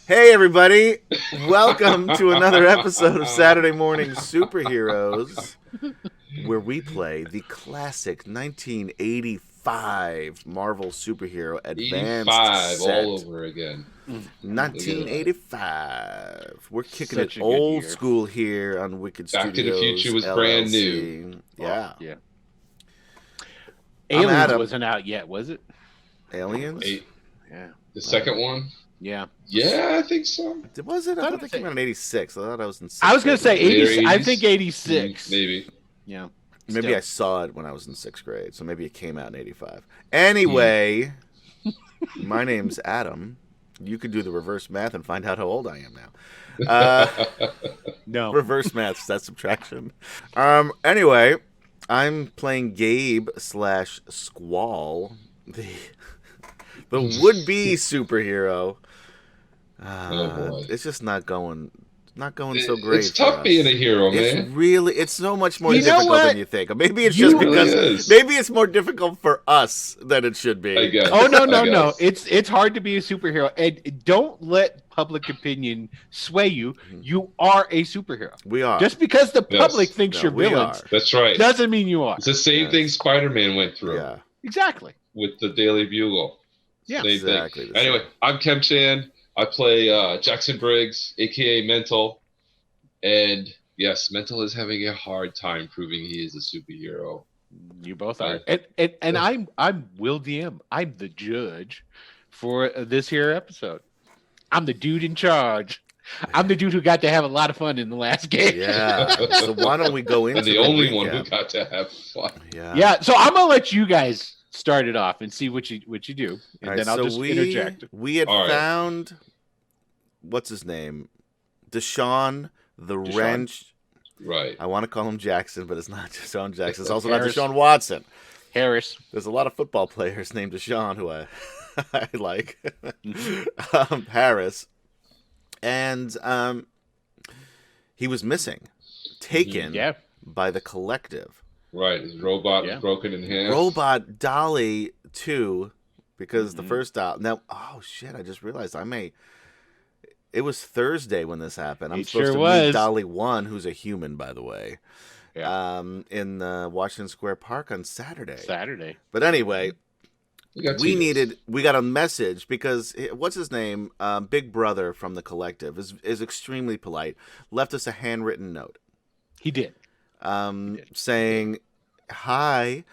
Hey, everybody. Welcome to another episode of Saturday Morning Superheroes, where we play the classic 1985 Marvel Superhero Advanced 85 set. all over again. 1985. We're kicking Such it a good old year. school here on Wicked Back to the Studios. Future was LLC. brand new. Yeah. Yeah. I'm Aliens Adam. wasn't out yet, was it? Aliens? Yeah. The second one? Yeah. Yeah, I think so. Was it? I thought I'd that say- came out in 86. I thought I was in 6th I was going to say grade. 80. I 80s? think 86. Maybe. Yeah. Maybe Still. I saw it when I was in 6th grade, so maybe it came out in 85. Anyway, my name's Adam. You could do the reverse math and find out how old I am now. No. Reverse math, that's subtraction. Anyway, I'm playing Gabe / Squall, the would-be superhero. Oh, boy. It's just not going so great. It's tough for us. being a hero, man. It's so much more You know difficult what? than you think. Or maybe it's You just really because is. maybe it's more difficult for us than it should be. I guess. Oh no, I no. guess. It's hard to be a superhero. And don't let public opinion sway you. You are a superhero. We are. Just because the Yes. public thinks No, you're we villains are. That's right. doesn't mean you are. It's the same Yes. thing Spider-Man went through Yeah, Exactly. with the Daily Bugle. Yeah. Same exactly. thing. the Anyway, same. I'm Kem Chan. I play Jackson Briggs, a.k.a. Mental. And yes, Mental is having a hard time proving he is a superhero. You both are. And I'm Will DM. I'm the judge for this here episode. I'm the dude in charge. I'm the dude who got to have a lot of fun in the last game. Yeah. So why don't we go into And the only one recap? who got to have fun. Yeah. Yeah, so I'm gonna let you guys start it off and see what you do, and All right, then I'll so just interject. We had All right. found what's his name, Deshaun the Deshaun. Wrench. Right. I want to call him Jackson, but it's not Deshaun Jackson. It's also Harris. not Deshaun Watson. Harris. There's a lot of football players named Deshaun who I like. Mm-hmm. Harris. And he was missing, taken Yeah. by the Collective. Right. His robot Yeah. was broken in half. Robot Dolly 2, because the Mhm. first Dolly. Now, oh shit, I just realized it was Thursday when this happened. I'm It supposed sure to meet was. Dolly 1, who's a human, by the way, Yeah. in Washington Square Park on Saturday. Saturday. But anyway, We got two days. we got a message because what's his name? Big Brother from the Collective is extremely polite. Left us a handwritten note He did. saying, "Hi,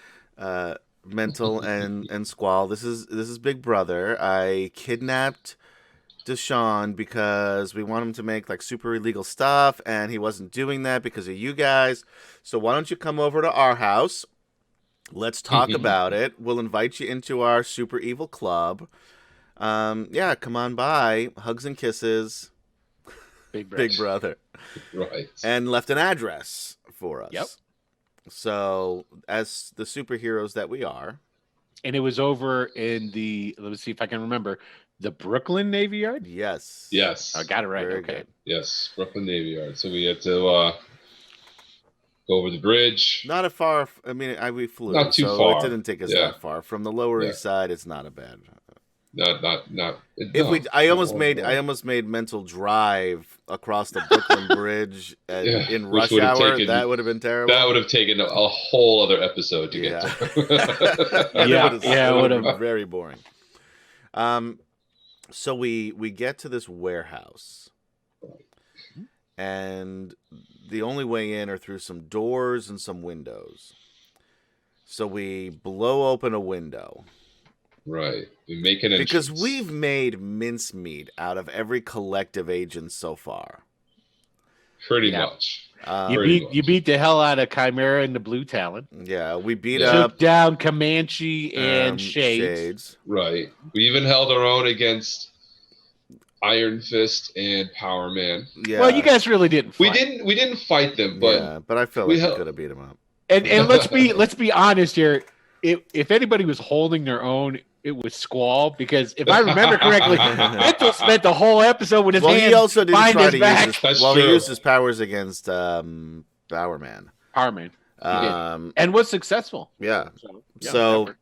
Mental and Squall. This is Big Brother. I kidnapped Deshaun because we want him to make like super illegal stuff, and he wasn't doing that because of you guys. So why don't you come over to our house? Let's talk about it. We'll invite you into our super evil club. Yeah, come on by. Hugs and kisses, Big brother. Big Brother." Right. And left an address for us. Yep. So, as the superheroes that we are, And it was over in let me see if I can remember, the Brooklyn Navy Yard. yes. Yes. I got it right. Very Okay. good. Yes. Brooklyn Navy Yard. So we had to go over the bridge. Not a far. I mean, we flew. Not too so far. It didn't take us Yeah. that far from the Lower Yeah. East Side. It's not a bad. Not. I almost made mental drive across the Brooklyn Bridge in which rush would have hour. taken- That would have been terrible. That would have taken a whole other episode to get through. Yeah, it would've. been very boring. So we get to this warehouse, and the only way in are through some doors and some windows. So we blow open a window. Right. We make an entrance. Because we've made mincemeat out of every Collective agent so far. Pretty Yeah. much. You Pretty beat the hell out of Chimera and the Blue Talon. Yeah, we beat Yeah. up Took down Comanche and Shades. Shades. Right. We even held our own against Iron Fist and Power Man. Yeah. Well, you guys really didn't fight. We didn't fight them, but yeah, but I felt we like we held- could have beat him up. And let's be honest here. If anybody was holding their own, it was Squall, because if I remember correctly, Mental spent the whole episode with his Well, hands he also didn't behind try his to back. use his, That's well, he true. used his powers against Power Man. Power Man. did. Um, And was successful. yeah. So, yeah, So, whatever.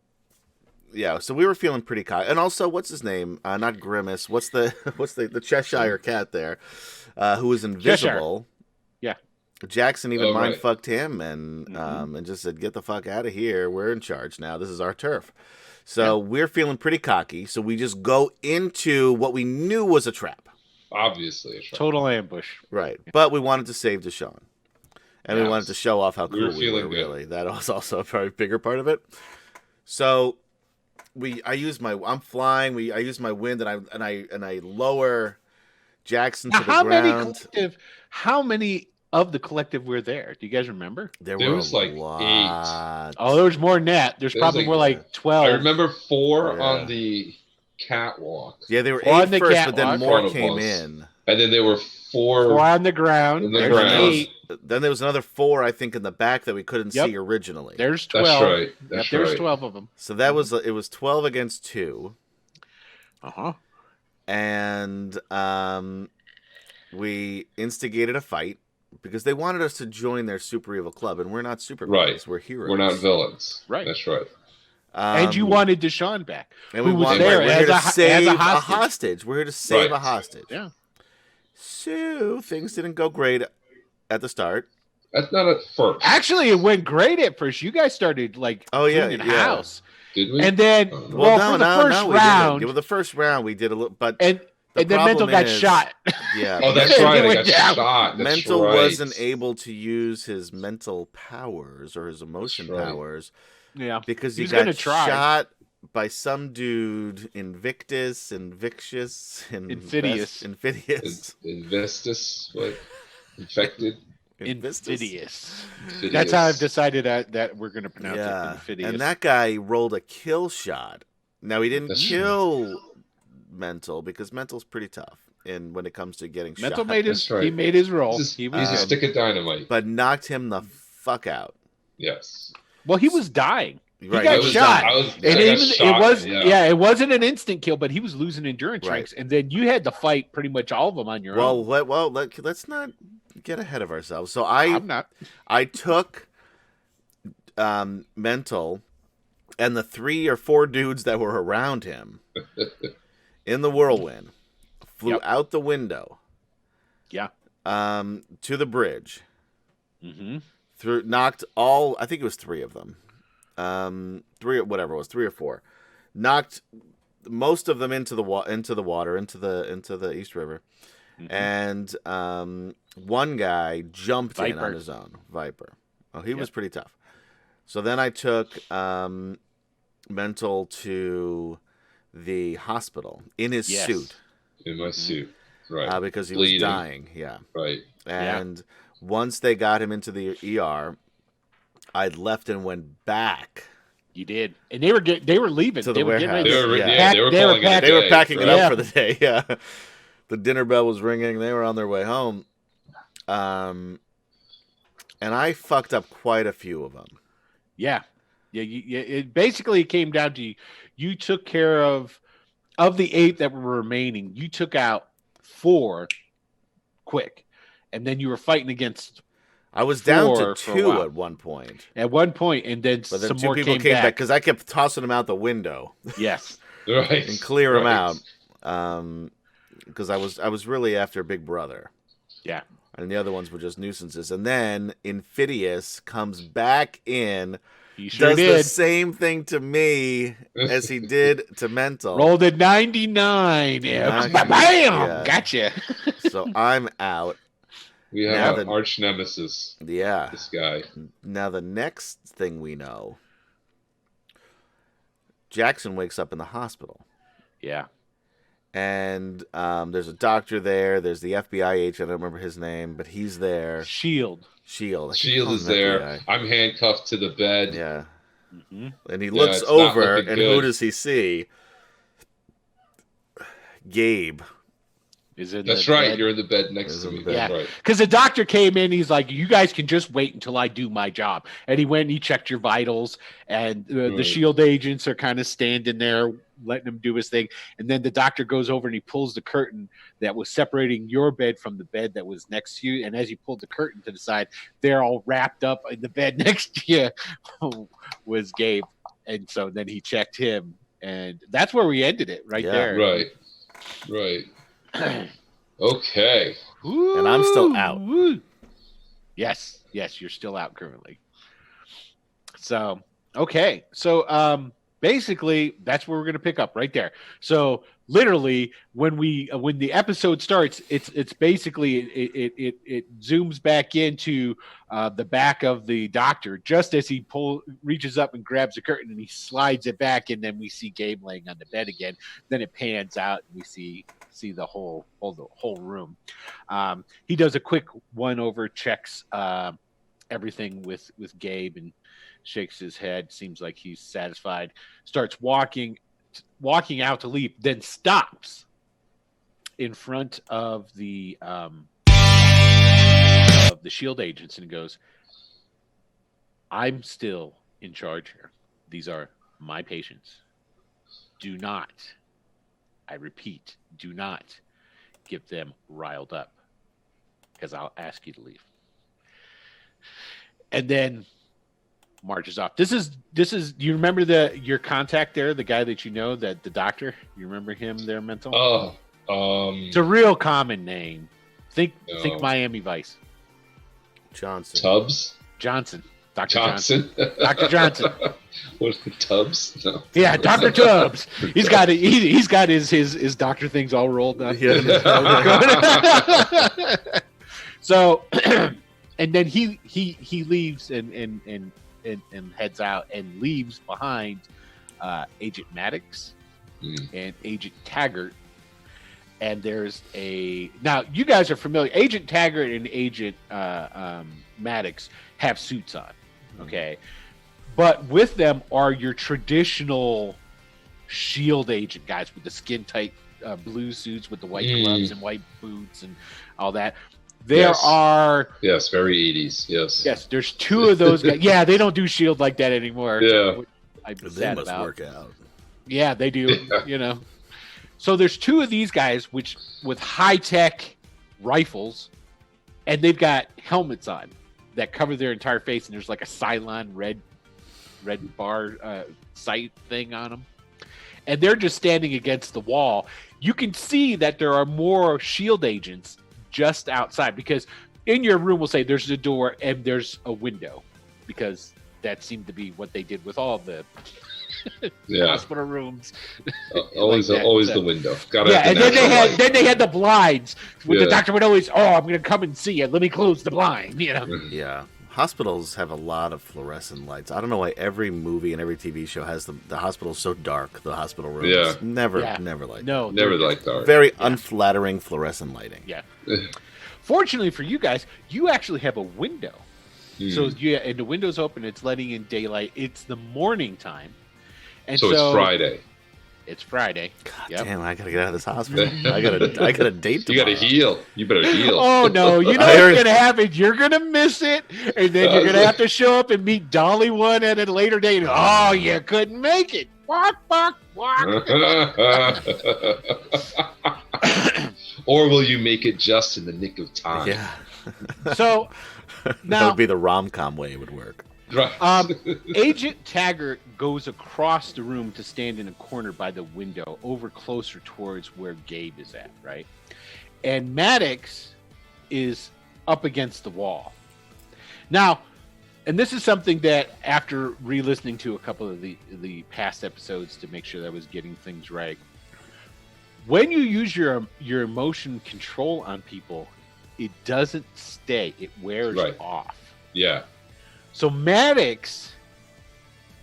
yeah, so we were feeling pretty cocky. And also, what's his name? Not Grimace. What's the the Cheshire cat there, who was invisible? Yeah. Jackson even mind right. fucked him and just said, "Get the fuck out of here. We're in charge now. This is our turf." So we're feeling pretty cocky. So we just go into what we knew was a trap. Obviously, a trap. Total ambush. Right. But we wanted to save Deshaun. And we Yes. wanted to show off how We were cool we feeling were, good. really. That was also a very bigger part of it. So I'm flying. I use my wind and I lower Jackson Now, to the ground. how many of the collective were there? Do you guys remember? There There were was a like lot. Oh, there was more than that. There's There's probably like- more like 12. I remember 4 Yeah. on the catwalk, Yeah, they were Four on 8 the first, but then catwalk. more Front of came us. in. and then there were 4. 4 on the ground. In the There's ground. 8. Then there was another 4, I think, in the back that we couldn't Yep. see originally. There's 12. That's right. That's There's right. 12 of them. So that was it was 12 against 2. Uh-huh. And we instigated a fight because they wanted us to join their super evil club, and we're not super Right. villains, we're heroes. We're not villains. Right. That's right. And you wanted Deshaun back. and who we was wanted, there we're as here to a ho- as a save hostage. We're here to save Right. a hostage. Yeah. So things didn't go great at the start. That's not at first. Actually, it went great at first. You guys started like Oh, yeah, cleaning yeah. house. Did we? And then, Well, for the first we round, didn't. Well, the first round we did a little, but and then Mental problem got is- shot. yeah, oh, that's And right. he I went got down. shot. That's Mental right. wasn't able to use his mental powers or his emotion That's right. powers Yeah. because He he was got gonna try. shot by some dude, Invincious, Infidious. Infidious, Investus, what? Infected. Infidious. Infidious. That's how I've decided that we're going to pronounce Yeah, it. Infidious. and that guy rolled a kill shot. Now he didn't That's kill Mental because Mental's pretty tough, and when it comes to getting Mental shot, made his. That's right. He made his roll. He's He a was. stick of dynamite. but knocked him the fuck out. Yes. Well, he was dying. Right, got he was shot. dying. And I got even shot, it was yeah. it wasn't an instant kill, but he was losing endurance Right. ranks, and then you had to fight pretty much all of them on your own. Let's not get ahead of ourselves. So I'm not. I took Mental and the 3 or 4 dudes that were around him in the whirlwind, flew Yep. out the window, Yeah. to the bridge, Mm-hmm. knocked all. I think it was 3 of them, 3 or whatever it was, 3 or 4, knocked most of them into the water, into the East River, Mm-hmm. and one guy jumped in Viper. on his own. Viper. Oh, he was pretty tough. So then I took Mental to the hospital in his Yes. suit In my suit. Right. because he Bleeding. was dying. Yeah. Right. And once they got him into the ER, I'd left and went back. You did, and they were leaving. To the They were getting warehouse. ready They to were, Yeah. yeah, they were They were calling it a They were day, packing it right? up for the day. Yeah. The dinner bell was ringing. They were on their way home. And I fucked up quite a few of them. Yeah. It basically came down to you took care of the 8 that were remaining. You took out 4 quick, and then you were fighting against I was down 4 to for a 2 while. at one point. at one point, and then But then some 2 more people came back. because I kept tossing them out the window Yes. Right. and clear them Right. out. Because I was really after Big Brother. Yeah. And the other ones were just nuisances. And then Infidious comes back in, You sure does the did. same thing to me as he did to Mental. Rolled a 99. Yeah. 99, Bam! yeah. Gotcha. So I'm out. We Now have the- arch nemesis, Yeah. this guy. Now the next thing we know, Jackson wakes up in the hospital. Yeah. And there's a doctor there. There's the FBI agent. I don't remember his name, but he's there. Shield. Shield. I keep Shield calling is him there. FBI. I'm handcuffed to the bed. Yeah. Mm-hmm. And he Yeah, looks it's not over, looking and good. who does he see? Gabe. Is in That's the right. bed. You're in the bed next Is to in me. the bed. That's Yeah. right. Because the doctor came in, he's like, "You guys can just wait until I do my job." And he went and he checked your vitals, and the Right. Shield agents are kind of standing there, letting him do his thing. And then the doctor goes over and he pulls the curtain that was separating your bed from the bed that was next to you. And as he pulled the curtain to the side, they're all wrapped up in the bed next to you was Gabe. And so then he checked him, And that's where we ended it right Yeah. there. Right. Okay. And I'm still out. Woo. Yes, you're still out currently. So, okay. So, basically, that's where we're going to pick up right there. So, literally, when the episode starts, it's basically it zooms back into the back of the doctor just as he reaches up and grabs the curtain and he slides it back, and then we see Gabe laying on the bed again. Then it pans out and we see the whole room. He does a quick one over, checks everything with Gabe and shakes his head, seems like he's satisfied, starts walking out to leave, then stops in front of the shield agents and goes, I'm still in charge here. These are my patients. Do not, I repeat, do not get them riled up, because I'll ask you to leave. And then marches off. This is. Do you remember your contact there, the guy that you know, that the doctor? You remember him there, Mental? It's a real common name. Think Miami Vice. Johnson. Tubbs. Johnson. Dr. Johnson. Dr. Johnson. What, Tubbs? No. Yeah, Dr. Tubbs. He's got his doctor things all rolled up. Yeah. So, and then he leaves and heads out and leaves behind Agent Maddox and Agent Taggart. And there's now you guys are familiar. Agent Taggart and Agent Maddox have suits on, okay, but with them are your traditional shield agent guys with the skin tight blue suits with the white gloves and white boots and all that. There are very 80s. Yes. There's two of those guys. Yeah, they don't do shield like that anymore. Yeah, they must work out. Yeah, they do. You know. So there's two of these guys with high-tech rifles, and they've got helmets on that cover their entire face, and there's like a Cylon red bar sight thing on them. And they're just standing against the wall. You can see that there are more shield agents just outside, because in your room we'll say there's a door and there's a window, because that seemed to be what they did with all the hospital rooms. Always the window. And then they had the blinds. The doctor would always, I'm going to come and see you. Let me close the blind. You know. Yeah. Hospitals have a lot of fluorescent lights. I don't know why every movie and every TV show has the hospital so dark. The hospital rooms. Yeah. Never like no, never like dark. Very unflattering fluorescent lighting. Yeah. Fortunately for you guys, you actually have a window. So and the window's open. It's letting in daylight. It's the morning time. And so it's Friday. It's Friday. God damn! I gotta get out of this hospital. I got a date tomorrow. You gotta heal. You better heal. Oh no! You know what's gonna happen? You're gonna miss it, and then you're gonna have to show up and meet Dolly one at a later date. Oh, you couldn't make it. Walk. Or will you make it just in the nick of time? Yeah. So now that would be the rom-com way it would work. Right. Agent Taggart goes across the room to stand in a corner by the window, over closer towards where Gabe is at, right? And Maddox is up against the wall. Now, and this is something that after re-listening to a couple of the past episodes to make sure that I was getting things right, when you use your emotion control on people, it doesn't stay. It wears off. Yeah. So Maddox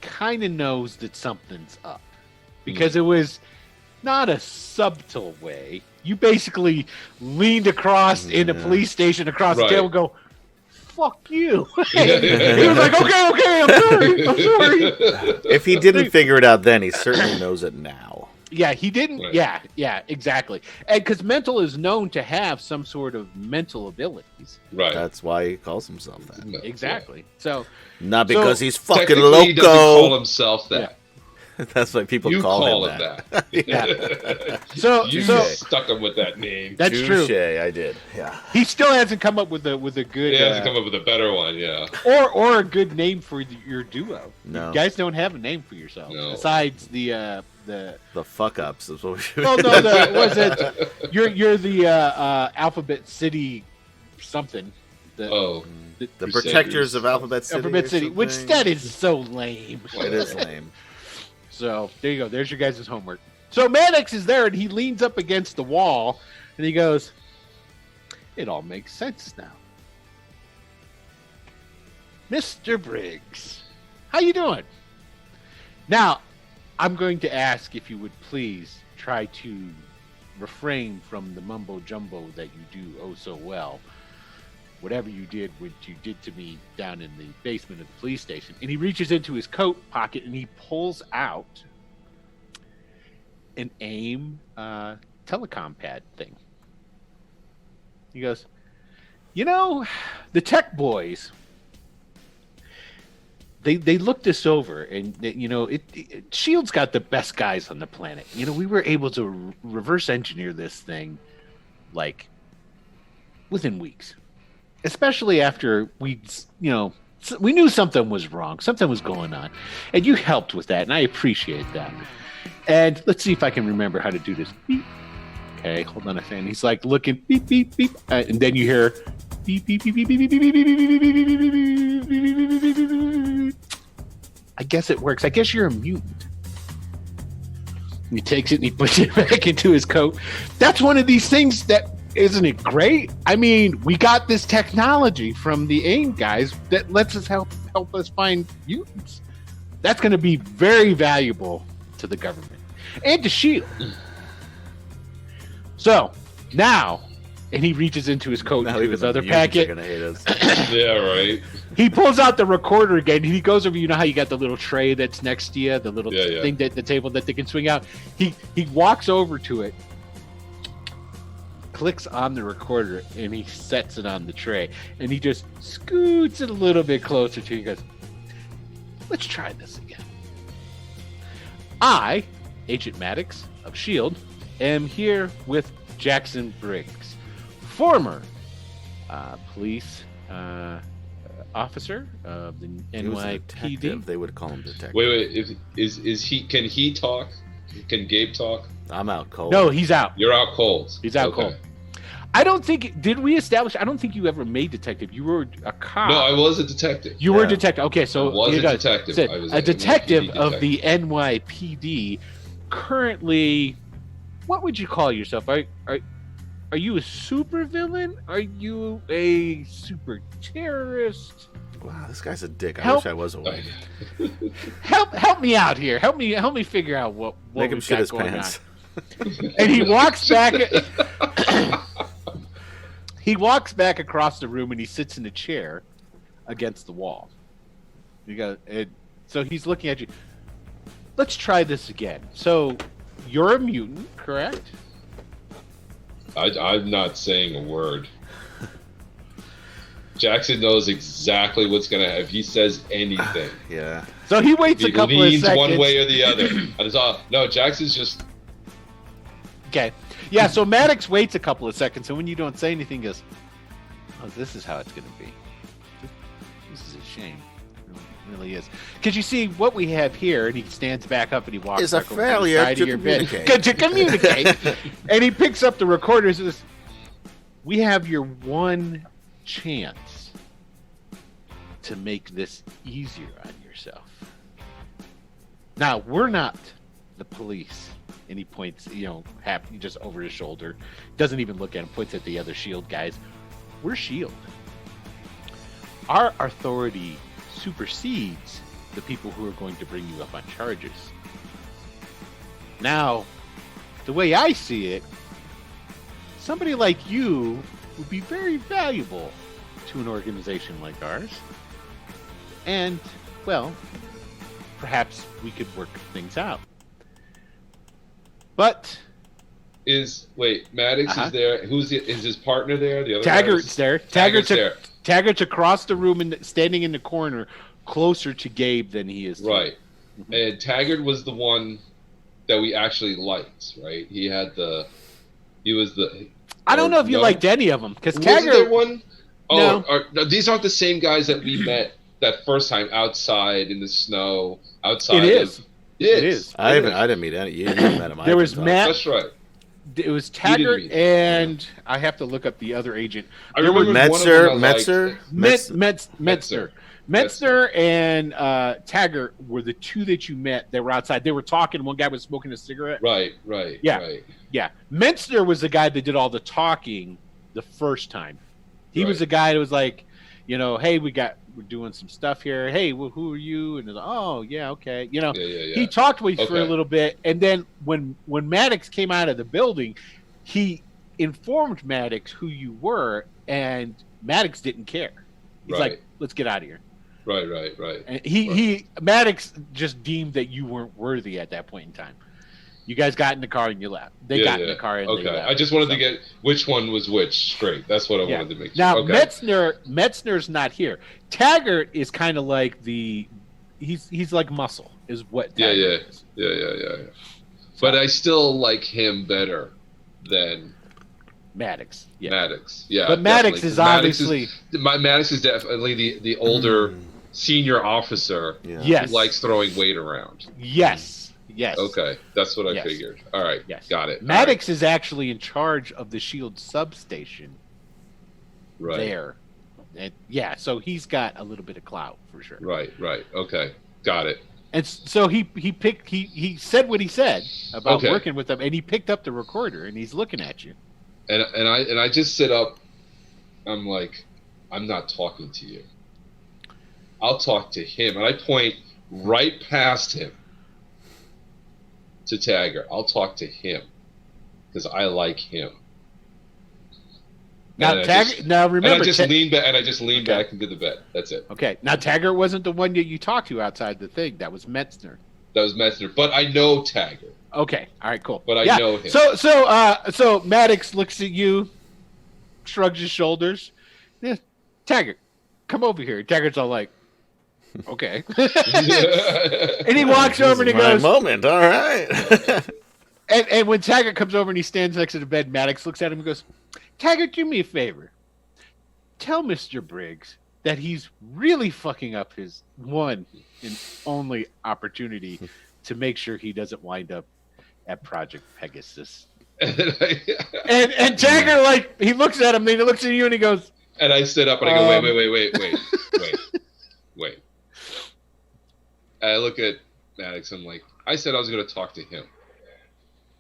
kind of knows that something's up, because it was not a subtle way. You basically leaned across in a police station across the table and go, fuck you. He was like, okay, I'm sorry. If he didn't figure it out then, he certainly knows it now. Yeah, he didn't. Right. Yeah, exactly. And because Mental is known to have some sort of mental abilities. Right. That's why he calls himself that. No, exactly. So not because he's fucking loco. He doesn't call himself that. Yeah. That's why people call him that. Yeah. So you stuck him with that name. That's true. I did. Yeah. He still hasn't come up with a good. He hasn't come up with a better one. Yeah. Or a good name for your duo. No. You guys don't have a name for yourselves besides the fuck ups is what we. Oh no, was it? You're the Alphabet City something. The protectors of Alphabet City. Alphabet City, which that is so lame. It is lame. So there you go. There's your guys' homework. So Maddox is there, and he leans up against the wall, and he goes, "It all makes sense now, Mr. Briggs. How you doing? Now, I'm going to ask if you would please try to refrain from the mumbo jumbo that you do oh so well. Whatever you did, what you did to me down in the basement of the police station." And he reaches into his coat pocket and he pulls out an AIM telecom pad thing. He goes, "You know, the tech boys, they looked this over, and you know, Shield's got the best guys on the planet. You know, we were able to reverse engineer this thing like within weeks, especially after we knew something was wrong, something was going on, and you helped with that, and I appreciate that. And let's see if I can remember how to do this. Beep. Okay, hold on a second." He's like looking, beep beep beep, and then you hear beep beep beep beep beep beep beep beep beep beep beep beep beep. I guess it works. I guess you're a mutant. He takes it and he puts it back into his coat. That's one of these things that, isn't it great? I mean, we got this technology from the AIM guys that lets us help us find mutants. That's going to be very valuable to the government and to Shield. So now, and he reaches into his coat and his other packet. Gonna hate us. Yeah, right. He pulls out the recorder again. He goes over. You know how you got the little tray that's next to you, the little thing that the table that they can swing out. He walks over to it, clicks on the recorder, and he sets it on the tray. And he just scoots it a little bit closer to you. He goes, "Let's try this again. I, Agent Maddox of Shield, am here with Jackson Briggs, former police officer of the NYPD." They would call him detective. Wait. Is he? Can he talk? Can Gabe talk? I'm out cold. No, he's out. You're out cold. He's out cold. I don't think. Did we establish? I don't think you ever made detective. You were a cop. No, I was a detective. You were a detective. Okay, so I was a detective. I was a detective NYPD of the NYPD. Currently, what would you call yourself? Are you a super villain? Are you a super terrorist? Wow, this guy's a dick. I wish I was awake. Help me out here. Help me figure out what Make him shit his pants. on. And he walks back. He walks back across the room and he sits in a chair against the wall. So he's looking at you. Let's try this again. So you're a mutant, correct? I'm not saying a word. Jackson knows exactly what's gonna happen. If he says anything, Yeah. So he waits a couple of leans seconds. one way or the other. And it's all, no, Jackson's just Okay. Yeah, so Maddox waits a couple of seconds, and when you don't say anything, he goes, "Oh, this is how it's going to be. This is a shame. It really is." Because you see, what we have here, and he stands back up and he walks Is a back over to the failure side to of your bed. communicate. To communicate. And he picks up the recorder and says, "We have your one chance to make this easier on yourself. Now, we're not the police." And he points, just over his shoulder. Doesn't even look at him, points at the other Shield guys. We're Shield. Our authority supersedes the people who are going to bring you up on charges. Now, the way I see it, somebody like you would be very valuable to an organization like ours. And, well, perhaps we could work things out. But Maddox is there. Is his partner there? The other Taggart's guys? there. there. Taggart's across the room and standing in the corner, closer to Gabe than he is. Right. And Taggart was the one that we actually liked, right? He was the. I don't know if you liked any of them because Wasn't Taggart. there one? Oh, No. no, these aren't the same guys that we met that first time outside in the snow. Outside. It is. It is. I didn't meet any. You met him. There was Matt. That's right. It was You didn't Taggart, meet and I have to look up the other agent. I There were remember one of them I liked. Metzner. Metzner and Taggart were the two that you met. They were outside. They were talking. One guy was smoking a cigarette. Right. Yeah. Right. Yeah. Metzner was the guy that did all the talking the first time. He was the guy that was like, hey, we're doing some stuff here. Hey, who are you? And oh, yeah, okay. Yeah. He talked with you for a little bit, and then when Maddox came out of the building, he informed Maddox who you were, and Maddox didn't care. He's like, let's get out of here. Right. And Maddox just deemed that you weren't worthy at that point in time. You guys got in the car and you left. They got in the car and they left. I just wanted to get which one was which straight. That's what I wanted to make sure. Now, Metzner's not here. Taggart is kind of like he's like muscle is what Taggart is. Yeah. But I still like him better than Maddox. Yeah. Maddox. Yeah. But Maddox is obviously Maddox is definitely the older senior officer who likes throwing weight around. Yes. Okay, that's what I figured. All right, got it. Maddox is actually in charge of the Shield substation. Right. There. And so he's got a little bit of clout for sure. Right. Okay, got it. And so he said what he said about working with them, and he picked up the recorder and he's looking at you. And I just sit up. I'm like, I'm not talking to you. I'll talk to him, and I point right past him to Taggart. I'll talk to him because I like him. Now Taggart. Now remember, and I just lean back into the bed. That's it. Okay. Now Taggart wasn't the one that you talked to outside the thing. That was Metzner. But I know Taggart. Okay. All right. Cool. But I know him. So Maddox looks at you, shrugs his shoulders. Yeah, Taggart, come over here. Taggart's all like, okay. And he walks over and he goes, moment, all right. and when Taggart comes over and he stands next to the bed, Maddox looks at him and goes, Taggart, do me a favor. Tell Mr. Briggs that he's really fucking up his one and only opportunity to make sure he doesn't wind up at Project Pegasus. and Taggart, like, he looks at him and he looks at you and he goes, and I sit up and I go, wait. And I look at Maddox. I'm like, I said I was going to talk to him.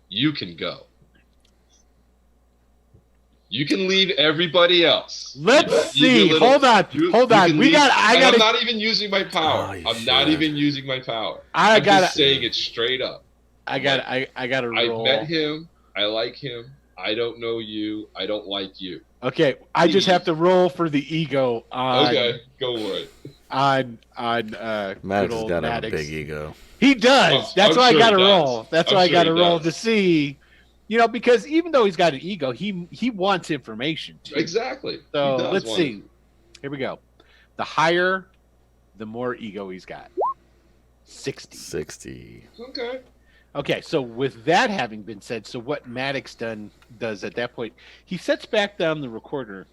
You can go. You can leave everybody else. Let's see. Hold on. I'm not even using my power. I'm not even using my power. I'm just saying it straight up. I got to roll. I met him. I like him. I don't know you. I don't like you. Okay, I just have to roll for the ego on. Okay, go for it. On Maddox has got to have a big ego. He does. That's why I got to roll. That's why I got to roll to see, because even though he's got an ego, he wants information too. Exactly. So let's see. Here we go. The higher, the more ego he's got. 60. Okay, so with that having been said, so what Maddox does at that point, he sets back down the recorder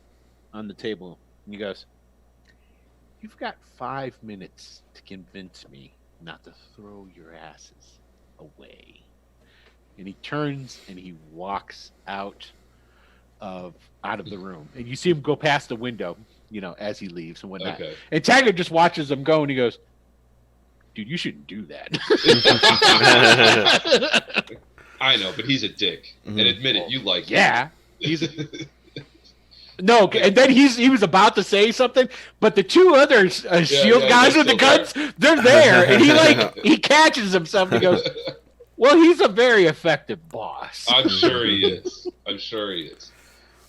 on the table and he goes, "You've got 5 minutes to convince me not to throw your asses away." And he turns and he walks out of the room. And you see him go past the window, as he leaves and whatnot. Okay. And Taggart just watches him go and he goes, "Dude, you shouldn't do that." I know, but he's a dick. And admit it, you like him. Yeah. No, and then he was about to say something, but the two other Shield guys with the guns, they're there. And he catches himself and he goes, "Well, he's a very effective boss." I'm sure he is.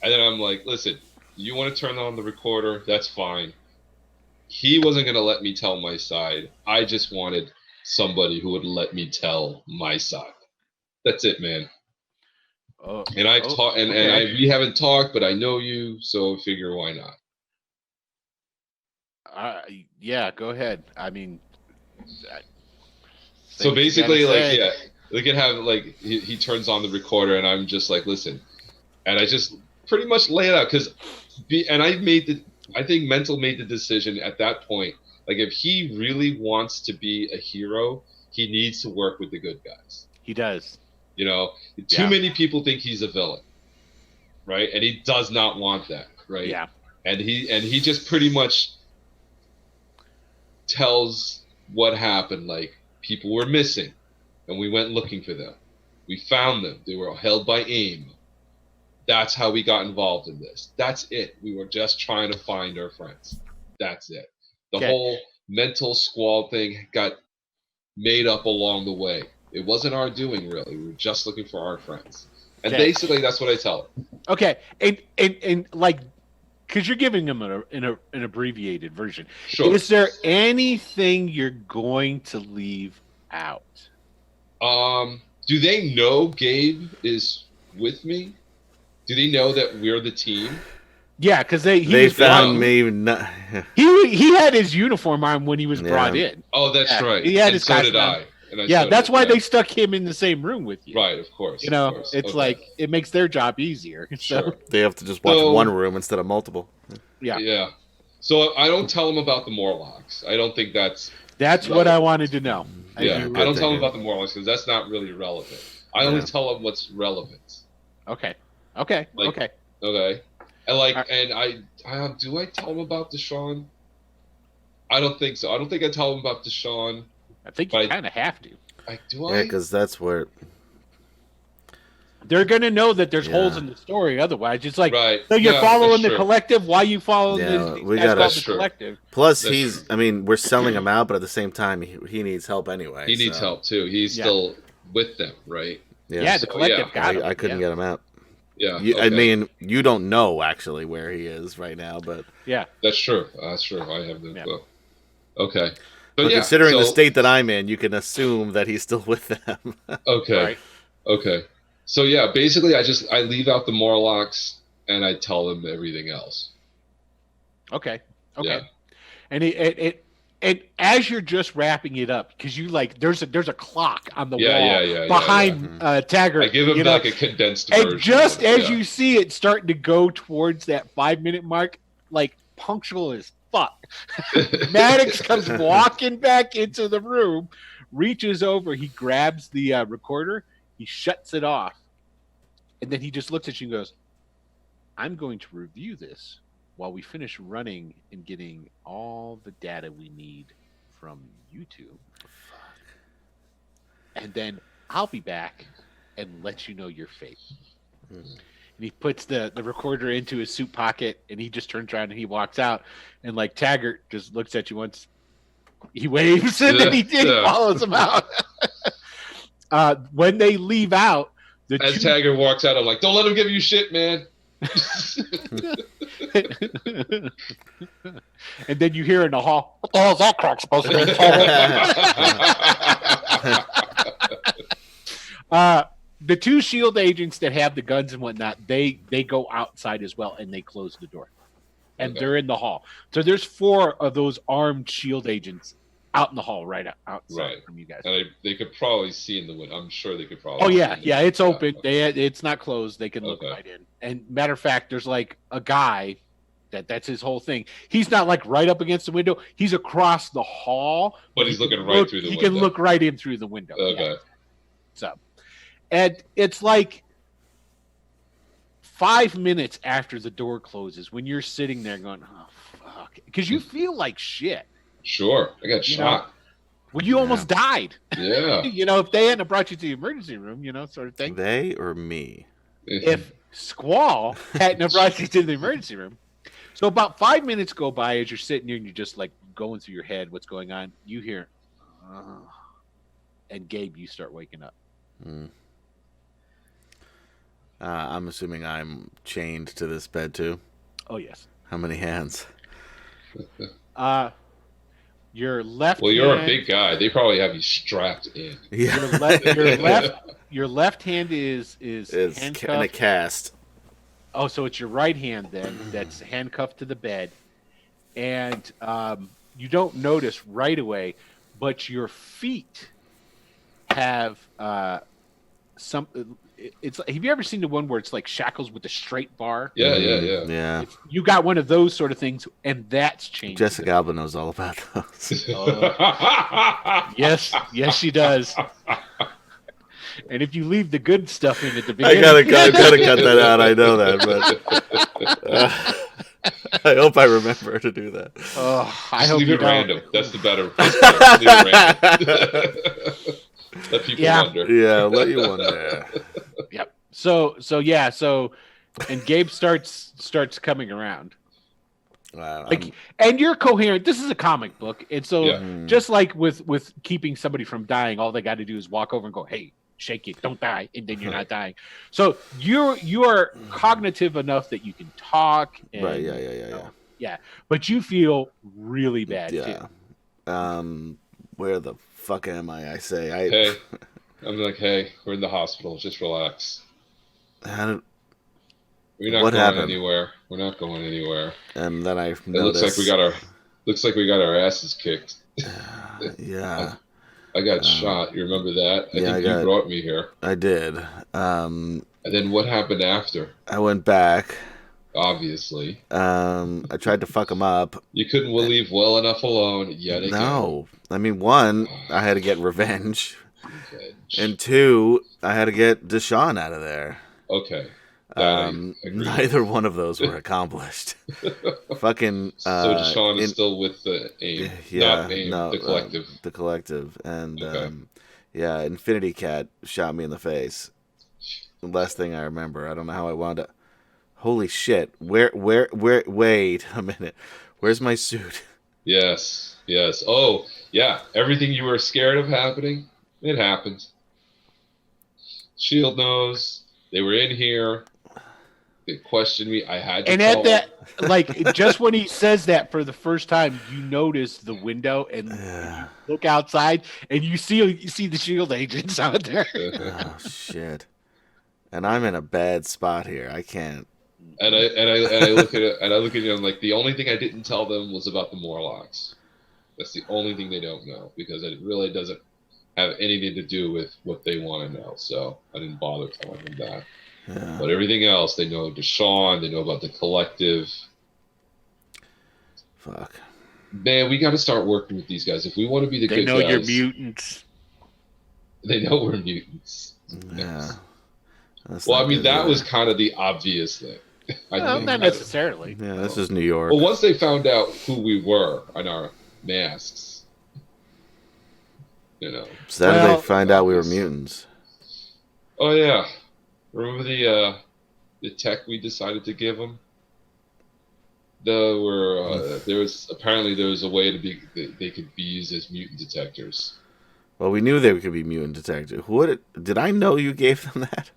And then I'm like, listen, you want to turn on the recorder? That's fine. He wasn't going to let me tell my side. I just wanted somebody who would let me tell my side. That's it, man. And I've talked, and we haven't talked, but I know you, so I figure why not? Yeah, go ahead. I mean, so basically, look at how he turns on the recorder, and I'm just like, listen, and I just pretty much lay it out I think Mental made the decision at that point. Like, if he really wants to be a hero, he needs to work with the good guys. He does. You know, too many people think he's a villain, right? And he does not want that, right? Yeah. And he just pretty much tells what happened. Like, people were missing, and we went looking for them. We found them. They were held by AIM. That's how we got involved in this. That's it. We were just trying to find our friends. That's it. The whole mental squall thing got made up along the way. It wasn't our doing, really. We were just looking for our friends. And basically, that's what I tell her. Okay. And like, because you're giving them an abbreviated version. Sure. Is there anything you're going to leave out? Do they know Gabe is with me? Do they know that we're the team? Yeah, because they found me. He had his uniform on when he was brought in. Oh, that's right. He had and his so did on. I. That's why they stuck him in the same room with you. Right, of course. You know, it's like it makes their job easier. Sure. So. They have to just watch one room instead of multiple. Yeah. Yeah. So I don't tell them about the Morlocks. I don't think that's what I wanted to know. Yeah, I don't tell them about the Morlocks because that's not really relevant. I only tell them what's relevant. Okay. Okay. And do I tell them about Deshaun? I don't think so. I don't think I tell them about Deshaun. I think you kind of have to. Yeah, because that's where they're gonna know that there's holes in the story. Otherwise, it's like, so you're Yeah, following the true. collective. Why you following this? we gotta- the collective. Plus, we're selling him out, but at the same time, he needs help anyway. He needs help too. He's still with them, right? Yeah, the collective got him. I couldn't get him out. Yeah. I mean, you don't know actually where he is right now, but yeah, that's true. That's true. I have no clue. Okay. But considering the state that I'm in, you can assume that he's still with them. Okay. Right. Okay. So yeah, basically, I leave out the Morlocks and I tell them everything else. Okay. Yeah. And and as you're just wrapping it up, because you there's a clock on the wall behind Taggart. I give him like a condensed version. And just as you see it starting to go towards that 5-minute mark, like punctual as fuck, Maddox comes walking back into the room, reaches over, he grabs the recorder, he shuts it off, and then he just looks at you and goes, "I'm going to review this while we finish running and getting all the data we need from YouTube. And then I'll be back and let you know your fate." And he puts the recorder into his suit pocket, and he just turns around and he walks out. And like Taggart just looks at you once, he waves, and then he follows him out. When they leave out, as Taggart walks out, I'm like, "Don't let him give you shit, man." And then you hear in the hall, "What the hell is that crack supposed to be?" The two SHIELD agents that have the guns and whatnot, they go outside as well, and they close the door. And they're in the hall. So there's 4 of those armed SHIELD agents out in the hall outside from you guys. And they could probably see in the window. I'm sure they could probably. Oh yeah, it's open. It's not closed. They can look right in. And matter of fact, there's like a guy that's his whole thing. He's not like right up against the window. He's across the hall. But he's looking right through the window. He can look right in through the window. Okay. Yeah. So, and it's like 5 minutes after the door closes when you're sitting there going, "Oh fuck," because you feel like shit. Sure, I got shot. Well, you almost died. Yeah. If they hadn't brought you to the emergency room, sort of thing. They or me? If Squall hadn't brought you to the emergency room. So about 5 minutes go by as you're sitting here and you're just like going through your head what's going on. You hear, and Gabe, you start waking up. I'm assuming I'm chained to this bed too. Oh yes. How many hands? Your left. Well, you're a big guy. They probably have you strapped in. Yeah. Your left hand is handcuffed. In a cast. Oh, so it's your right hand then that's handcuffed to the bed, and you don't notice right away, but your feet have it's have you ever seen the one where it's like shackles with a straight bar? Yeah, Yeah. You got one of those sort of things, and that's changed. Jessica Alba knows all about those. Yes, she does. And if you leave the good stuff in at the I beginning, gotta cut that out. I know that, but I hope I remember to do that. I hope leave you it don't. random. That's the better. Leave it random. Let people wonder. Yeah, let you wonder. Yep. So and Gabe starts coming around. Wow, And you're coherent. This is a comic book, and so Yeah. just like with keeping somebody from dying, all they got to do is walk over and go, "Hey, shake it, don't die," and then you're not dying. So you are cognitive enough that you can talk. And, right? Yeah. Yeah, but you feel really bad Yeah. too. Where the fuck am I? I say, Hey, I'm like, hey, we're in the hospital. Just relax. How did, We're not what going happened? anywhere. We're not going anywhere. And then I It noticed. looks like we got our asses kicked. Yeah. I got shot. You remember that? I think you brought me here. I did. And then what happened after? I went back. Obviously. I tried to fuck him up. You couldn't leave well enough alone yet again. No. I mean, one, I had to get revenge. And two, I had to get Deshaun out of there. Okay. Neither one of those were accomplished. Fucking. So Deshaun is still with the AIM. Yeah, not AIM, the collective. The collective. And Okay. yeah, Infinity Cat shot me in the face. The last thing I remember. I don't know how I wound up. Holy shit. Wait a minute. Where's my suit? Yes. Oh, yeah. Everything you were scared of happening, it happened. Shield knows. They were in here. They questioned me. I had to. And at that, like, just when he says that for the first time, you notice the window and you look outside, and you see the Shield agents out there. Oh shit! And I'm in a bad spot here. I can't. And I look at it, and I look at you. I'm like, the only thing I didn't tell them was about the Morlocks. That's the only thing they don't know, because it really doesn't have anything to do with what they want to know. So I didn't bother telling them that. Yeah. But everything else, they know Deshaun. They know about the collective. Fuck. Man, we got to start working with these guys if we want to be the good guys. They know you're mutants. They know we're mutants. Yeah. Well, I mean, that was kind of the obvious thing. Not necessarily. Yeah, this is New York. Well, once they found out who we were on our masks, So how did they find out we were mutants? Oh yeah, remember the tech we decided to give them? There was a way they could be used as mutant detectors. Well, we knew they could be mutant detectors. Did I know you gave them that?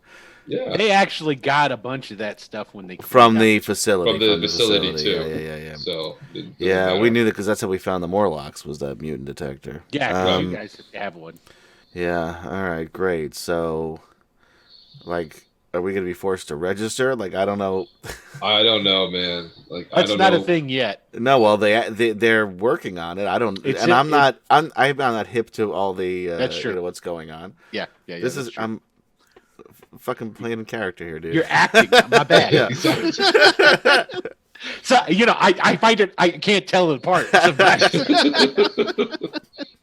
Yeah. They actually got a bunch of that stuff when they from the facility. From the facility too. Yeah. So we knew that because that's how we found the Morlocks, was that mutant detector. Yeah, you guys have one. Yeah. All right. Great. So, like, are we gonna be forced to register? Like, I don't know. I don't know, man. Like, that's not a thing yet. No. Well, they're working on it. I don't. I'm not hip to all the. That's true. What's going on? Yeah. This is. I'm fucking playing a character here, dude. You're acting. My bad. Yeah. So I find it. I can't tell it apart sometimes.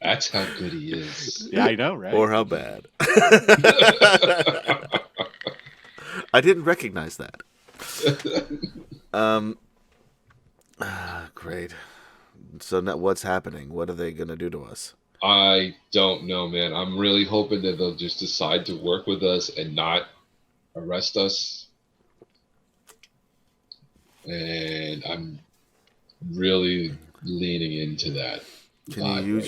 That's how good he is. Yeah, I know, right? Or how bad. I didn't recognize that. Great. So now what's happening? What are they gonna do to us? I don't know, man. I'm really hoping that they'll just decide to work with us and not arrest us. And I'm really leaning into that. Can you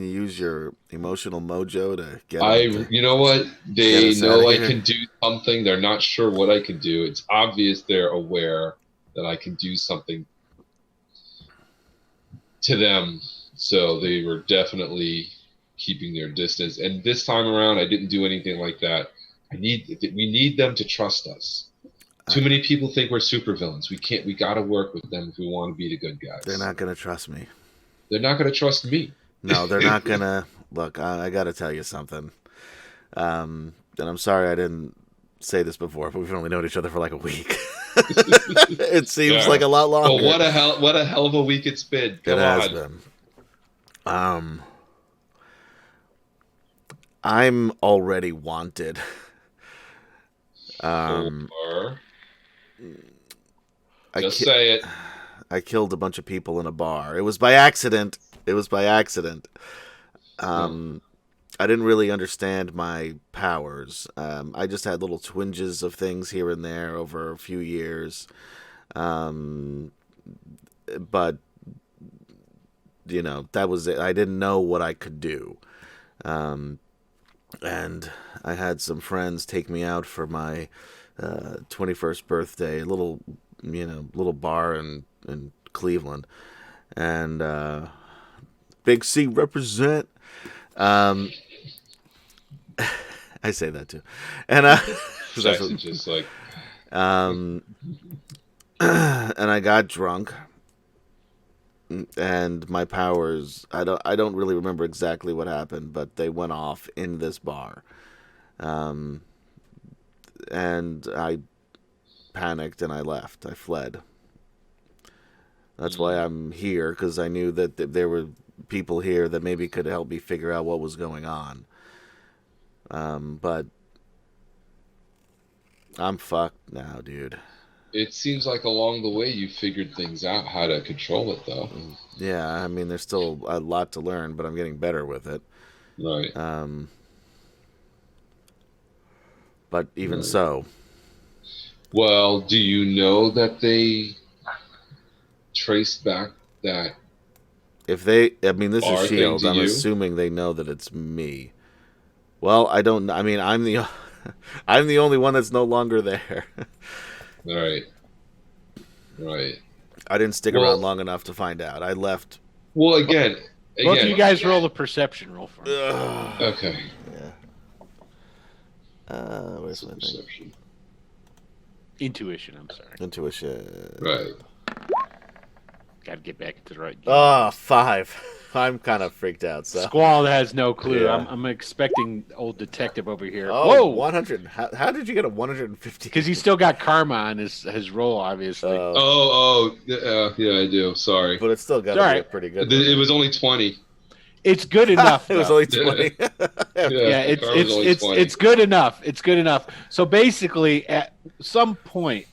use your emotional mojo to get? You know what? They know I can do something. They're not sure what I can do. It's obvious they're aware that I can do something to them. So they were definitely keeping their distance. And this time around, I didn't do anything like that. We need them to trust us. Too many people think we're supervillains. We got to work with them if we want to be the good guys. They're not going to trust me. They're not going to trust me. No, they're not going to. Look, I got to tell you something. And I'm sorry I didn't say this before, but we've only known each other for like a week. It seems like a lot longer. But what a hell of a week it's been. Come it has on. been. I'm already wanted. Just say it. I killed a bunch of people in a bar. It was by accident. I didn't really understand my powers. I just had little twinges of things here and there over a few years. But, you know, that was it. I didn't know what I could do. And I had some friends take me out for my 21st birthday, a little bar in Cleveland. And Big C represent. I say that too. And just like and I got drunk. And my powers, I don't really remember exactly what happened, but they went off in this bar. And I panicked and I left. I fled. That's why I'm here, because I knew that there were people here that maybe could help me figure out what was going on. But I'm fucked now, dude. It seems like along the way you figured things out how to control it, though. Yeah, I mean, there's still a lot to learn, but I'm getting better with it. Right. But even so. Well, do you know that they traced back that? If they, I mean, this is S.H.I.E.L.D. I'm you? assuming they know that it's me. Well, I don't. I mean, I'm the only one that's no longer there. Right. I didn't stick around long enough to find out. I left. Well, again. Both of you guys roll a perception roll for me. Okay. Yeah. Where's my perception? Intuition. I'm sorry. Intuition. Right. Got to get back into the right. Oh, 5. I'm kind of freaked out. So Squall has no clue. Yeah. I'm expecting old detective over here. Oh, Whoa, 100. How did you get a 150? because he's still got karma on his roll, obviously. Yeah, I do. Sorry. But it's still got to be a pretty good. It was only 20. It's good enough. It was only 20. Yeah, it's good enough. It's good enough. So basically, at some point,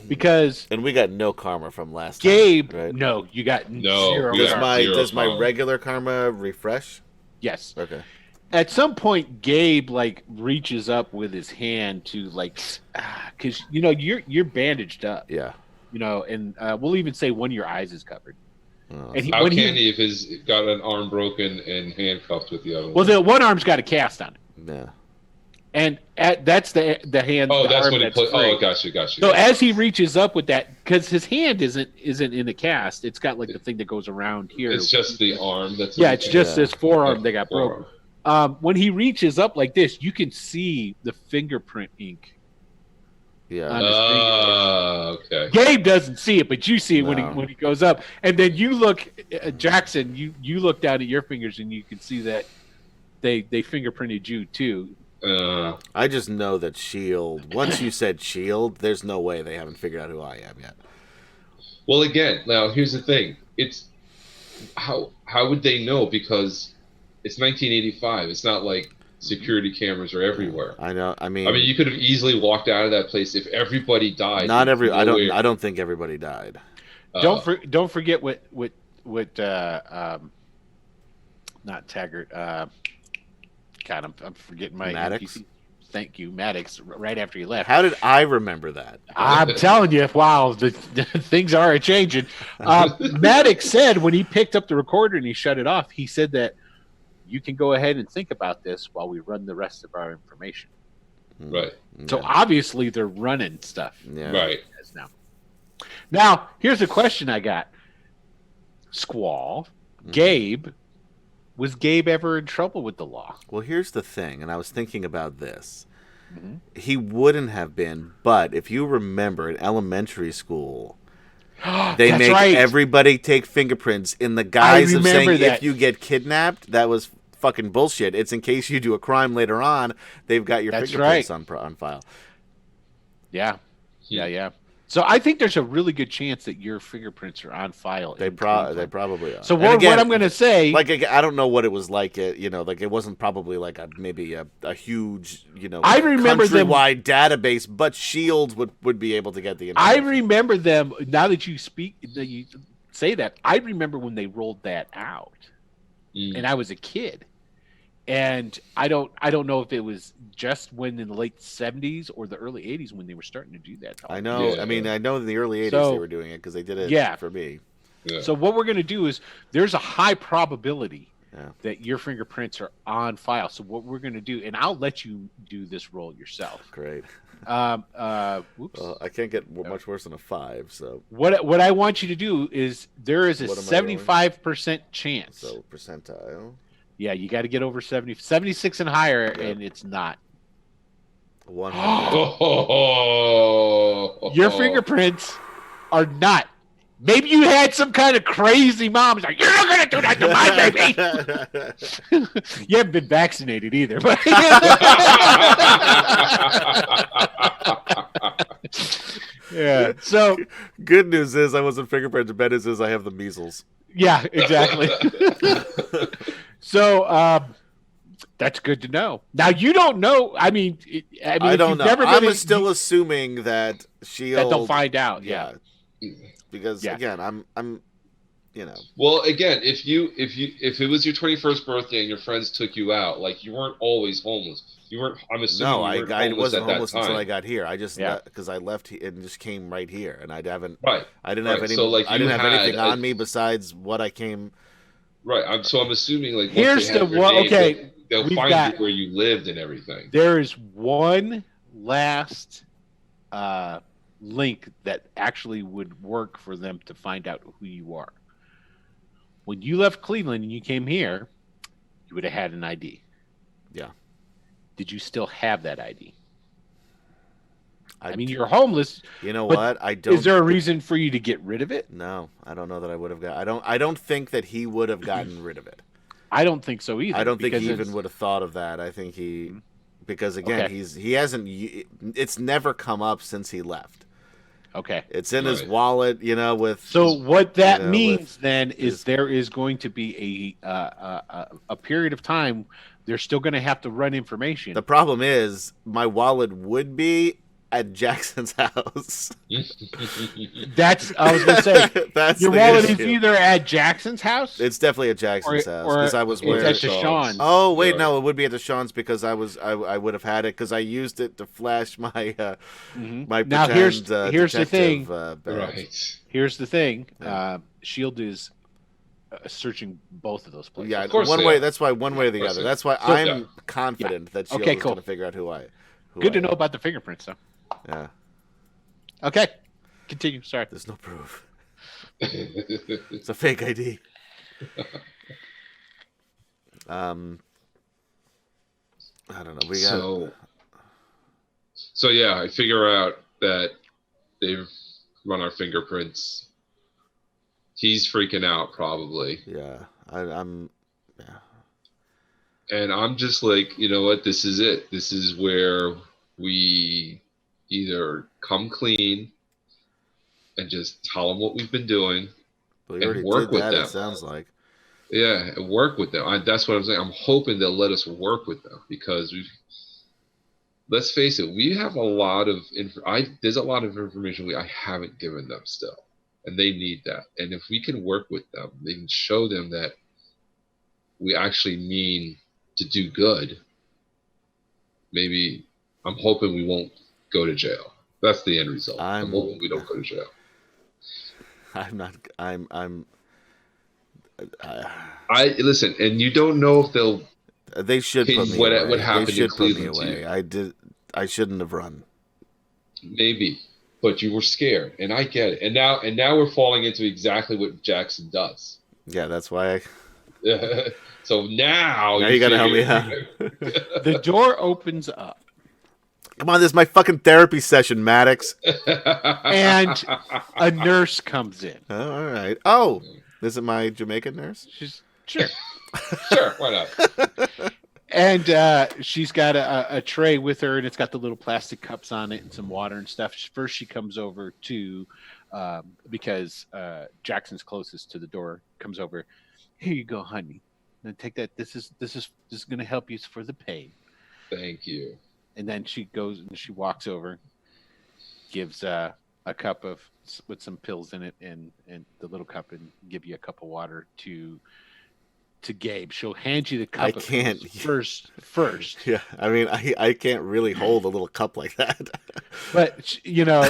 because and we got no karma from last Gabe, time, right? No, you got No, zero. we got Does my karma. regular karma refresh? Yes. Okay. At some point, Gabe reaches up with his hand to because you're bandaged up. Yeah. And we'll even say one of your eyes is covered. Oh, And How can he if he's got an arm broken and handcuffed with the other one? Well, the one arm's got a cast on it. yeah. And that's the hand. Oh, the that's arm what he put. free. Oh, gotcha. So as he reaches up with that, because his hand isn't in the cast, it's got the thing that goes around here. It's just the arm that's. it's just this forearm that got Forearm. broken. When he reaches up like this, you can see the fingerprint ink. Yeah. Okay. Gabe doesn't see it, but you see it No. when he goes up, and then you look, Jackson. You look down at your fingers, and you can see that they fingerprinted you too. I just know that S.H.I.E.L.D. Once you said S.H.I.E.L.D., there's no way they haven't figured out who I am yet. Well, again, now here's the thing. It's how would they know? Because it's 1985. It's not like security cameras are everywhere. I know. I mean, you could have easily walked out of that place if everybody died. Not every. I don't think everybody died. Don't forget what not Taggart. God, I'm forgetting my Maddox? NPC. Thank you, Maddox. Right after you left. How did I remember that? I'm telling you, wow, the things are changing. Maddox said when he picked up the recorder and he shut it off, he said that you can go ahead and think about this while we run the rest of our information. Right. So obviously they're running stuff. Yeah. Right. Now, here's a question I got. Squall, Gabe, was Gabe ever in trouble with the law? Well, here's the thing, and I was thinking about this. He wouldn't have been, but if you remember in elementary school, they That's make right. everybody take fingerprints in the guise of saying remember that. if you get kidnapped, that was fucking bullshit. It's in case you do a crime later on, they've got your That's fingerprints right. on file. Yeah. So I think there's a really good chance that your fingerprints are on file. They in Cleveland. probably are. So And what again, I'm going to say, like, I don't know what it was like. Like, it wasn't probably like maybe a huge, I remember them. countrywide database, but Shield would be able to get the I information. remember them. Now that you say that, I remember when they rolled that out, and I was a kid, and I don't know if it was just when in the late 70s or the early 80s when they were starting to do that. I know. Yeah. I mean, I know in the early 80s So- they were doing it because they did it for me. Yeah. So what we're going to do is there's a high probability Yeah. that your fingerprints are on file. So what we're going to do, and I'll let you do this roll yourself. Great. Whoops. Well, I can't get much worse than a 5. So What I want you to do is there is a What am I rolling? 75% chance. so percentile. Yeah, you got to get over 76 and higher, Yep. and it's not. 100. Oh. Your fingerprints are not. Maybe you had some kind of crazy mom who's like, you're not going to do that to my baby. You haven't been vaccinated either. But yeah. So, Good news is I wasn't fingerprinted. Bad news is I have the measles. yeah, exactly. So, that's good to know. Now, you don't know. I mean, I don't you've know. never I'm been still assuming that Shield. that they'll find out. Yeah. Because Yeah. again, I'm. Well, again, if it was your 21st birthday and your friends took you out, like you weren't always homeless. You weren't. I'm assuming No, you weren't I homeless wasn't at that homeless time. until I got here. I just Yeah. because I left and just came right here, and I haven't. Right. I didn't Right. have any. So, like, I you didn't have had anything a- on me besides what I came. Right. I'm assuming like once Here's they have the your one- name, okay, they'll we've find got- you where you lived and everything. There is one last link that actually would work for them to find out who you are. When you left Cleveland and you came here, you would have had an ID. Yeah. Did you still have that ID? I mean, d- you're homeless. You know but what? I don't. Is there a reason for you to get rid of it? No, I don't know that I would have got. I don't think that he would have gotten rid of it. I don't think so either. I don't think because he it's- even would have thought of that. I think he, because again, Okay. he hasn't. It's never come up since he left. Okay. It's in his Right. wallet, with. So what that you know, means with then is his- there is going to be a period of time they're still going to have to run information. The problem is my wallet would be at Jackson's house. That's I was going to say That's your the wallet is issue. either at Jackson's house It's definitely at Jackson's house or because I was it's where. at Deshaun's. Deshaun's. Oh wait, Yeah. no, it would be at Deshaun's because I would have had it because I used it to flash my Mhm. my Now, pretend, here's the detective, thing. badge. Right. Here's the thing. Yeah. Shield is searching both of those places. Yeah, Of course one they way. are. That's why one way or Of the course other. they That's why So- I'm Yeah. confident that Shield Okay, is cool. going to figure out who I. Good to I know am. about the fingerprints, though. Yeah, Okay, continue. Sorry. there's no proof. It's a fake ID. I don't know. We got. So yeah, I figure out that they've run our fingerprints. He's freaking out probably. Yeah, I'm. Yeah. And I'm just like, you know what? This is it. This is where we either come clean and just tell them what we've been doing. Well, And you already work did with that. them. It sounds like. Yeah, and work with them. That's what I'm saying. I'm hoping they'll let us work with them because let's face it, we have a lot of there's a lot of information I haven't given them still, and they need that. And if we can work with them, they can show them that we actually mean to do good. Maybe I'm hoping we won't go to jail. That's the end result. I'm hoping we don't go to jail. I'm not. I'm. I listen, and you don't know if they'll. They should put me What away. happened They in should put me Cleveland to away. you? I did. I shouldn't have run. Maybe, but you were scared, and I get it. And now we're falling into exactly what Jackson does. Yeah, that's why. So now Now you gotta help me figure- out. The door opens up, Come on, this is my fucking therapy session, Maddox. and a nurse comes in. Oh, all right. Oh, this is my Jamaican nurse. She's Sure. Sure, why not? And she's got a tray with her, and it's got the little plastic cups on it and some water and stuff. First, she comes over to because Jackson's closest to the door. Comes over. Here you go, honey. Then take that. This is going to help you for the pain. Thank you. And then she goes and she walks over, gives a cup of with some pills in it, and the little cup, and give you a cup of water to Gabe. She'll hand you the cup. I of can't first. Yeah, I mean, I can't really hold a little cup like that. But you know,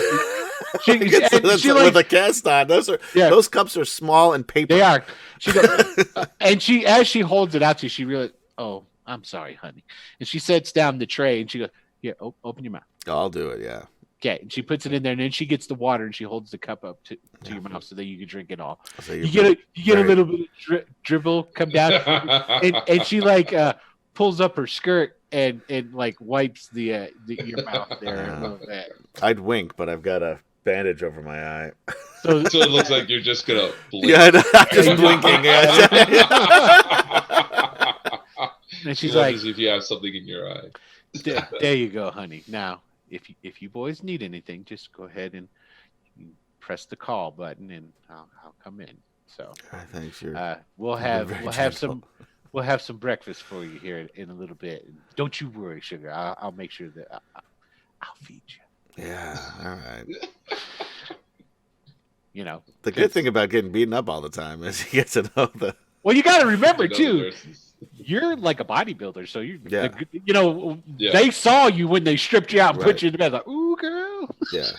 she with a cast on. Those cups are small and paper. They are. She goes, and as she holds it out to you, she really, oh, I'm sorry, honey. And she sets down the tray and she goes, here, open your mouth. I'll do it. Yeah. Okay, and she puts it in there, and then she gets the water and she holds the cup up to your mouth so that you can drink it all. So you get a little bit of dribble come down, and she like pulls up her skirt and like wipes your mouth there a little bit. I'd wink, but I've got a bandage over my eye. So it looks like you're just gonna blink. Yeah, I'm just blinking. And she's like, like, if you have something in your eye. There you go, honey. Now, if you boys need anything, just go ahead and press the call button, and I'll come in. So, thanks. We'll have some breakfast for you here in a little bit. Don't you worry, sugar. I'll make sure that I'll feed you. Yeah. All right. You know, the good thing about getting beaten up all the time is you get to know the. Well, you got to remember too. You're like a bodybuilder, so they saw you when they stripped you out and put you in bed. Like, ooh, girl. Yeah.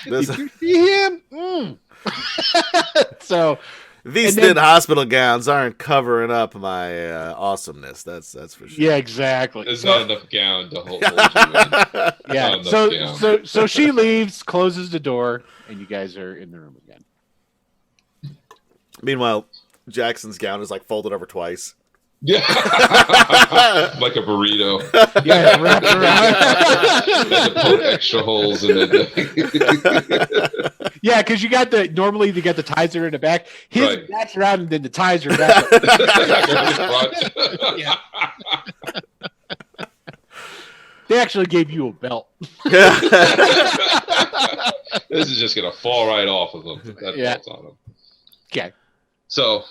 Did you see him? So these thin hospital gowns aren't covering up my awesomeness. That's for sure. Yeah, exactly. There's not enough gown to hold you in. Yeah. So she leaves, closes the door, and you guys are in the room again. Meanwhile, Jackson's gown is like folded over twice. Yeah, like a burrito. Yeah, wrapped around. Poke extra holes in it. Yeah, because you got normally you got the tizer in the back. His wraps around and then the tizer back. Yeah. They actually gave you a belt. This is just gonna fall right off of him. That belt's on him. Okay. So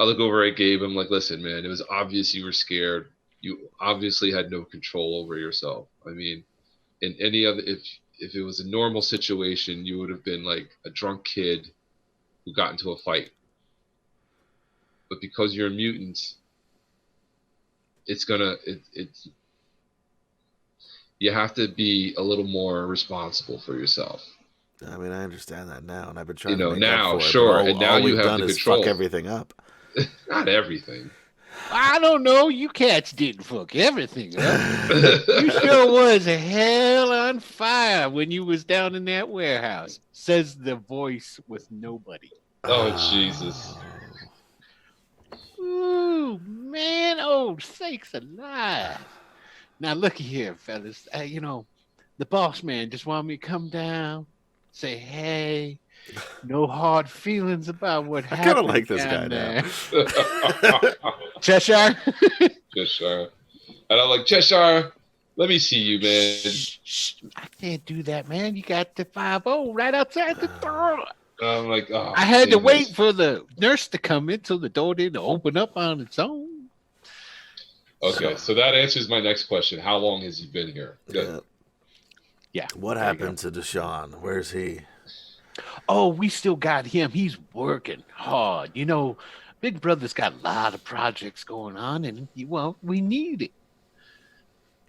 I look over at Gabe. I'm like, listen, man, it was obvious you were scared. You obviously had no control over yourself. I mean, in any other, if it was a normal situation, you would have been like a drunk kid who got into a fight. But because you're a mutant, it's you have to be a little more responsible for yourself. I mean, I understand that now, and I've been trying to make now, up for it, sure, and now you have done the is control. Fuck everything up. Not everything. I don't know. You cats didn't fuck everything up. You sure was hell on fire when you was down in that warehouse, says the voice with nobody. Oh, Jesus. Ooh, man. Oh, sakes alive. Now, looky here, fellas. The boss man just wanted me to come down, say, hey, no hard feelings about what happened. I kind of like this guy now. Cheshire? Cheshire. And I'm like, Cheshire, let me see you, man. Shh, I can't do that, man. You got the 5-0 right outside the door. I'm like, oh, I had to wait for the nurse to come in till the door didn't open up on its own. Okay, so that answers my next question. How long has he been here? Yeah. What happened to Deshaun? Where's he? Oh, we still got him. He's working hard. Big Brother's got a lot of projects going on, and we need it.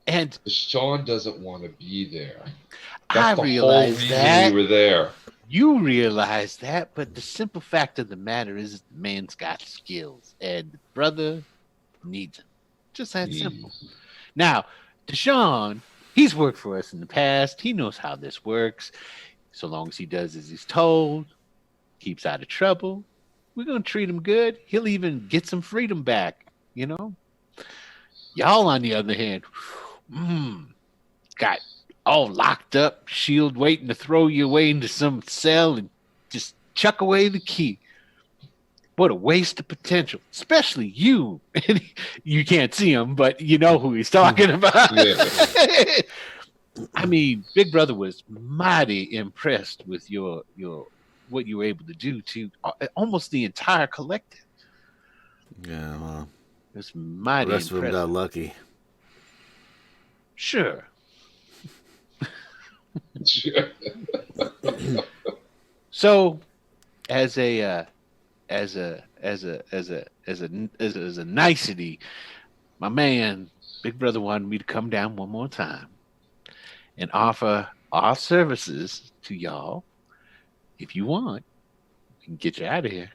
And Deshaun doesn't want to be there. I realize that. You were there. You realize that, but the simple fact of the matter is the man's got skills, and the brother needs him. Just that simple. Now, Deshaun, he's worked for us in the past. He knows how this works. So long as he does as he's told, keeps out of trouble, we're going to treat him good. He'll even get some freedom back, Y'all, on the other hand, got all locked up, shield waiting to throw you away into some cell and just chuck away the key. What a waste of potential, especially you. You can't see him, but you know who he's talking about. Yeah. I mean, Big Brother was mighty impressed with your what you were able to do to almost the entire collective. Yeah, well, It's the mighty rest of them got impressive. lucky. Sure. Sure. So, as a as a as a as a as a as a nicety, my man, Big Brother wanted me to come down one more time and offer our services to y'all. If you want, we can get you out of here,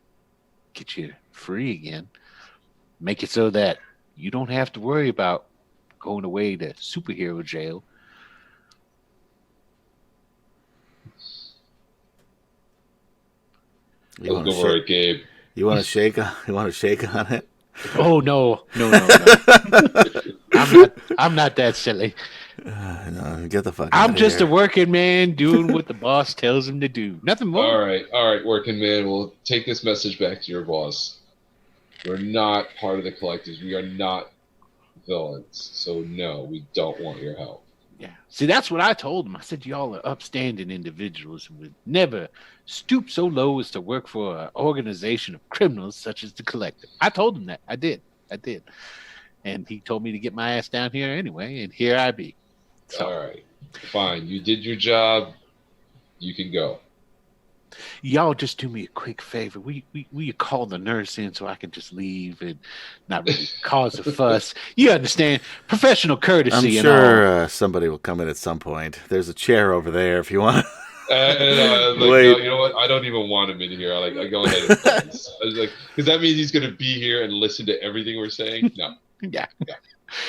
get you free again, make it so that you don't have to worry about going away to superhero jail. You Look want to over shake? at Gabe. You want to shake? You want to shake on it? Oh no, no, no, no! I'm not that silly. No, get the fuck out I'm of just a here. working man doing what the boss tells him to do. Nothing more. All right, working man. We'll take this message back to your boss. We're not part of the collectives. We are not villains. So no, we don't want your help. Yeah. See, that's what I told him. I said, y'all are upstanding individuals who would never stoop so low as to work for an organization of criminals such as the collective. I told him that. I did. I did. And he told me to get my ass down here anyway, and here I be. So, All right, fine. You did your job. You can go. y'all just do me a quick favor. Will you call the nurse in so I can just leave and not really cause a fuss? You understand? Professional I'm courtesy and sure all. somebody will come in at some point. There's a chair over there if you want. Like, Wait. no, you know what? I don't even want him in here. I go ahead and please. I was like, because that means he's gonna be here and listen to everything we're saying. No, Yeah.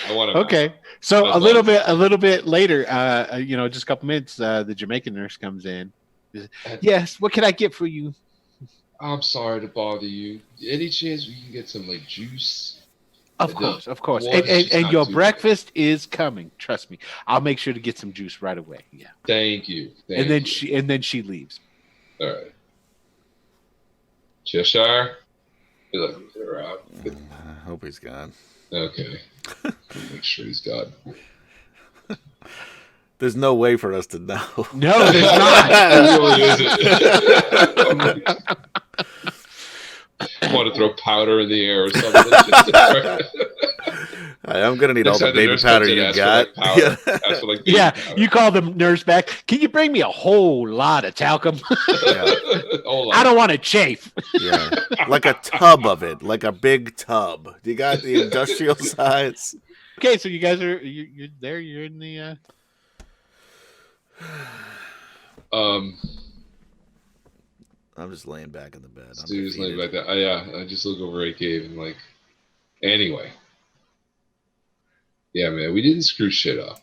I want him. Okay. So As a long little bit later, just a couple minutes, the Jamaican nurse comes in. Yes, what can I get for you? I'm sorry to bother you. Any chance we can get some like juice? Of course, of course. Water's just And not your too breakfast is coming. Trust me. I'll make sure to get some juice right away. Yeah. bad. Thank you. And then she leaves. All right. Cheshire. You're like, you're out. I hope he's gone. Okay. Make sure he's gone. There's no way for us to know. No, there's It really not. isn't. Want to throw powder in the air or something? I'm gonna need Next all the time baby nurse powder comes in, you ask got. For, like, powder. Ask for, like, baby Yeah, powder. you call the nurse back. Can you bring me a whole lot of talcum? Yeah. Hold on. I don't want to chafe. Yeah, like a tub of it, like a big tub. You got the industrial size. Okay, so you guys you're there. You're in the. Um, I'm just laying back in the bed. I'm Stu's laying defeated. back there. I just look over at Gabe and like, anyway. Yeah, man, we didn't screw shit up.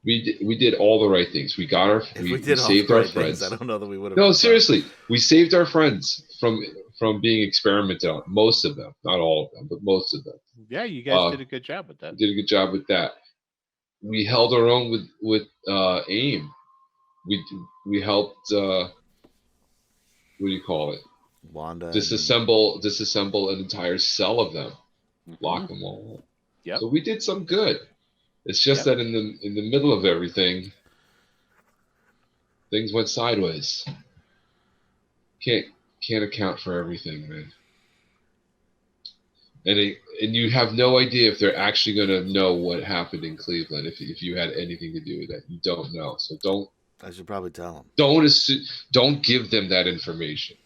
We did all the right things. We got our If we did all saved the our right friends. things, I don't know that we would have. No, seriously, we saved our friends from being experimented on. Most of them, not all of them, but most of them. Yeah, you guys did a good job with that. We did a good job with that. We held our own with AIM. We helped. What do you call it? Wanda. Disassemble an entire cell of them. Mm-hmm. Lock them all. Yep. So we did some good. It's just that in the middle of everything, things went sideways. Can't account for everything, man. And you have no idea if they're actually going to know what happened in Cleveland if you had anything to do with that. You don't know, so don't. I should probably tell them. Don't give them that information.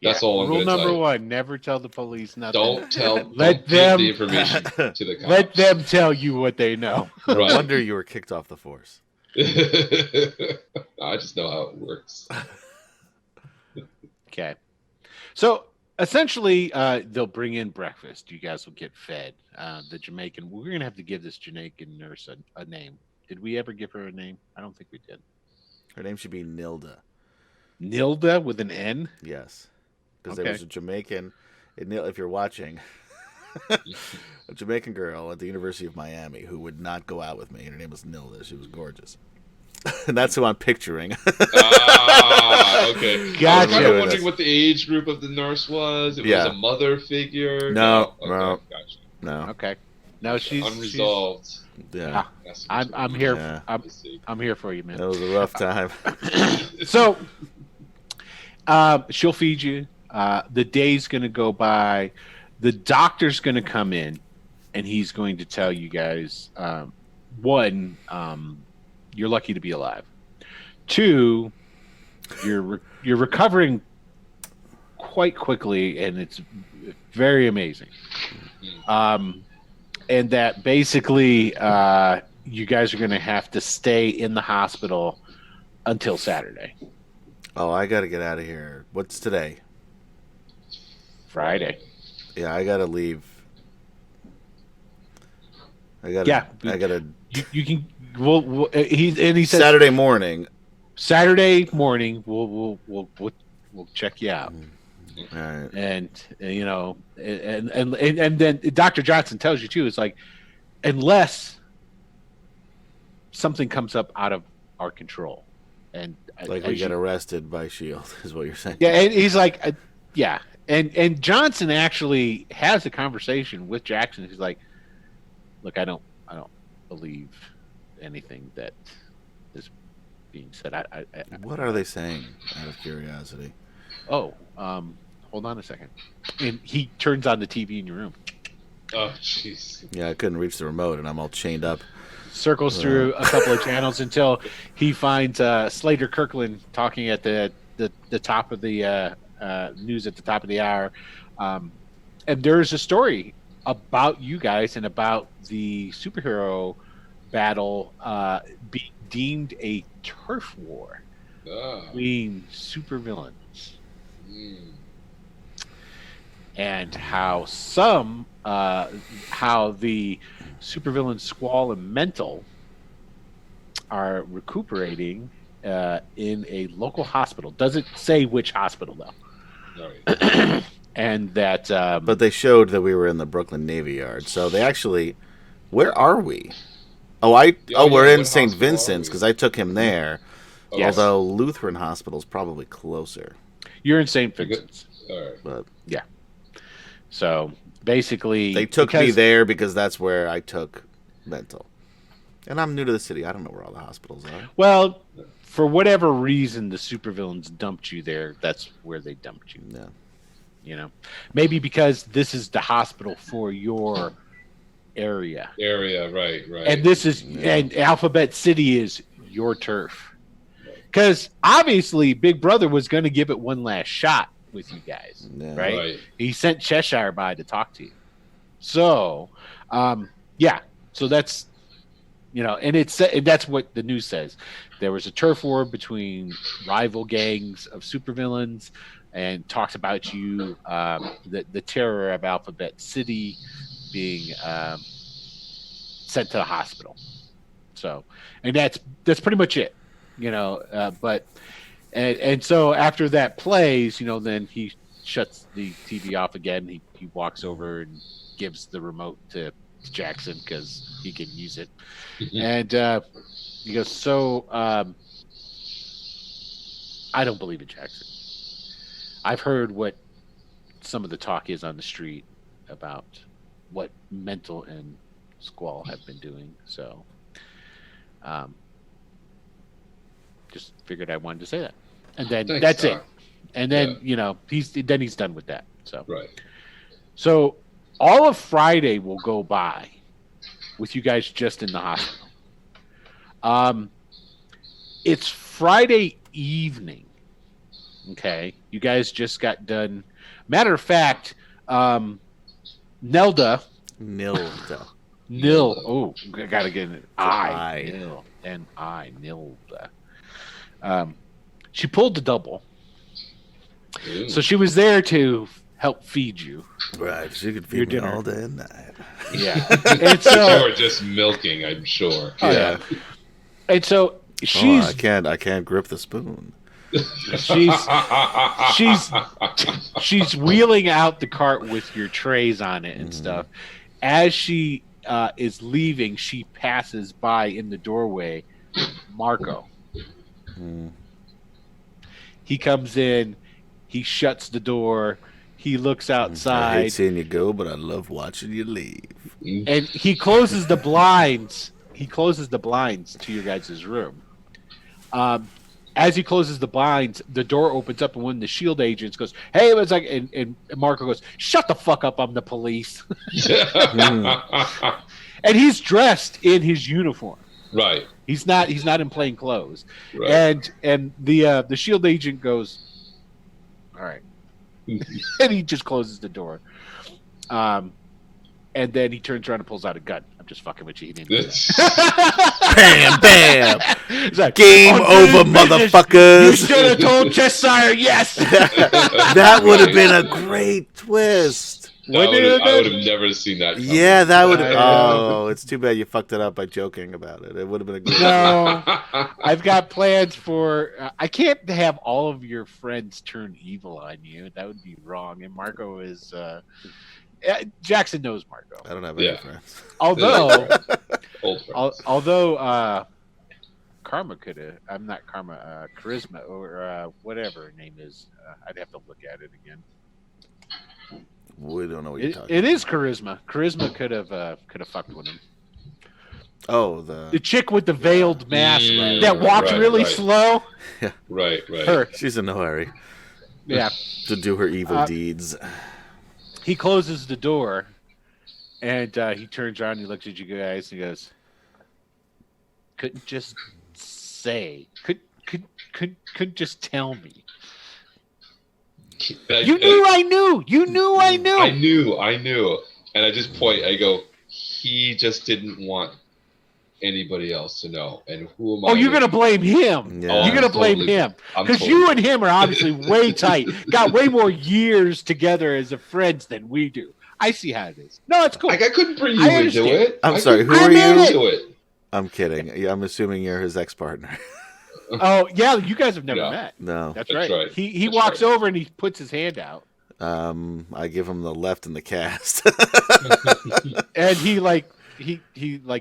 That's all I'm Rule going to tell number you. 1: never tell the police nothing. Don't tell. Let don't them give the information to the cops. Let them tell you what they know. No Right. wonder you were kicked off the force. I just know how it works. Okay. So essentially, they'll bring in breakfast. You guys will get fed. The Jamaican. We're gonna have to give this Jamaican nurse a name. Did we ever give her a name? I don't think we did. Her name should be Nilda. Nilda with an N. Yes, because Okay. there was a Jamaican. If you're watching, a Jamaican girl at the University of Miami who would not go out with me. Her name was Nilda. She was gorgeous. And that's who I'm picturing. Okay. Okay. Gotcha. I was kind of Doing wondering this. what the age group of the nurse was. If it was Yeah. a mother figure. No, Okay, no. gotcha. No. Okay. No, she's Unresolved. Yeah. I'm here. Yeah. I'm I see. I'm here for you, man. That was a rough time. So, she'll feed you. The day's going to go by. The doctor's going to come in, and he's going to tell you guys, one, you're lucky to be alive. Two, you're recovering quite quickly, and it's very amazing. And that basically, you guys are going to have to stay in the hospital until Saturday. Oh, I got to get out of here. What's today? Friday. Yeah, I got to leave. I got to. You can. He says Saturday morning. Saturday morning. We'll check you out. All right. And you know, and then Dr. Johnson tells you too. It's like, unless something comes up out of our control, and Like we get arrested by Shield, is what you're saying. yeah, and he's like, yeah, and Johnson actually has a conversation with Jackson. He's like, look, I don't believe anything that is being said. What are they saying? Out of curiosity. Oh, hold on a second. And he turns on the TV in your room. Oh, jeez. Yeah, I couldn't reach the remote, and I'm all chained up. Circles through a couple of channels until he finds Slater Kirkland talking at the top of the news at the top of the hour. And there's a story about you guys and about the superhero battle being deemed a turf war between supervillains. And how the supervillains Squall and Mental are recuperating in a local hospital. Doesn't say which hospital though. Right. And that but they showed that we were in the Brooklyn Navy Yard. So they actually, where are we? We're in St. Vincent's because I took him there. Yes. Although Lutheran Hospital's probably closer. You're in St. Vincent's. All right. But yeah. So basically, they took me there because that's where I took Mental. And I'm new to the city. I don't know where all the hospitals are. Well, for whatever reason, the supervillains dumped you there. That's where they dumped you. Yeah. You know, maybe because this is the hospital for your area. Right. And this is, and Alphabet City is your turf. Because obviously, Big Brother was going to give it one last shot with you guys, right? He sent Cheshire by to talk to you. So, yeah. So that's, you know, and that's what the news says. There was a turf war between rival gangs of supervillains, and talks about you, the terror of Alphabet City being sent to the hospital. So, and that's pretty much it, you know. But so after that plays, you know, then he shuts the TV off again. He walks over and gives the remote to Jackson because he can use it. And he goes, so I don't believe in Jackson. I've heard what some of the talk is on the street about what Mental and Squall have been doing. So just figured I wanted to say that. And then that's it. And then, you know, he's done with that. So So all of Friday will go by with you guys just in the hospital. It's Friday evening. Okay, you guys just got done. Matter of fact, Nilda. Oh, I gotta get an I. Nil, N-I, Nilda. She pulled the double. Ooh. So she was there to help feed you. Right, she could feed me all day and night. Yeah, and so or just milking, I'm sure. Yeah, and so she's. I can't grip the spoon. She's wheeling out the cart with your trays on it and stuff. As she is leaving, she passes by in the doorway Marco. He comes in, he shuts the door, he looks I hate outside, seeing you go, but I love watching you leave. and he closes the blinds. He closes the blinds to your guys' room. As he closes the blinds, the door opens up, and one of the shield agents goes, "Hey," it was like, and Marco goes, "Shut the fuck up! I'm the police." And he's dressed in his uniform. Right. He's not in plain clothes. Right. And the shield agent goes, "All right," and he just closes the door. And then he turns around and pulls out a gun. I'm just fucking with you. He didn't do that. Bam, bam. Like, Game over, motherfuckers. You should have told Cheshire yes. That would have been a great twist. I would have never seen that coming. Yeah, that would have. Oh, it's too bad you fucked it up by joking about it. It would have been a great. No, I've got plans for. I can't have all of your friends turn evil on you. That would be wrong. And Marco is. Jackson knows Marco. I don't have any friends. Although, Old friends. although Karma could have. I'm not Karma. Charisma or whatever her name is. I'd have to look at it again. We don't know what you're talking It is Charisma. Charisma could have fucked with him. Oh, the chick with the veiled mask that walks really slow. Yeah. Right. Her. She's in no hurry. Yeah. To do her evil deeds. He closes the door, and he turns around and he looks at you guys and he goes, "Couldn't just say. Could just tell me. You knew I knew. You knew I knew. I knew. And I just point. I go, he just didn't want anybody else to know. And who am I? Oh, you're going to blame him. Yeah. You're going to blame him. Because you and him are obviously way tight. Got way more years together as a friends than we do. I see how it is. No, it's cool. I couldn't bring you into it. I'm sorry. Who are you? I'm kidding. I'm assuming you're his ex-partner. Oh, yeah. You guys have never met. No. That's right. He walks over and he puts his hand out. I give him the left in the cast. And he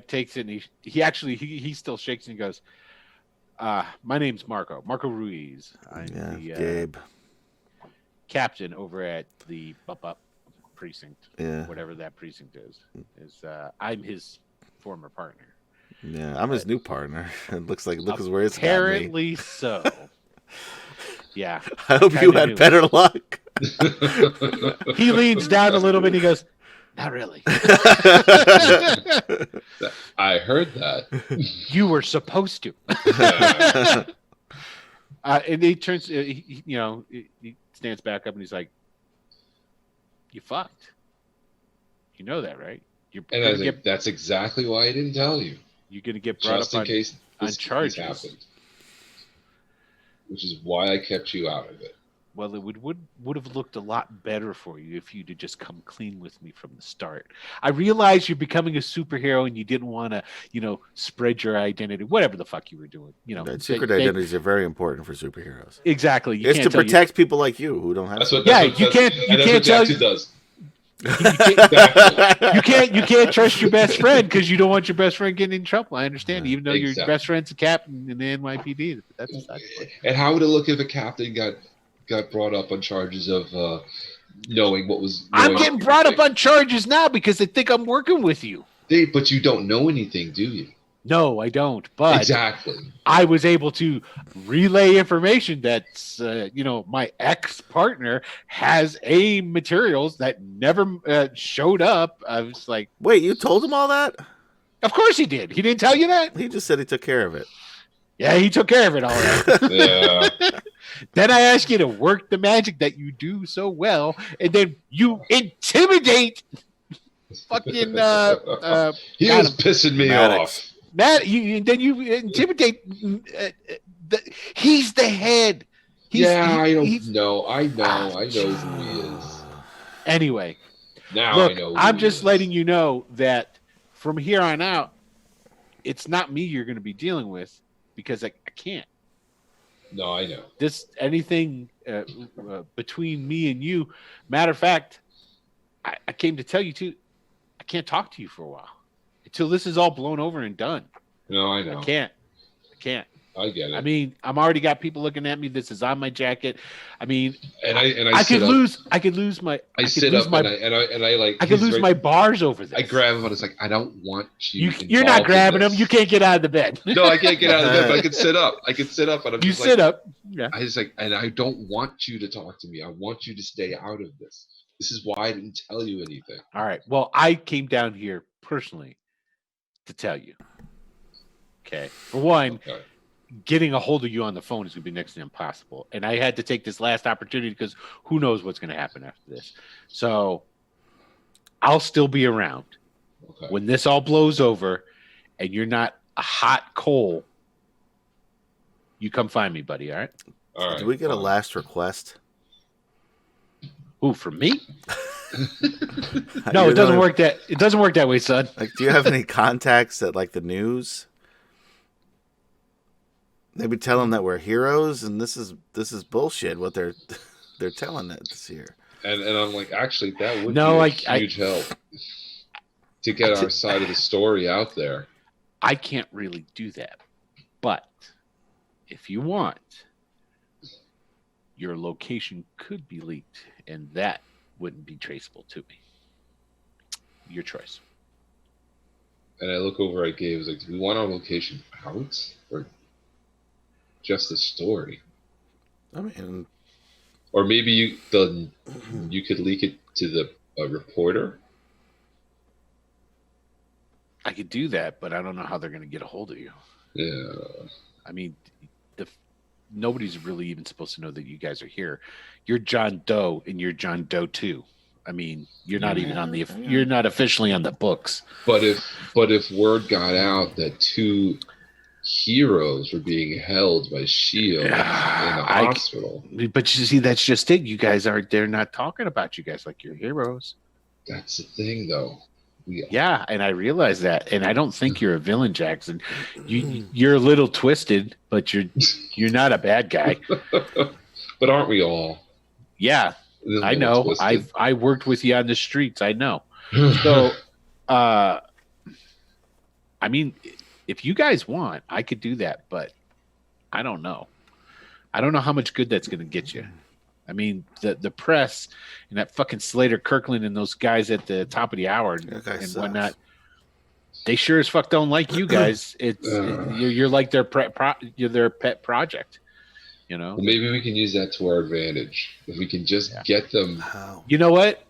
takes it and he still shakes and he goes, my name's Marco Ruiz. I'm the Gabe. Captain over at the Up precinct. Yeah. Whatever that precinct is. I'm his former partner. Yeah, I'm his new partner. It looks where it's apparently so. Yeah. I hope you had better luck. He leans down a little bit and he goes, "Not really." I heard that. You were supposed to. And he turns, he stands back up and he's like, "You fucked. You know that, right?" And I think that's exactly why I didn't tell you. You're going to get brought up on charges. Which is why I kept you out of it. Well, it would have looked a lot better for you if you'd have just come clean with me from the start. I realize you're becoming a superhero and you didn't want to, spread your identity, whatever the fuck you were doing. Secret identities are very important for superheroes. Exactly. It's to protect people like you who don't have. You can't tell. Does. You can't trust your best friend because you don't want your best friend getting in trouble. I understand, even though your best friend's a captain in the NYPD. That's and how would it look if a captain got brought up on charges of knowing what was? I'm getting brought up on charges now because they think I'm working with you. But you don't know anything, do you? No, I don't. But exactly, I was able to relay information that's, my ex-partner has materials that never showed up. I was like, wait, you told him all that? Of course he did. He didn't tell you that? He just said he took care of it. Yeah, he took care of it all right. Yeah. Then I ask you to work the magic that you do so well, and then you intimidate fucking he was pissing me off. Matt, then you intimidate. He's the head. I know who he is. Anyway, now look, I know. I'm just letting you know that from here on out, it's not me you're going to be dealing with because I can't. No, I know. Anything between me and you. Matter of fact, I came to tell you too. I can't talk to you for a while. Until this is all blown over and done. No, I know. I can't. I get it. I mean, I'm already got people looking at me. This is on my jacket. I mean, I could sit up. lose. I could lose my. I sit up and I like. I could lose my bars over this. I grab him and it's like, I don't want you. You're not grabbing him. You can't get out of the bed. No, I can't get out of the bed, but I can sit up. And I'm just sit up. Yeah. I just like, and I don't want you to talk to me. I want you to stay out of this. This is why I didn't tell you anything. All right. Well, I came down here personally to tell you. Okay. For one, getting a hold of you on the phone is going to be next to impossible. And I had to take this last opportunity because who knows what's going to happen after this. So I'll still be around. Okay. When this all blows over and you're not a hot coal, you come find me, buddy. All right? All right. Do we get a last request? Who, from me? No, it doesn't work that. It doesn't work that way, son. Like, do you have any contacts at like the news? Maybe tell them that we're heroes, and this is bullshit. What they're telling us here. And I'm like, actually, that would be a huge help to get our side of the story out there. I can't really do that, but if you want, your location could be leaked, and that wouldn't be traceable to me. Your choice. And I look over at Gabe. I was like, do we want our location out or just the story? I mean, or maybe you could leak it to the reporter. I could do that, but I don't know how they're going to get a hold of you. Yeah. I mean, nobody's really even supposed to know that you guys are here. You're John Doe, and you're John Doe too. I mean, you're not even on the. You're not officially on the books. But if word got out that two heroes were being held by Shield in a hospital, but you see, that's just it. You guys are. They're not talking about you guys like you're heroes. That's the thing, though. Yeah, and I realize that, and I don't think you're a villain, Jackson. You're a little twisted, but you're not a bad guy. But aren't we all? Yeah, I know. Twisted. I worked with you on the streets. I know. So, I mean, if you guys want, I could do that, but I don't know. I don't know how much good that's going to get you. I mean, the press and that fucking Slater Kirkland and those guys at the top of the hour and whatnot, they sure as fuck don't like you guys. You're like their pet project, you know. Well, maybe we can use that to our advantage if we can just get them. You know what?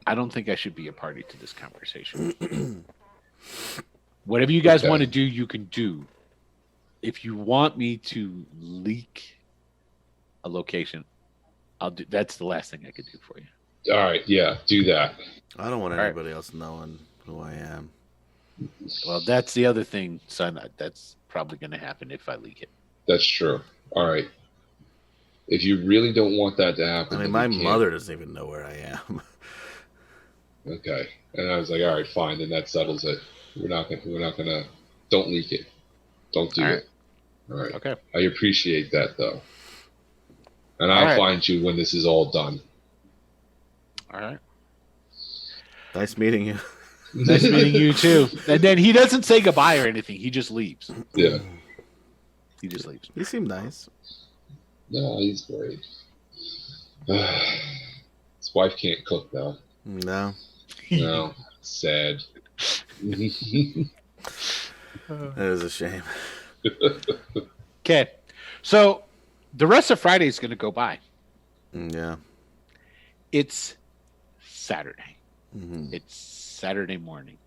I don't think I should be a party to this conversation. Whatever you guys want to do, you can do. If you want me to leak a location, I'll do. That's the last thing I could do for you. All right, yeah, do that. I don't want anybody else knowing who I am. Well, that's the other thing, son. That's probably going to happen if I leak it. That's true. All right. If you really don't want that to happen, I mean, my mother doesn't even know where I am. Okay, and I was like, all right, fine, then that settles it. We're not gonna. Don't leak it. Don't do it. All right. Okay. I appreciate that though. And I'll find you when this is all done. All right. Nice meeting you. Nice meeting you too. And then he doesn't say goodbye or anything. He just leaves. Yeah. He just leaves. He seemed nice. No, he's great. His wife can't cook though. No. No. Sad. That is a shame. Okay. So the rest of Friday is going to go by. Yeah. It's Saturday. Mm-hmm. It's Saturday morning.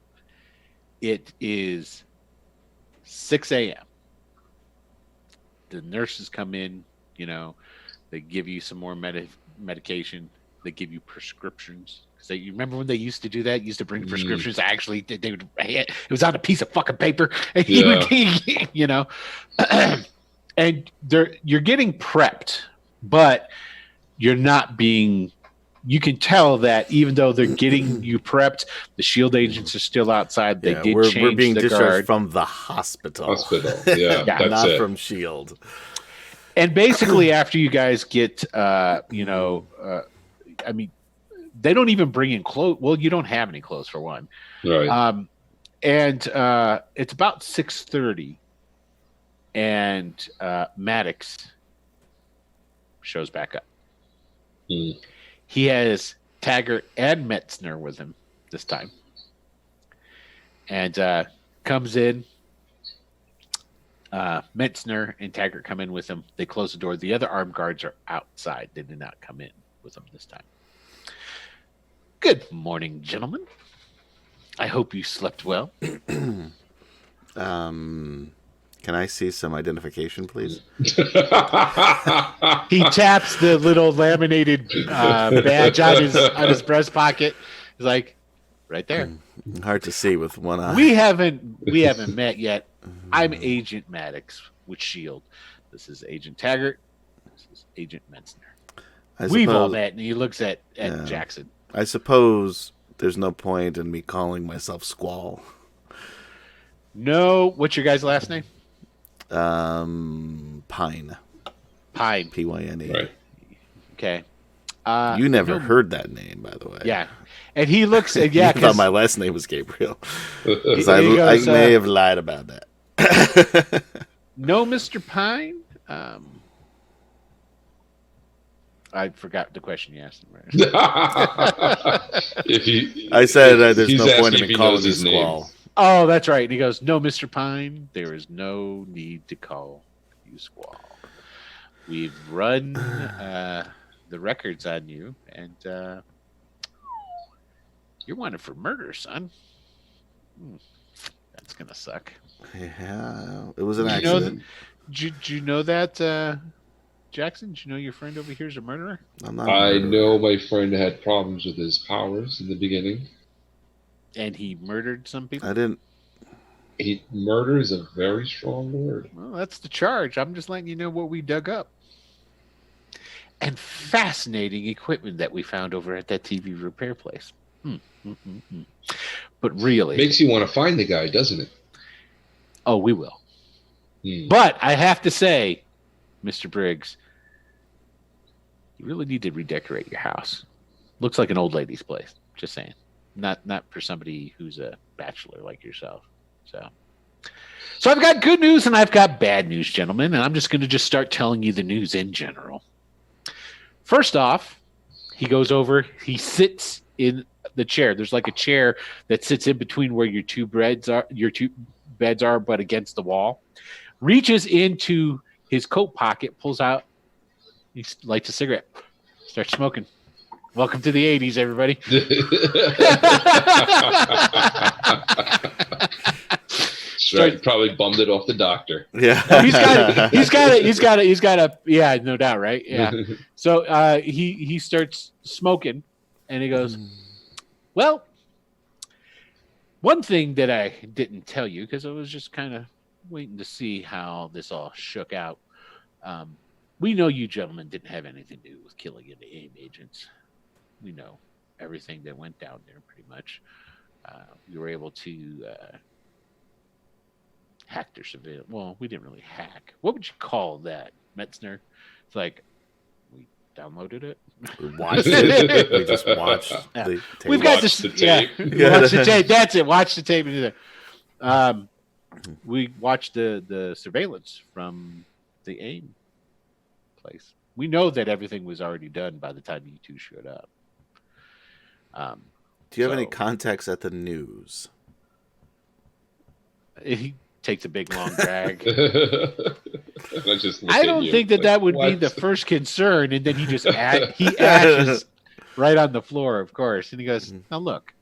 It is 6 a.m. The nurses come in, you know, they give you some more medication. They give you prescriptions. Because you remember when they used to do that? Used to bring prescriptions. Actually, they would. It was on a piece of fucking paper. And you know, and you're getting prepped, but you're not being. You can tell that even though they're getting you prepped, the Shield agents are still outside. They did change we're being the discharged guard from the hospital. Yeah, that's not it. from Shield. And basically, after you guys get, I mean, they don't even bring in clothes. Well, you don't have any clothes for one, right? And it's about 6:30, and Maddox shows back up. Hmm. He has Taggart and Metzner with him this time, and comes in. Metzner and Taggart come in with him. They close the door. The other armed guards are outside. They did not come in with them this time. Good morning, gentlemen. I hope you slept well. Can I see some identification, please? He taps the little laminated badge on his breast pocket. He's like, right there. Hard to see with one eye. We haven't met yet. I'm Agent Maddox with Shield. This is Agent Taggart. This is Agent Metzner. We've all met, and he looks at Jackson. I suppose there's no point in me calling myself Squall. No, what's your guy's last name? Pine. Pine. Pyne. Right. Okay. You never heard that name, by the way. Yeah. And he looks at I thought my last name was Gabriel. He I goes, may have lied about that. No, Mr. Pine. I forgot the question you asked him. I said there's no point in me calling you Squall. Oh, that's right. And he goes, no, Mr. Pine, there is no need to call you Squall. We've run the records on you, and you're wanted for murder, son. That's going to suck. Yeah, it was an accident. Did you know that, Jackson? Did you know your friend over here is a murderer? I know my friend had problems with his powers in the beginning. And he murdered some people? I didn't. Murder is a very strong word. Well, that's the charge. I'm just letting you know what we dug up. And fascinating equipment that we found over at that TV repair place. But really... Makes you want to find the guy, doesn't it? Oh, we will. But I have to say, Mr. Briggs, you really need to redecorate your house. Looks like an old lady's place. Just saying. Not for somebody who's a bachelor like yourself. So I've got good news and I've got bad news, gentlemen, and I'm just going to start telling you the news in general. First off, he goes over, he sits in the chair. There's like a chair that sits in between where your two beds are, but against the wall. Reaches into his coat pocket, pulls out, he lights a cigarette, starts smoking. Welcome to the 80s, everybody. Right, probably bummed it off the doctor. Yeah. Oh, he's got a yeah, no doubt, right? Yeah. So he starts smoking and he goes, well, one thing that I didn't tell you, because I was just kind of waiting to see how this all shook out. We know you gentlemen didn't have anything to do with killing any AIM agents. We know everything that went down there pretty much. We were able to hack their surveillance. Well, we didn't really hack. What would you call that, Metzner? It's like we downloaded it. We watched it. We just watched the tape. We've got the tape. Yeah. Watch the tape. That's it. Watch the tape. We watched the surveillance from the AIM place. We know that everything was already done by the time you two showed up. Do you have any contacts at the news? He takes a big long drag. I don't think that would be the first concern, and then he just ashes right on the floor, of course, and he goes, "Now look."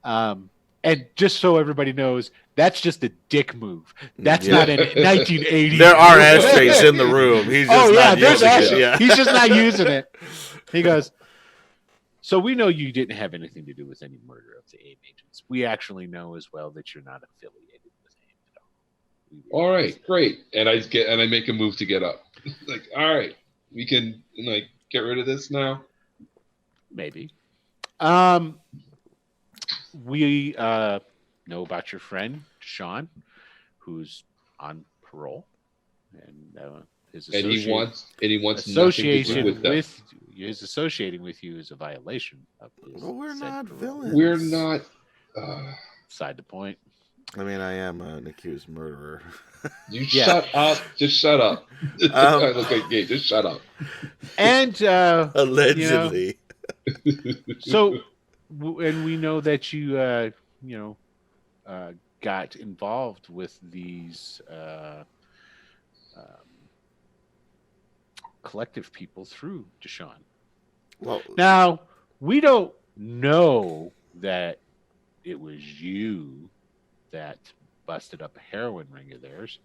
And just so everybody knows, that's just a dick move. That's not in 1980. There are ashtrays in the room. He's just there's ashtrays. Yeah. He's just not using it. He goes, so we know you didn't have anything to do with any murder of the AIM agents. We actually know as well that you're not affiliated with AIM at all. All right, great. And I make a move to get up. Like, all right, we can get rid of this now. Maybe. We know about your friend Sean, who's on parole, and he wants association with his associating with you is a violation of his. Well, we're not villains. We're not. Beside the point. I mean, I am an accused murderer. You Yeah. shut up. Just shut up. I look at Gabe. Just shut up. And Allegedly. so, and we know that you know, got involved with these um, collective people through Deshaun. Well, Now, we don't know that it was you that busted up a heroin ring of theirs,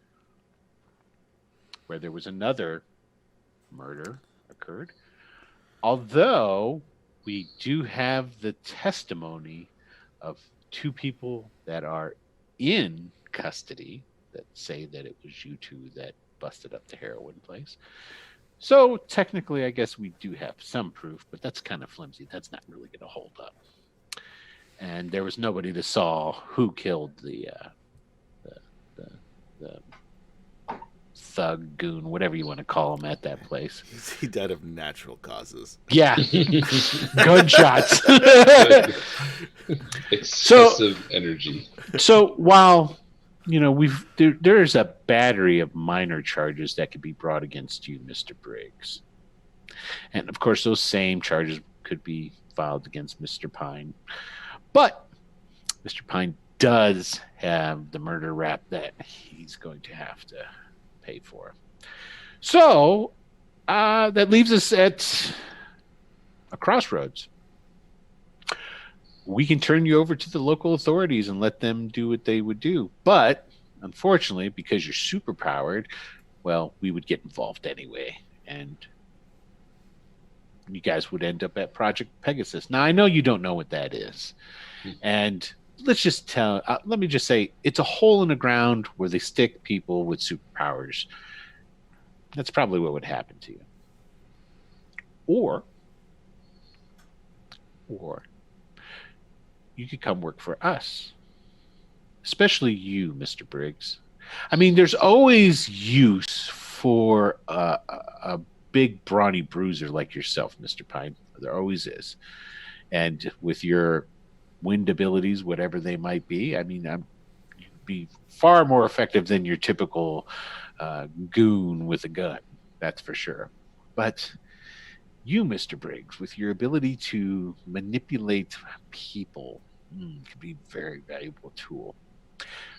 where there was another murder occurred. Although we do have the testimony of two people that are in custody that say that it was you two that busted up the heroin place. So technically, I guess we do have some proof, but that's kind of flimsy. That's not really going to hold up. And there was nobody that saw who killed the, the, the thug goon, whatever you want to call him at that place. he died of natural causes. Yeah, gunshots. Excessive energy. So while there's a battery of minor charges that could be brought against you, Mr. Briggs, and of course those same charges could be filed against Mr. Pine, but Mr. Pine does have the murder rap that he's going to have to pay for. So that leaves us at a crossroads. We can turn you over to the local authorities and let them do what they would do. But unfortunately, because you're super powered, well, we would get involved anyway. And you guys would end up at Project Pegasus. Now, I know you don't know what that is. And let me just say, it's a hole in the ground where they stick people with superpowers. That's probably what would happen to you. Or you could come work for us, especially you, Mr. Briggs. I mean, there's always use for a big, brawny bruiser like yourself, Mr. Pine. There always is. And with your wind abilities, whatever they might be, I mean, you'd be far more effective than your typical goon with a gun. That's for sure. But you, Mr. Briggs, with your ability to manipulate people, could be a very valuable tool.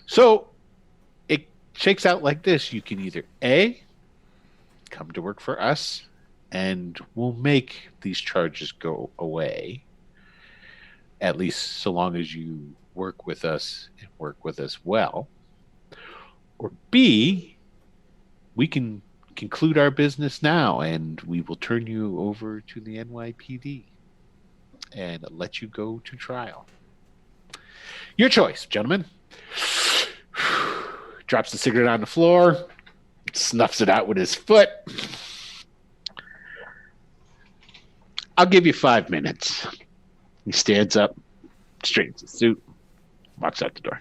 So it shakes out like this. You can either A, come to work for us, and we'll make these charges go away, at least so long as you work with us and work with us well. Or B, we can conclude our business now and we will turn you over to the NYPD and let you go to trial. Your choice, gentlemen. Drops the cigarette on the floor, snuffs it out with his foot. I'll give you 5 minutes. He stands up, straightens his suit, walks out the door.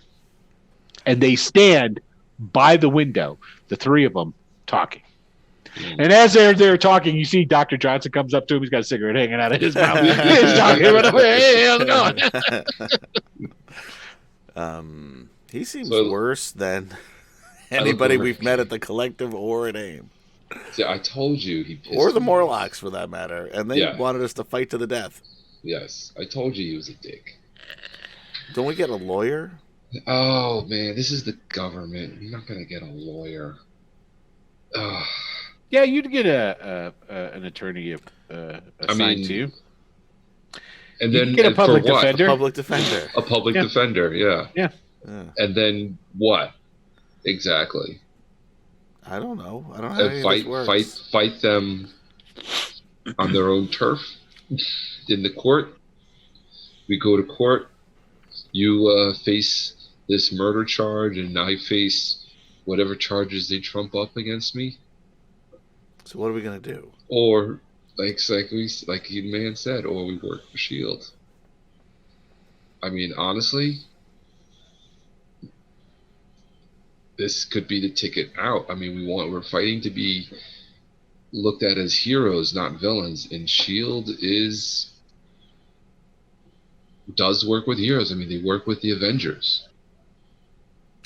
And they stand by the window, the three of them, talking. And as they're talking, you see Dr. Johnson comes up to him. He's got a cigarette hanging out of his mouth. He's talking. Hey, how's it going? He seems worse than anybody we've met at the Collective or at AIM. See, I told you he pissed or the me Morlocks, for that matter. And they wanted us to fight to the death. Yes, I told you he was a dick. Don't we get a lawyer? Oh, man, this is the government. You're not going to get a lawyer. Ugh. Yeah, you'd get an attorney assigned to you. And then get a public defender. A public defender. A public defender, yeah. Yeah. And then what? Exactly. I don't know. I don't know how this works. Fight them on their own turf in the court. We go to court. You face this murder charge, and I face whatever charges they trump up against me. So what are we gonna do? Or like you man said, or we work for Shield. I mean, honestly, this could be the ticket out. I mean, we're fighting to be looked at as heroes, not villains, and Shield does work with heroes. I mean, they work with the Avengers.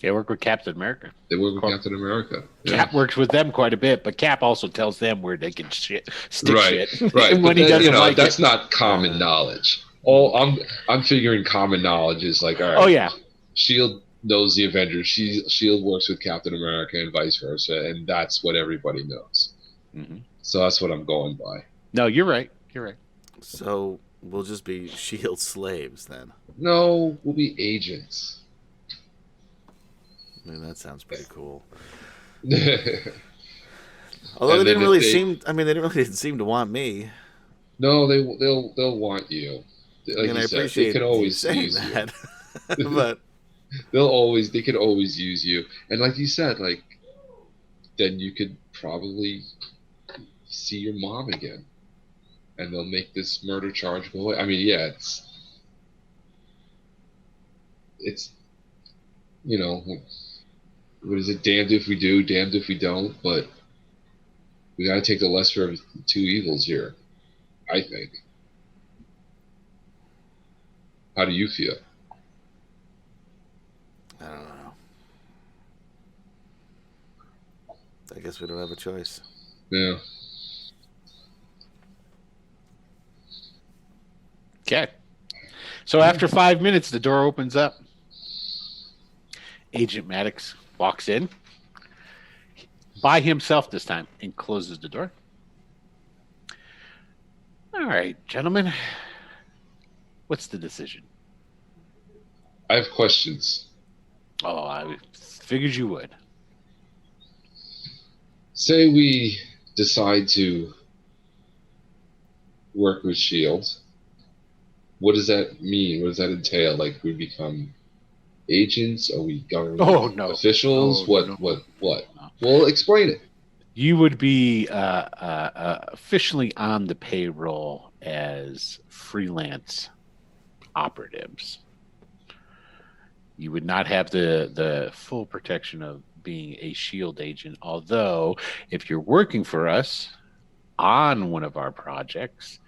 They work with Captain America. They work with Captain America. Yeah. Cap works with them quite a bit, but Cap also tells them where they can stick Right, shit right. when he doesn't like that's it. not common knowledge. I'm figuring common knowledge is like, all right. Oh yeah, Shield knows the Avengers. Shield works with Captain America and vice versa, and that's what everybody knows. Mm-hmm. So that's what I'm going by. No, you're right. You're right. So we'll just be Shield slaves then. No, we'll be agents. I mean, that sounds pretty cool. Although And they then didn't really if they- seem. I mean, they didn't really seem to want me. No, they'll want you. Like I mean, I you said, appreciate they can you always saying use that, you. but They could always use you. And like you said, like then you could probably see your mom again, and they'll make this murder charge go away. I mean, yeah, it's what is it? Damned if we do, damned if we don't. But we got to take the lesser of two evils here, I think. How do you feel? I don't know. I guess we don't have a choice. Yeah. Okay. So after 5 minutes, the door opens up. Agent Maddox walks in by himself this time and closes the door. All right, gentlemen. What's the decision? I have questions. Oh, I figured you would. Say we decide to work with Shield. What does that mean? What does that entail? Like we become agents? Are we government officials? What? No. Well, explain it. You would be officially on the payroll as freelance operatives. You would not have the full protection of being a Shield agent, although if you're working for us on one of our projects,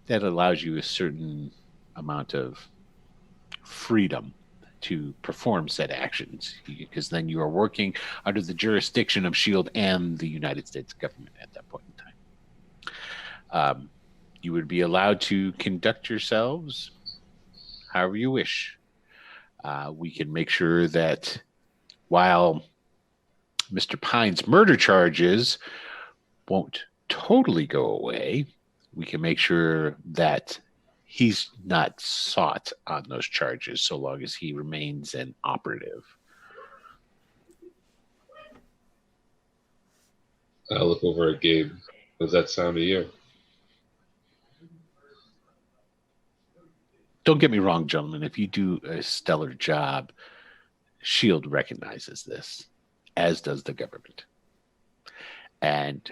that allows you a certain amount of freedom to perform said actions, because then you are working under the jurisdiction of Shield and the United States government at that point in time. You would be allowed to conduct yourselves however you wish. We can make sure that while Mr. Pine's murder charges won't totally go away, we can make sure that he's not sought on those charges so long as he remains an operative. I look over at Gabe. Does that sound to you? Don't get me wrong, gentlemen. If you do a stellar job, Shield recognizes this, as does the government. And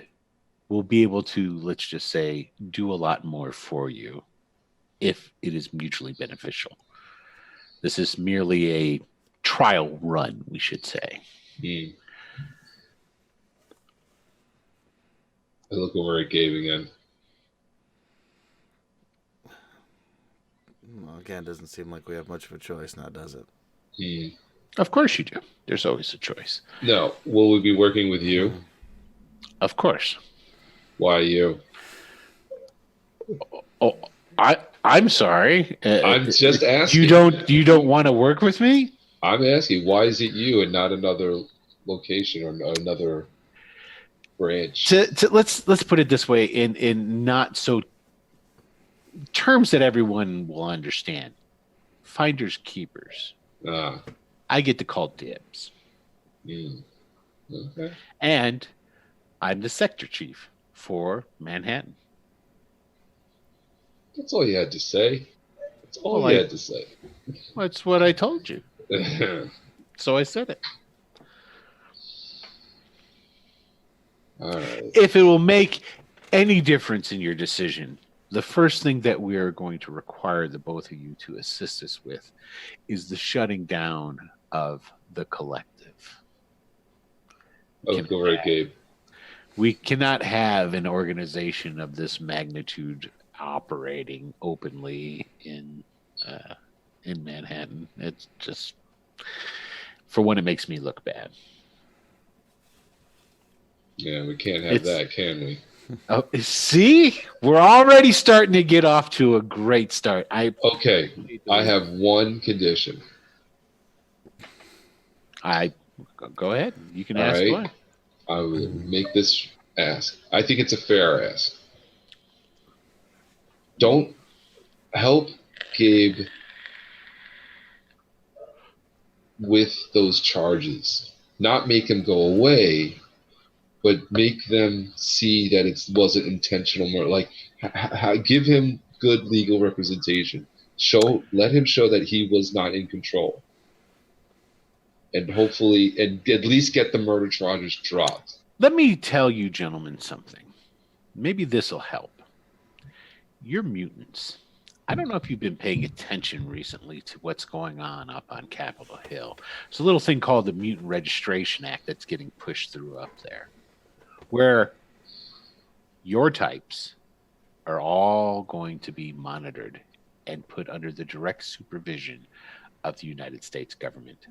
we'll be able to, let's just say, do a lot more for you if it is mutually beneficial. This is merely a trial run, we should say. I look over at Gabe again. Well, again, it doesn't seem like we have much of a choice now, does it? Of course you do. There's always a choice. No. Will we be working with you? Of course. Why you? Oh, I'm sorry. I'm just asking. You don't want to work with me? I'm asking, why is it you and not another location or another branch? Let's put it this way, in not so terms that everyone will understand. Finders keepers. I get to call dibs. Okay. And I'm the sector chief for Manhattan. That's all you had to say. That's all you had to say. That's what I told you. So I said it. All right. If it will make any difference in your decision, the first thing that we are going to require the both of you to assist us with is the shutting down of the collective. Go right, Gabe. We cannot have an organization of this magnitude operating openly in Manhattan. It's just for when it makes me look bad. Yeah, we can't have that, can we? Oh, see, we're already starting to get off to a great start. Okay, I have one condition. Go ahead. You can All ask right. away. I will make this ask. I think it's a fair ask. Don't help Gabe with those charges. Not make him go away, but make them see that it wasn't intentional murder. Like, give him good legal representation. Let him show that he was not in control, and hopefully, and at least get the murder charges dropped. Let me tell you, gentlemen, something. Maybe this will help. You're mutants. I don't know if you've been paying attention recently to what's going on up on Capitol Hill. There's a little thing called the Mutant Registration Act that's getting pushed through up there, where your types are all going to be monitored and put under the direct supervision of the United States government.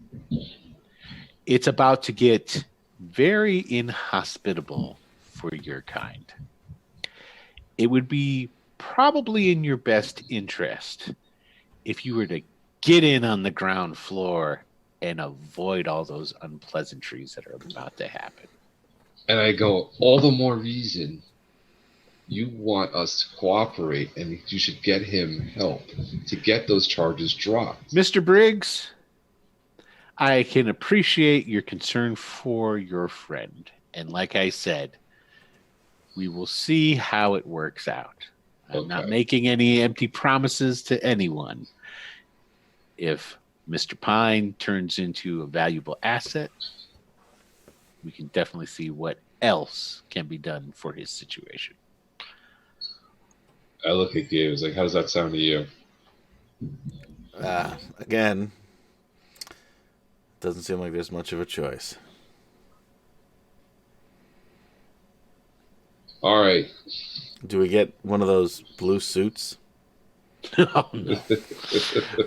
It's about to get very inhospitable for your kind. It would be probably in your best interest if you were to get in on the ground floor and avoid all those unpleasantries that are about to happen. And I go, all the more reason you want us to cooperate, and you should get him help to get those charges dropped. Mr. Briggs, I can appreciate your concern for your friend. And like I said, we will see how it works out. I'm not making any empty promises to anyone. If Mr. Pine turns into a valuable asset, we can definitely see what else can be done for his situation. I look at Gabe. It's like, how does that sound to you? Again, doesn't seem like there's much of a choice. All right. Do we get one of those blue suits? Oh, no.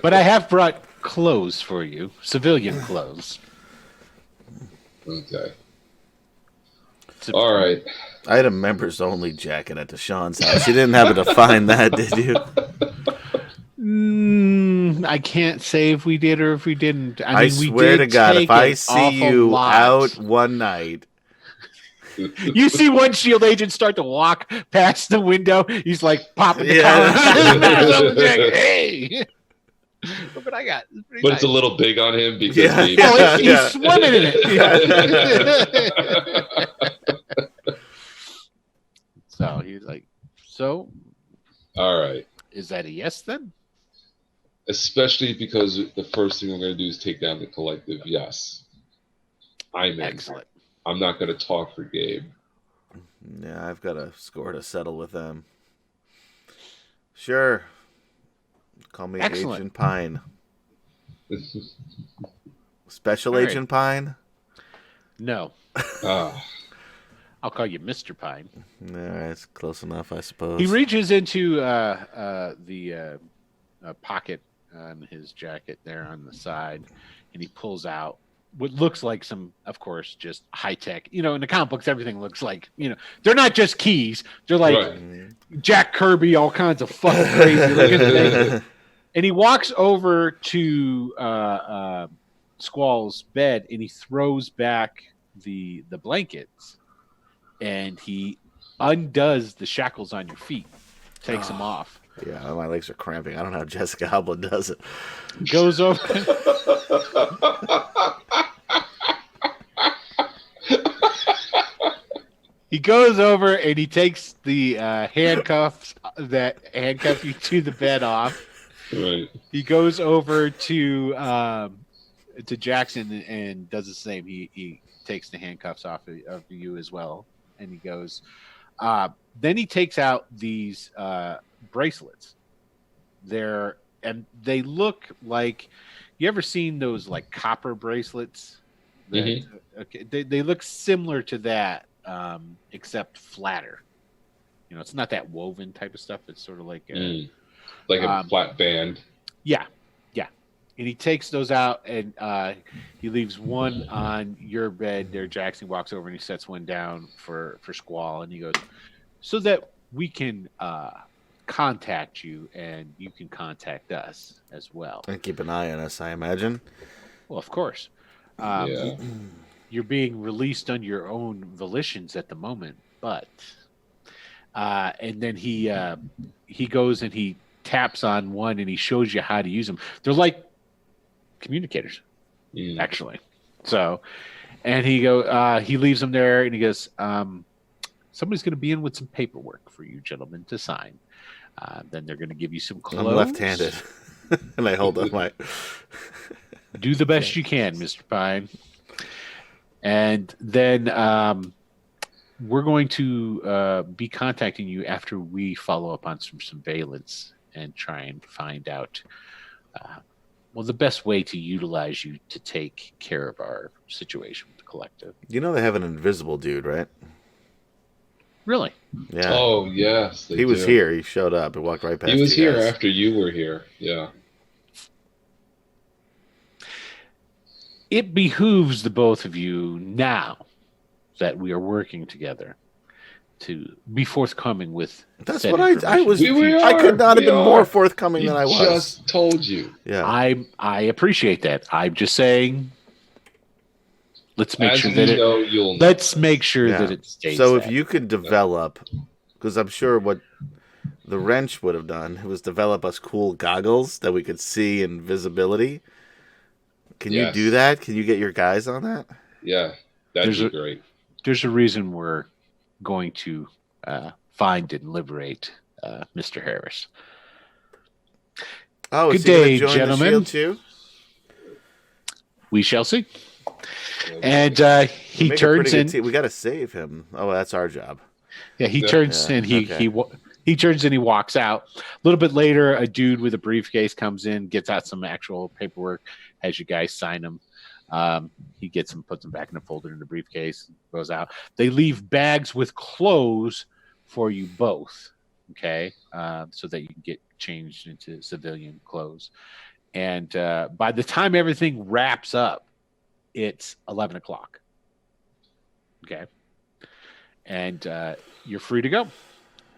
But I have brought clothes for you, civilian clothes. Okay. All right. I had a members only jacket at Deshaun's house. You didn't happen to find that, did you? I can't say if we did or if we didn't. I mean, swear to God, if I see you out one night. You see one SHIELD agent start to walk past the window. He's like popping the collar. Hey! Look what I got. But nice. It's a little big on him because he's swimming in it. So he's like, so. All right. Is that a yes then? Especially because the first thing we're going to do is take down the collective. Yes. I'm in. Excellent. I'm not going to talk for Gabe. Yeah, I've got a score to settle with them. Sure. Call me Excellent. Agent Pine. Special Agent Pine? No. I'll call you Mr. Pine. All right, it's close enough, I suppose. He reaches into the pocket on his jacket there on the side, and he pulls out what looks like some, of course, just high tech. You know, in the comic books, everything looks like, you know, they're not just keys. They're like Jack Kirby, all kinds of fucking crazy looking things. And he walks over to Squall's bed, and he throws back the blankets, and he undoes the shackles on your feet, takes them off. Yeah, my legs are cramping. I don't know how Jessica Alba does it. Goes over. He goes over and he takes the handcuffs that handcuff you to the bed off. Right. He goes over to Jackson and does the same. He takes the handcuffs off of you as well, and he goes. Then he takes out these bracelets. They look like, you ever seen those like copper bracelets? Okay, they look similar to that, except flatter. You know, it's not that woven type of stuff. It's sort of like a flat band. Yeah. And he takes those out, and he leaves one on your bed there. Jackson walks over and he sets one down for Squall, and he goes, so that we can contact you, and you can contact us as well. And keep an eye on us, I imagine. Well, of course. Yeah. You're being released on your own volitions at the moment, but and then he goes and he taps on one and he shows you how to use them. They're like communicators, actually. So, and he leaves them there and he goes, somebody's going to be in with some paperwork for you gentlemen to sign. Then they're going to give you some clothes. I'm left-handed, and I hold up my. Do the best you can, Mr. Pine. And then we're going to be contacting you after we follow up on some surveillance and try and find out, the best way to utilize you to take care of our situation with the collective. You know they have an invisible dude, right? Really? Yeah. Oh, yes. He was here. He showed up and walked right past He was you here guys. after you were here. Yeah. It behooves the both of you now that we are working together to be forthcoming with. That's said what I was. We I could not have been are. more forthcoming than I was. Just told you. Yeah. I appreciate that. I'm just saying. Let's make As sure you that know, you'll let's make sure Yeah. that it stays. So that. if you could develop, because I'm sure what the wrench would have done was develop us cool goggles that we could see in visibility. Can you Yes. do that? Can you get your guys on that? Yeah, that'd be great. There's a reason we're going to find and liberate Mr. Harris. Oh, Good is he gonna day, join gentlemen. the Shield too? We shall see. And he Make a turns pretty good in. team. We got to save him. Oh, that's our job. Yeah, he Yeah. turns Yeah, and okay. he turns and he walks out. A little bit later, a dude with a briefcase comes in, gets out some actual paperwork, has you guys sign them. He gets them, puts them back in a folder in the briefcase, goes out. They leave bags with clothes for you both, okay, so that you can get changed into civilian clothes. And by the time everything wraps up, it's 11 o'clock. Okay. And you're free to go.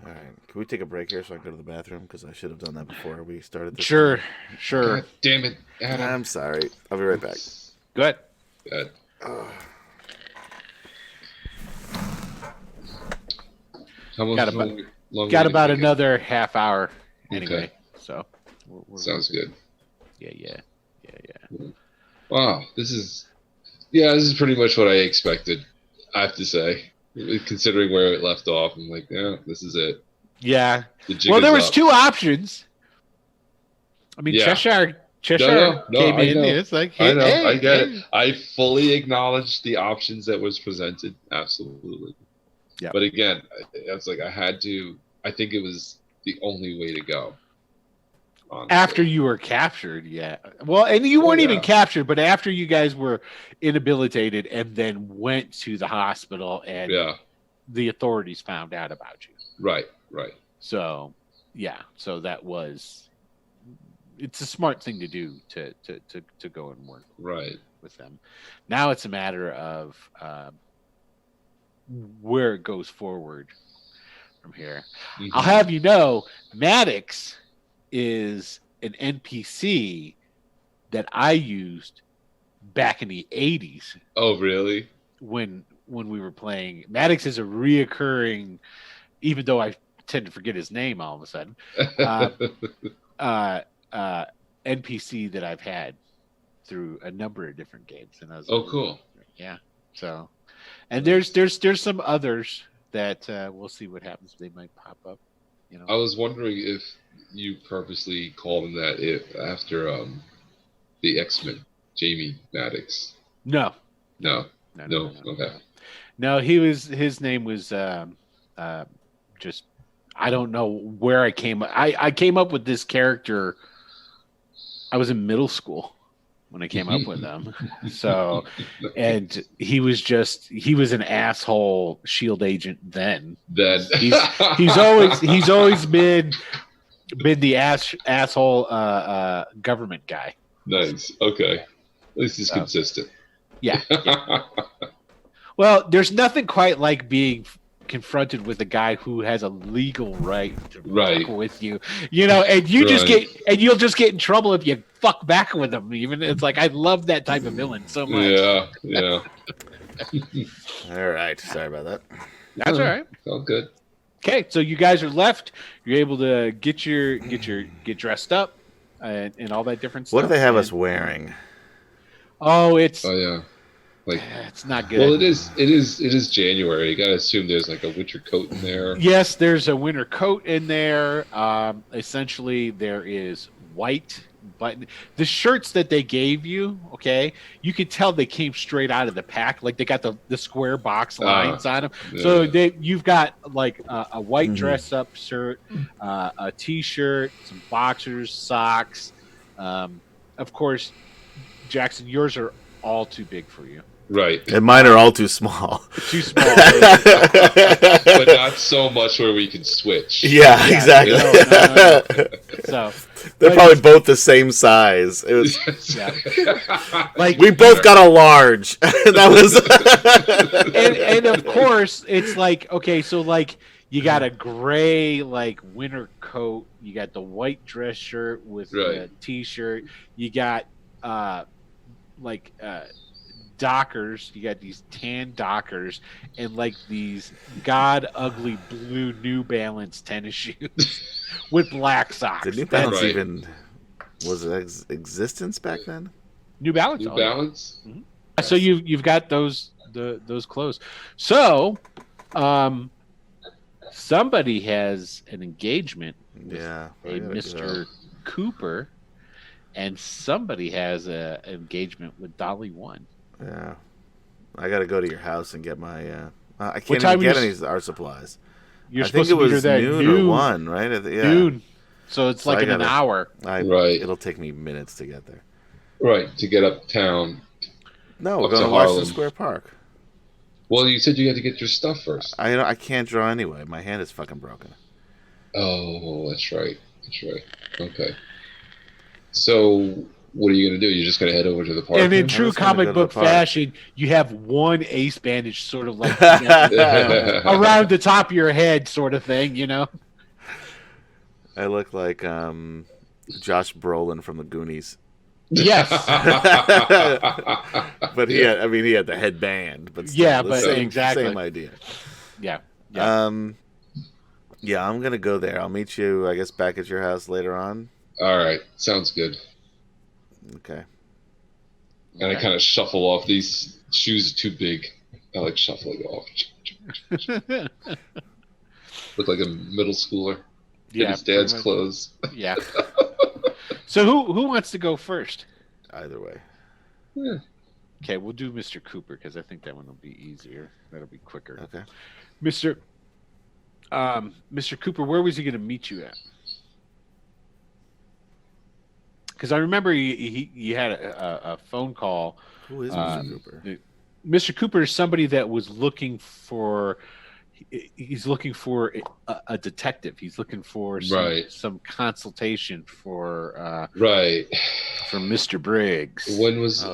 All right. Can we take a break here so I can go to the bathroom? Because I should have done that before we started this. Sure. thing. Sure. God damn it, Adam. I'm sorry. I'll be right back. Good. God. How much Got longer Got do you about think it- another half hour anyway. Okay. So we're Sounds good. Yeah. Wow, this is pretty much what I expected. I have to say, considering where it left off, I'm like, yeah, this is it. Yeah. The jig Well, there is was up. two options. I mean, Yeah. Cheshire No, came I in. know. It's like, I know, hey, I get hey. it. I fully acknowledge the options that was presented. Absolutely. Yeah. But again, it's like I think it was the only way to go. Honestly. After you were captured, yeah. Well, and you weren't even yeah. captured, but after you guys were inhabilitated and then went to the hospital and Yeah. the authorities found out about you. Right. So, yeah. So that was, it's a smart thing to do to go and work Right. with them. Now it's a matter of where it goes forward from here. Mhm. I'll have you know, Maddox is an NPC that I used back in the 80s Oh, really? when we were playing. Maddox is a reoccurring, even though I tend to forget his name all of a sudden, NPC that I've had through a number of different games. And I was Oh, cool. Yeah. So, and there's some others that we'll see what happens. They might pop up. You know. I was wondering if you purposely called him that after the X-Men, Jamie Maddox. No. No. No. Okay. No, his name was just, I don't know where I came. I came up with this character. I was in middle school when I came up with him. So, and he was an asshole shield agent then. Then He's always been the asshole government guy. Nice. Okay. At least he's consistent. Yeah. Well, there's nothing quite like being confronted with a guy who has a legal right to Right. fuck with you, and you just you'll just get in trouble if you fuck back with him. Even it's like I love that type of villain so much. Yeah. All right. Sorry about that. That's all right. All good. Okay, so you guys are left. You're able to get dressed up and all that different stuff. What do they have us wearing? Oh, it's yeah. Like it's not good. Well, it is January. You gotta assume there's like a winter coat in there. Yes, there's a winter coat in there. Essentially, there is white button. The shirts that they gave you, okay, you could tell they came straight out of the pack. Like they got the square box lines on them. Yeah. So you've got like a white dress up shirt, a t-shirt, some boxers, socks. Of course, Jackson, yours are all too big for you. Right. And mine are all too small. Too small. But not so much where we can switch. Yeah, exactly. No. So they're probably both the same size. It was like we both got a large. That was and of course it's like, okay, so like you got a gray like winter coat, you got the white dress shirt with a t-shirt, you got Dockers, you got these tan Dockers and like these god ugly blue New Balance tennis shoes with black socks. Did New Balance even was it existence back then? New Balance. New Balance. Mm-hmm. So you've got those clothes. So somebody has an engagement with a Mr. Cooper, and somebody has an engagement with Dolly One. Yeah, I got to go to your house and get my. I can't even get any art supplies. You're I think it was noon or 1, right? Yeah. Noon. So it's like in an hour. Right. It'll take me minutes to get there. Right, to get uptown. No, we're going to Washington Square Park. Well, you said you had to get your stuff first. I can't draw anyway. My hand is fucking broken. Oh, that's right. Okay. So, what are you going to do? You're just going to head over to the park? And in true comic book fashion, you have one ace bandage sort of like around the top of your head sort of thing, I look like Josh Brolin from the Goonies. Yes. But he had the headband, but still, same idea. Yeah. Yeah, I'm going to go there. I'll meet you, I guess, back at your house later on. All right. Sounds good. Okay. And I kind of shuffle off. These shoes are too big. I like shuffling off. Look like a middle schooler in his dad's clothes. Yeah. So who wants to go first? Either way. Yeah. Okay, we'll do Mr. Cooper because I think that one will be easier. That'll be quicker. Okay. Mr. Cooper, where was he going to meet you at? Because I remember he had a phone call. Who is Mr. Cooper? Mr. Cooper is somebody that was looking for. He's looking for a detective. He's looking for some consultation for Mr. Briggs. When was? I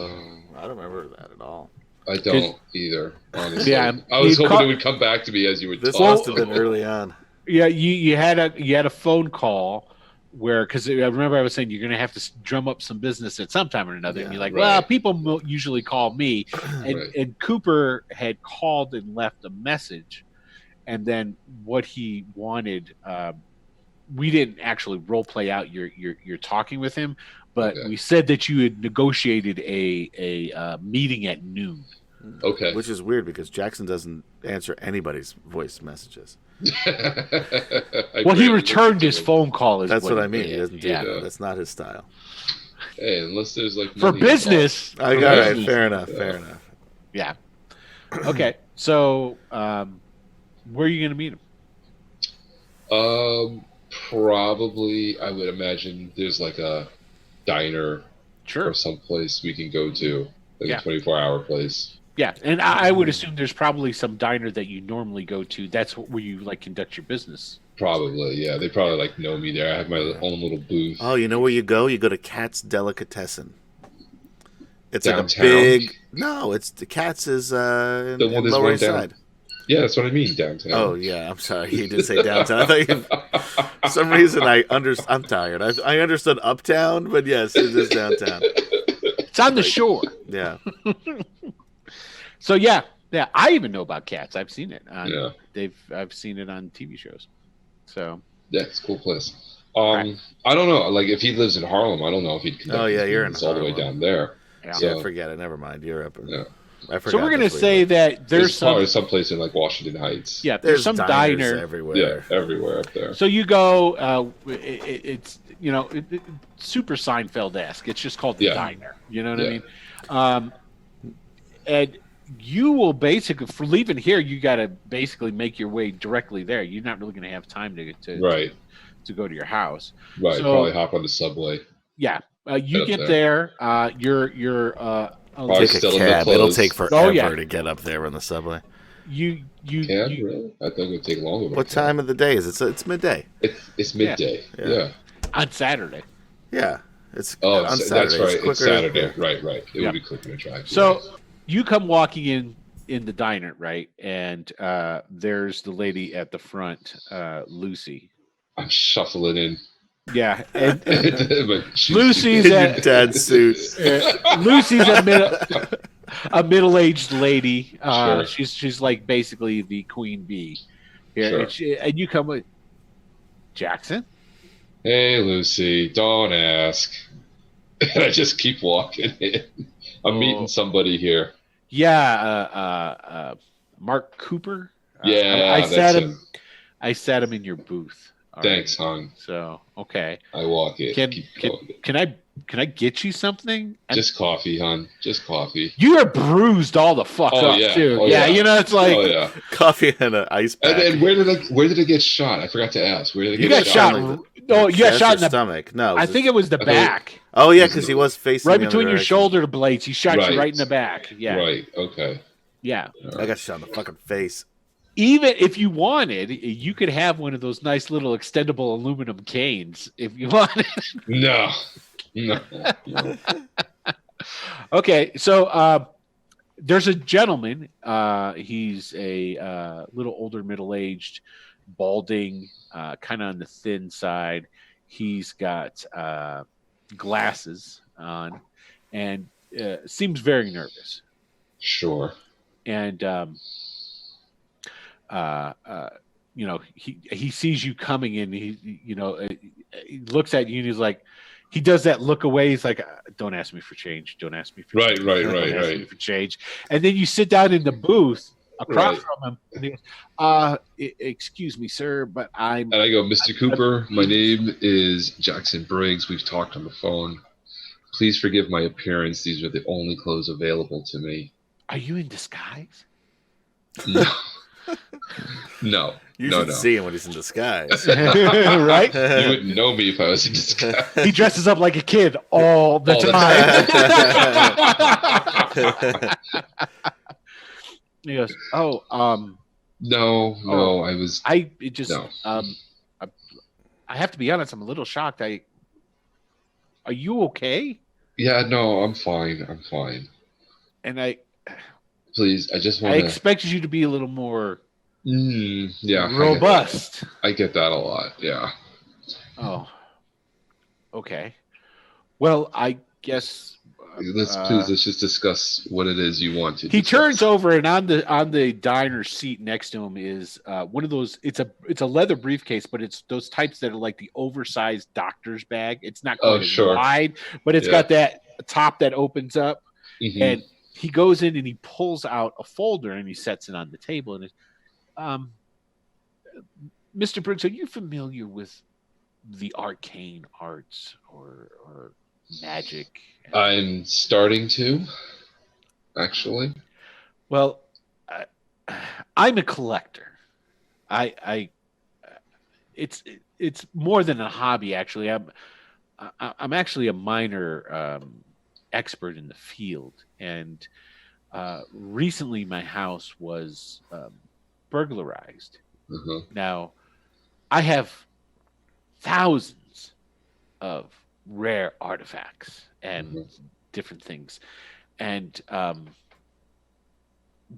don't remember that at all. I don't either. Honestly, yeah, I was hoping it would come back to me as you were talking. This must have been early on. Yeah, you had a phone call where, because I remember I was saying you're going to have to drum up some business at some time or another. And you're like, well, people usually call me. And Cooper had called and left a message. And then what he wanted, we didn't actually role play out your talking with him, but we said that you had negotiated a meeting at noon. Okay. Which is weird because Jackson doesn't answer anybody's voice messages. Well, he returned his phone call. That's what I mean. He doesn't do that. That's not his style. Hey, unless there's like for business. All right, fair enough. Yeah. Okay, so where are you going to meet him? Probably, I would imagine there's like a diner or someplace we can go to, like a 24-hour place. Yeah, and I would assume there's probably some diner that you normally go to. That's where you like conduct your business. Probably, yeah. They probably like know me there. I have my own little booth. Oh, you know where you go? You go to Cat's Delicatessen. It's like a Downtown? big. No, it's the Cats is The one in there's Lower one East down. Side. Yeah, that's what I mean. Oh Downtown. yeah, I'm sorry. You did say downtown. I thought you. For some reason, I'm tired. I understood uptown, but yes, it is downtown. It's on the Like, shore. yeah. So yeah. I even know about Cats. I've seen it. Yeah. I've seen it on TV shows. So Yeah, it's a cool place. okay. I don't know. Like, if he lives in Harlem, I don't know if he'd conduct Oh his yeah, you're in business all the way Harlem. down there. Yeah. So, Yeah, forget it. Never mind. You're up. yeah. I So we're forgot. gonna that's where you say live. that there's There's probably some. someplace in like Washington Heights. Yeah, there's There's some diners diner. everywhere. Yeah, everywhere up there. So you go. It's super Seinfeld-esque. It's just called the Yeah. diner. You know what I Yeah. mean? And you will basically, for leaving here, you got to basically make your way directly there. You're not really going to have time to Right. to go to your house. Right. So- Probably hop on the subway. Yeah, you Up get there. there. You're Probably Take a still in the cab. It'll clothes. take forever Oh, yeah. to get up there on the subway. you Cab, really? I think it would take longer. What time of the day is it? It's midday. It's midday. Yeah. Yeah. on Saturday. Yeah, it's Oh, on that's Saturday. right. It's It's quicker. Saturday. Right. It Yeah. would be quicker to drive. So you come walking in the diner, right? And there's the lady at the front, Lucy. I'm shuffling in. Yeah, and But she's- Lucy's In your at dad's suit. Lucy's a middle-aged lady. Sure. She's like basically the queen bee here, Sure. and you come with Jackson. Hey, Lucy, don't ask. And I just keep walking in. I'm meeting somebody here. Yeah, Mark Cooper. Yeah, I that's sat him. I sat him in your booth. All Thanks, right. hon. So okay, I walk it. Keep going. can I get you something? Just coffee, hon. Just coffee. You are bruised all the fuck Oh, up yeah. too. Oh, yeah, yeah. you know it's like Oh yeah. Coffee and an ice pack. And where did I get shot? I forgot to ask. Where did I you get got shot. Like No, you got chest shot or in the. stomach. No, I think it was the I thought- back, Oh yeah, because he was facing right the other between your direction. shoulder blades. He shot Right. you right in the back. Yeah, Right. Okay. yeah. I got shot in the fucking face. Even if you wanted, you could have one of those nice little extendable aluminum canes if you wanted. No. No. Okay, so there's a gentleman. He's a little older, middle-aged, balding, kind of on the thin side. He's got glasses on, and seems very nervous. Sure. And he sees you coming in. He looks at you and he's like, he does that look away. He's like, don't ask me for change. Don't ask me for Right, change. right, Don't right, ask me right. for change. And then you sit down in the booth across Right. from him. And he goes, excuse me, sir, but I'm. And I go, Mr. Cooper, my name is Jackson Briggs. We've talked on the phone. Please forgive my appearance. These are the only clothes available to me. Are you in disguise? No. No. You no, should no. see him when he's in disguise. Right? You wouldn't know me if I was in disguise. He dresses up like a kid all the All the time. He goes, "Oh, No, I was. I it just No. I have to be honest. I'm a little shocked. Are you okay?" Yeah, no, I'm fine. I'm fine. And I Please, I just I want to. expected you to be a little more Yeah, robust. I get that a lot. Yeah. Oh, okay. Well, I guess Let's just discuss what it is you want to. he discuss. turns over, and on the diner seat next to him is one of those. It's a leather briefcase, but it's those types that are like the oversized doctor's bag. It's not quite as sure. wide, but it's got that top that opens up. Mhm. And he goes in and he pulls out a folder and he sets it on the table. And it's, Mr. Briggs, are you familiar with the arcane arts or magic? I'm starting to, actually. Well, I'm a collector. It's more than a hobby. Actually, I'm actually a minor expert in the field, and recently my house was burglarized. Uh-huh. Now, I have thousands of rare artifacts and different things. And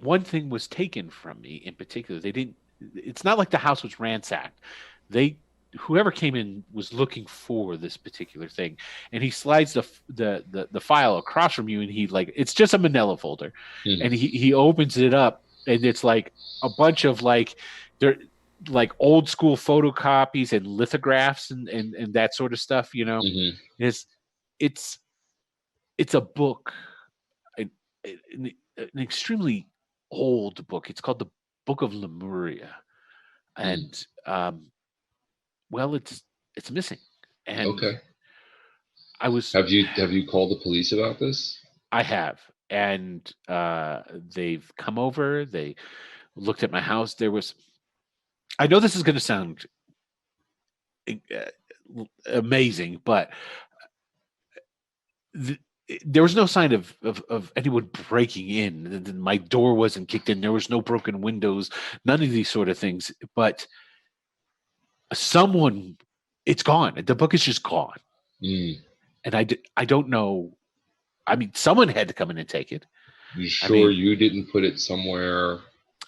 one thing was taken from me in particular. They didn't. It's not like the house was ransacked. They Whoever came in was looking for this particular thing, and he slides the file across from you, and he like it's just a Manila folder, and he opens it up, and it's like a bunch of like there like old school photocopies and lithographs and that sort of stuff. You know, it's it's it's a book, an, an extremely old book. It's called the Book of Lemuria, and well, it's missing. And Okay. I was Have you called the police about this? I have, and they've come over. They looked at my house. There was. I know this is going to sound amazing, but there was no sign of anyone breaking in. My door wasn't kicked in. There was no broken windows. None of these sort of things. But someone, it's gone. The book is just gone. And I don't know. I mean, someone had to come in and take it. You sure you didn't put it somewhere?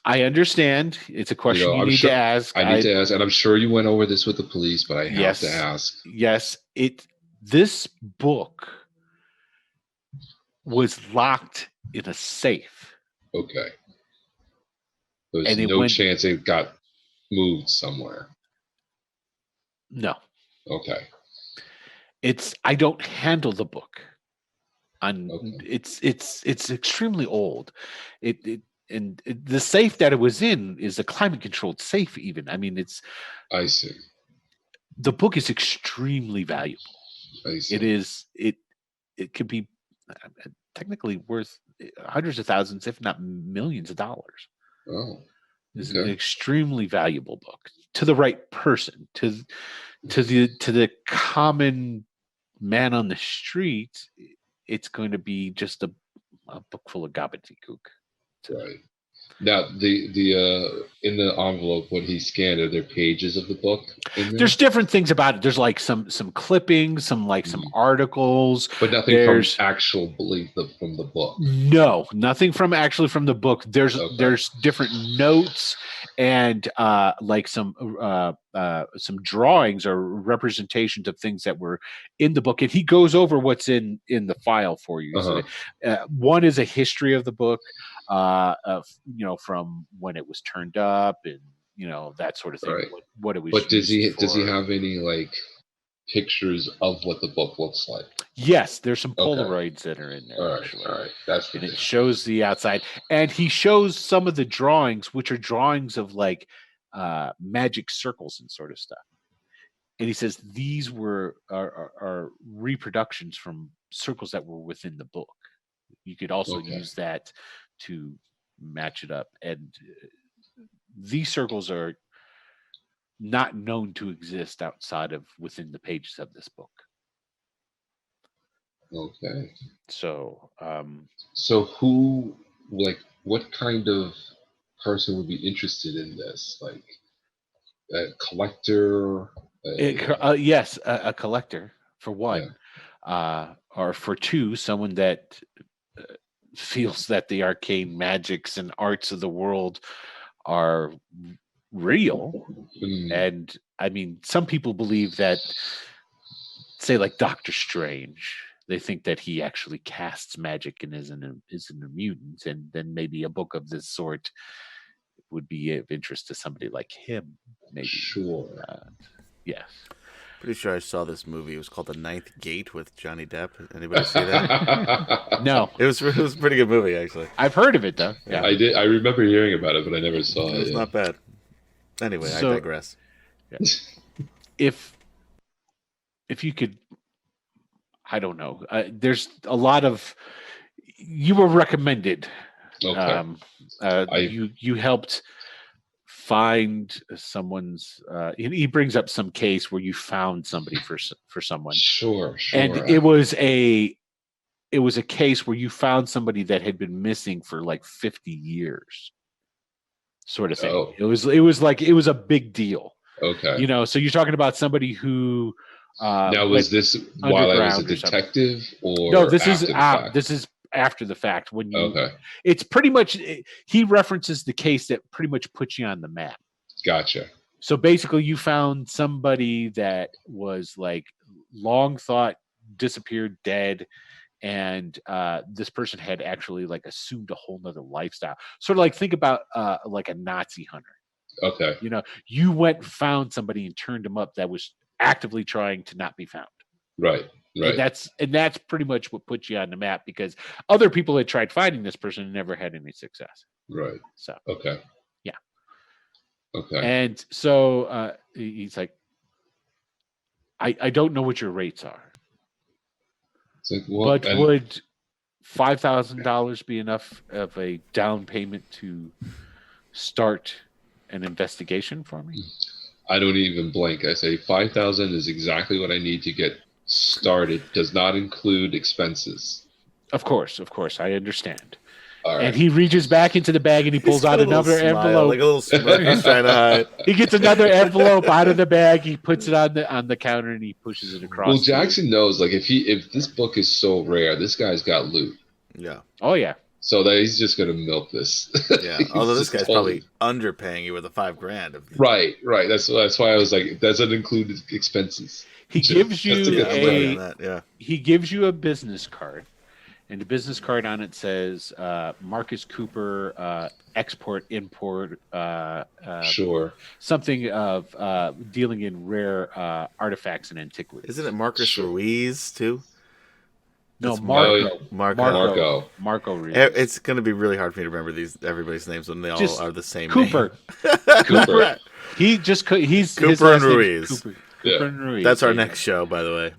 I understand. It's a question you need to ask. I need to ask, and I'm sure you went over this with the police, but I have to ask. Yes, this book was locked in a safe. Okay. There's no chance it got moved somewhere. No. Okay. I don't handle the book. It's extremely old. And the safe that it was in is a climate controlled safe even. I mean, I see. The book is extremely valuable. I see. It could be technically worth hundreds of thousands, if not millions of dollars. Oh. Okay. It's an extremely valuable book to the right person, to the common man on the street. It's going to be just a book full of gobbledygook. Right. Now, the in the envelope when he scanned, are there pages of the book in there? There's different things about it. There's like some clippings, some articles, but nothing from from the book. No, nothing from the book. There's different notes and like some drawings or representations of things that were in the book, and he goes over what's in the file for you. So, one is a history of the book, from when it was turned up and that sort of thing. Right. What it was. But does he have any like pictures of what the book looks like? Yes, there's some Polaroids that are in there. All right. That's and it shows the outside, and he shows some of the drawings, which are drawings of like magic circles and sort of stuff. And he says these are reproductions from circles that were within the book. You could also use that to match it up, and these circles are not known to exist outside of within the pages of this book. Okay. So, who, like, what kind of person would be interested in this? Like, a collector? Yes, a collector for one, or for two, someone that feels that the arcane magics and arts of the world are real. And I mean, some people believe that, say, like Doctor Strange, they think that he actually casts magic and isn't a mutant, and then maybe a book of this sort would be of interest to somebody like him. Maybe. Sure. Yes. Pretty sure I saw this movie. It was called The Ninth Gate with Johnny Depp. Anybody see that? No. It was a pretty good movie, actually. I've heard of it, though. Yeah. I did. I remember hearing about it, but I never saw it. It's not bad. Anyway, I digress. Yeah. If you could, I don't know. There's a lot of. You were recommended. Okay. You helped find someone's. He brings up some case where you found somebody for someone. Sure. And it was a case where you found somebody that had been missing for like 50 years, sort of thing. Oh. It was a big deal. Okay. So you're talking about somebody who. Now, was this while I was a detective, or no? This is after the fact when you. Okay. It's pretty much he references the case that pretty much puts you on the map. Gotcha. So basically, you found somebody that was like long thought disappeared, dead, and this person had actually like assumed a whole nother lifestyle. Sort of like think about like a Nazi hunter. Okay. You know, you went and found somebody and turned them up that was actively trying to not be found. Right. Right. And that's pretty much what puts you on the map because other people had tried finding this person and never had any success. Right. So Okay. yeah. Okay. And so he's like, I don't know what your rates are, It's like, well, but would $5,000 be enough of a down payment to start an investigation for me? I don't even blink. I say 5,000 is exactly what I need to get started. Does not include expenses. Of course, I understand. All right. And he reaches back into the bag and he pulls out another envelope. like a little smirk he's trying to hide. He gets another envelope out of the bag. He puts it on the counter and he pushes it across. Well, Jackson knows, like, if this book is so rare, this guy's got loot. Yeah. Oh yeah. So that he's just gonna milk this. Yeah. Although this guy's probably underpaying you with the $5,000. Right. That's why I was like, it doesn't include expenses. He gives you he gives you a business card. And the business card on it says Marcus Cooper, export, import, sure. Something of dealing in rare artifacts and antiquities. Isn't it Marcus Ruiz too? No, That's Marco Ruiz. It's going to be really hard for me to remember everybody's names when they all are the same Cooper. name. Cooper. He's Cooper and Ruiz. Cooper and Ruiz. That's our next show, by the way.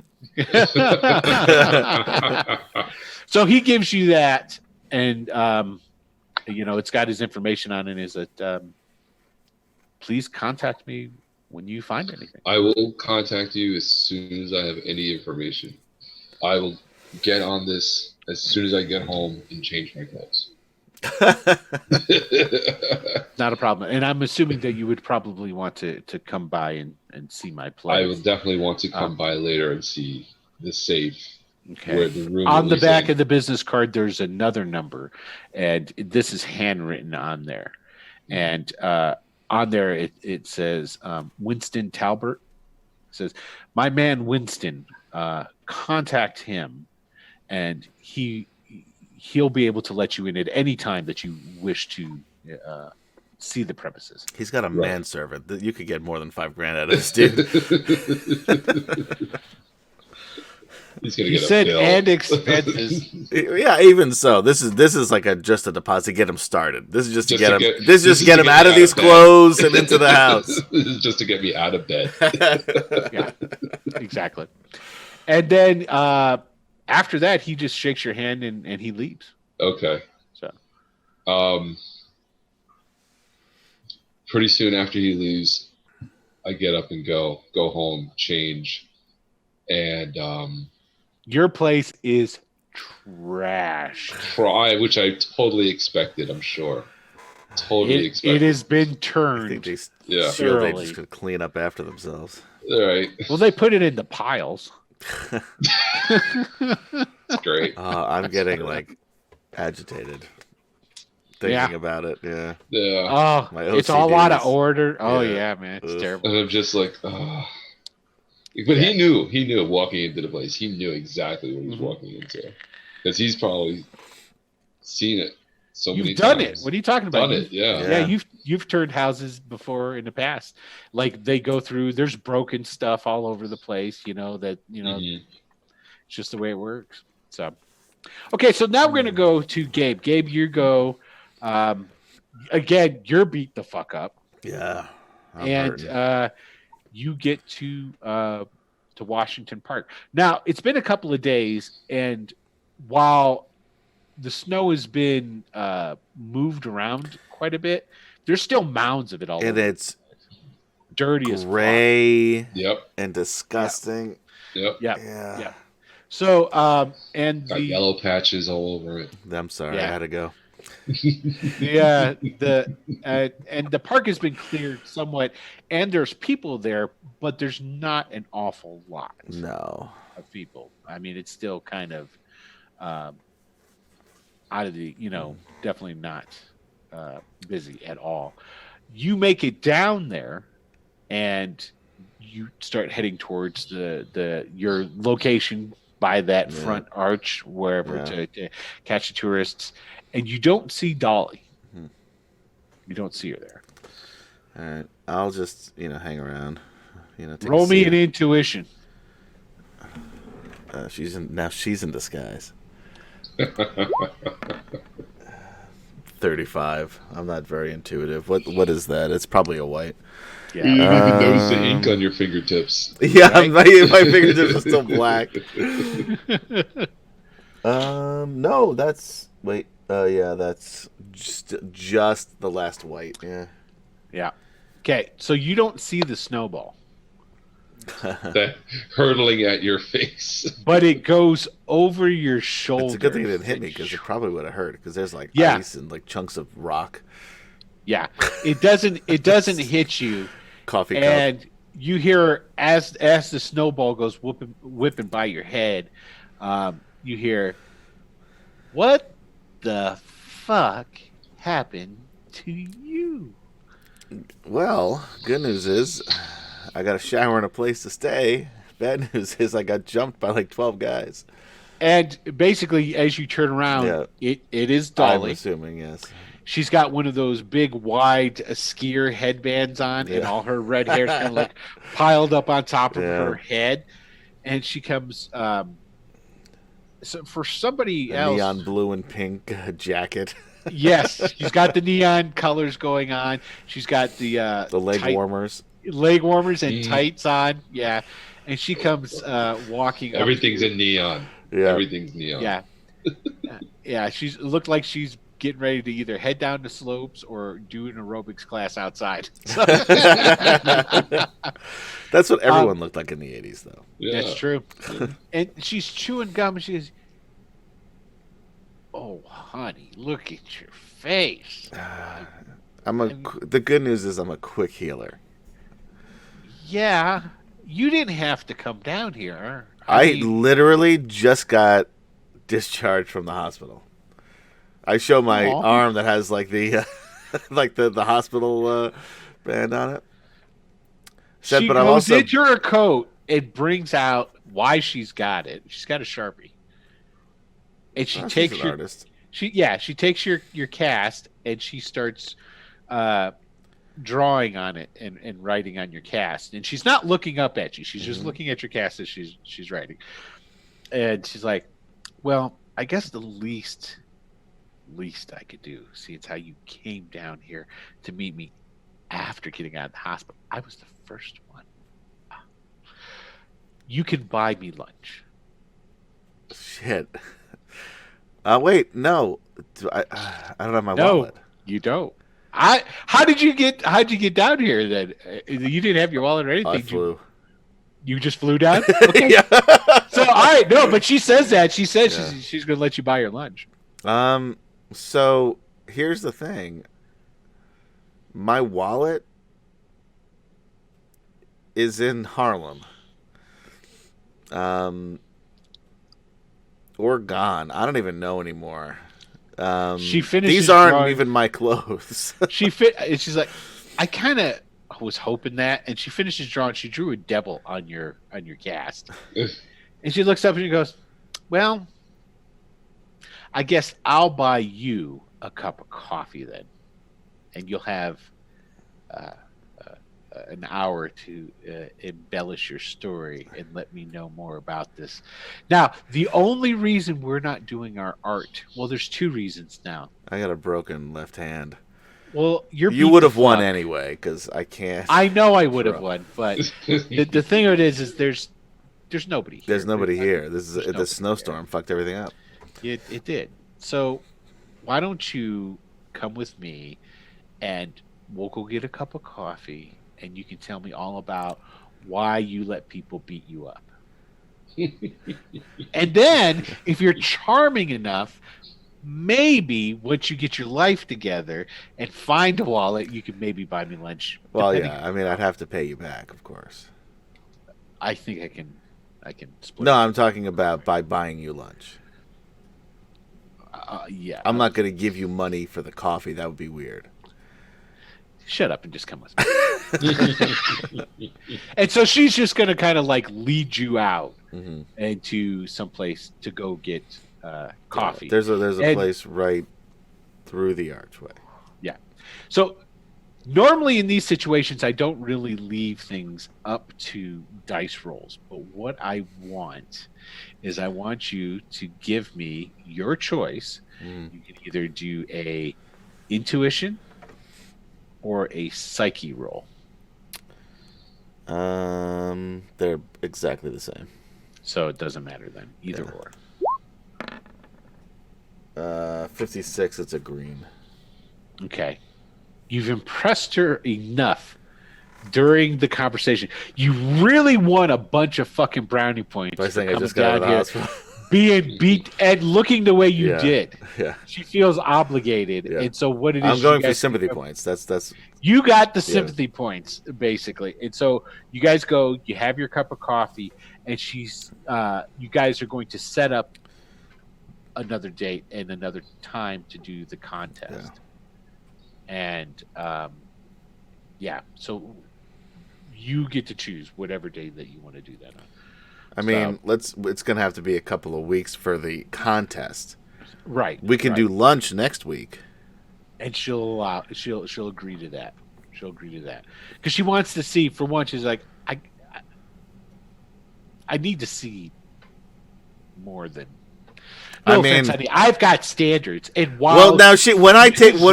So he gives you that, and it's got his information on it. Is that please contact me when you find anything. I will contact you as soon as I have any information. I will get on this as soon as I get home and change my clothes. Not a problem. And I'm assuming that you would probably want to come by and see my place. I would definitely want to come by later and see the safe. Okay. Where the room on the back of the business card, there's another number, and this is handwritten on there. And on there, it says Winston Talbert. It says, "My man Winston, contact him, and he'll be able to let you in at any time that you wish to see the premises." He's got a manservant. You could get more than $5,000 out of this dude. He said and expenses. Yeah, even so, this is like just a deposit to get him started. This is just to get him out of these clothes and into the house. This is just to get me out of bed. Yeah, exactly. And then after that, he just shakes your hand and he leaves. Okay. So, pretty soon after he leaves, I get up and go home, change, and your place is trash. Which I totally expected, I'm sure. Totally expected. It has been turned. I think they thoroughly. They just could clean up after themselves. All right. Well, they put it in the piles. It's great. I'm getting like agitated thinking about it. Yeah. Yeah. Oh, it's all out of order. Oh yeah, man, it's terrible. And I'm just like, oh. But he knew walking into the place. He knew exactly what he was walking into, because he's probably seen it so many times. You've done it. What are you talking about? Done it, yeah. Yeah, you've turned houses before in the past. Like they go through. There's broken stuff all over the place. It's just the way it works. So, okay, so now we're gonna go to Gabe. Gabe, you go. Again, you're beat the fuck up. Yeah. And you get to Washington Park. Now, it's been a couple of days, and while the snow has been moved around quite a bit, there's still mounds of it all over. And it's dirty as gray. Yep. And disgusting. Yep. Yeah. So, and got yellow patches all over it. I'm sorry, I had to go. Yeah, and the park has been cleared somewhat, and there's people there, but there's not an awful lot. No, of people. I mean, it's still kind of out of the, definitely not busy at all. You make it down there, and you start heading towards your location by that front arch, wherever to catch the tourists, and you don't see Dolly. You don't see her there. All right, I'll just hang around. Roll me an intuition. She's in disguise. 35. I'm not very intuitive. What is that? It's probably a white. Yeah. You didn't even notice the ink on your fingertips. Yeah, right? my fingertips are still black. No, that's that's just the last white. Yeah. Yeah. Okay, so you don't see the snowball. That hurtling at your face. But it goes over your shoulder. It's a good thing it didn't hit me, because it probably would have hurt, because there's ice and chunks of rock. Yeah. It doesn't hit you. Coffee cup. And you hear, as the snowball goes whipping by your head, you hear, "What the fuck happened to you?" Well, good news is I got a shower and a place to stay. Bad news is I got jumped by 12 guys. And basically, as you turn around, it is Dolly. I'm assuming, yes. She's got one of those big, wide skier headbands on, and all her red hair's kind of piled up on top of her head. And she comes, so for somebody else, neon blue and pink jacket. Yes, she's got the neon colors going on. She's got the leg warmers and tights on. Yeah, and she comes walking. Everything's in neon. Yeah, everything's neon. Yeah, yeah. She's looked like she's getting ready to either head down the slopes or do an aerobics class outside. So. That's what everyone looked like in the 80s, though. Yeah. That's true. And she's chewing gum, and she goes, "Oh, honey, look at your face." The good news is I'm a quick healer. Yeah, you didn't have to come down here. I literally just got discharged from the hospital. I show my arm that has the the hospital band on it. She goes into her coat and brings out why she's got it. She's got a Sharpie. And she takes she's an artist. She takes your cast and she starts drawing on it and writing on your cast. And she's not looking up at you. She's just looking at your cast as she's writing. And she's like, "Well, I guess the least I could do, see, it's how you came down here to meet me after getting out of the hospital. I was the first one. You can buy me lunch." Shit. Wait, no. I don't have my wallet. No, you don't. How'd you get down here then? You didn't have your wallet or anything. I flew. You just flew down? Okay. Yeah. So, all right, no, but she says that. She says she's going to let you buy your lunch. So here's the thing. My wallet is in Harlem. Or gone. I don't even know anymore. She finishes. These aren't even my clothes. She's like, I kind of was hoping that. And she finishes drawing. She drew a devil on your cast. And she looks up and she goes, "Well, I guess I'll buy you a cup of coffee then, and you'll have an hour to embellish your story and let me know more about this." Now, the only reason we're not doing our art, well, there's two reasons now. I got a broken left hand. Well, you would have won anyway, because I can't. I know I would have won, but the thing of it is there's nobody here. There's nobody here. The snowstorm fucked everything up. It did. So why don't you come with me and we'll go get a cup of coffee and you can tell me all about why you let people beat you up. And then if you're charming enough, maybe once you get your life together and find a wallet, you could maybe buy me lunch. Well, yeah. I mean, I'd have to pay you back, of course. I think I can split. No, I'm talking about by buying you lunch. Yeah. I'm not going to give you money for the coffee. That would be weird. Shut up and just come with me. And so she's just going to kind of like lead you out into someplace to go get coffee. Yeah, there's a place right through the archway. Yeah. So normally in these situations, I don't really leave things up to dice rolls. But what I want is I want you to give me your choice. You can either do a intuition or a psyche roll. They're exactly the same. So it doesn't matter then, either or. 56, it's a green. Okay. You've impressed her enough during the conversation. You really want a bunch of fucking brownie points. By saying I just got out of the hospital. Being beat and looking the way you did. Yeah. She feels obligated. Yeah. And so what it is, I'm going for sympathy points. That's you got the sympathy points, basically. And so you guys go, you have your cup of coffee, and she's you guys are going to set up another date and another time to do the contest. And so you get to choose whatever day that you want to do that on. I mean, it's going to have to be a couple of weeks for the contest. Right. We can do lunch next week. And she'll agree to that. She'll agree to that. Cuz she wants to see, for one, she's like, I need to see more than offense, honey. I've got standards. And when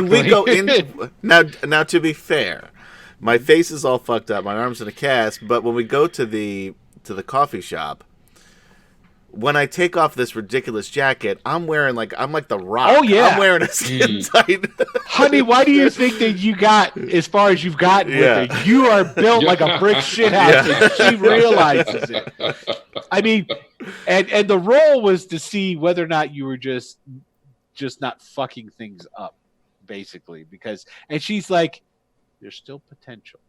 we go in now to be fair, my face is all fucked up, my arm's in a cast, but when we go to the coffee shop, when I take off this ridiculous jacket, I'm like the Rock. Oh yeah, I'm wearing a skin tight. Honey, why do you think that you got as far as you've gotten with her? You are built like a brick shithouse, and she realizes it. I mean, and the role was to see whether or not you were just not fucking things up, basically, and she's like, there's still potential.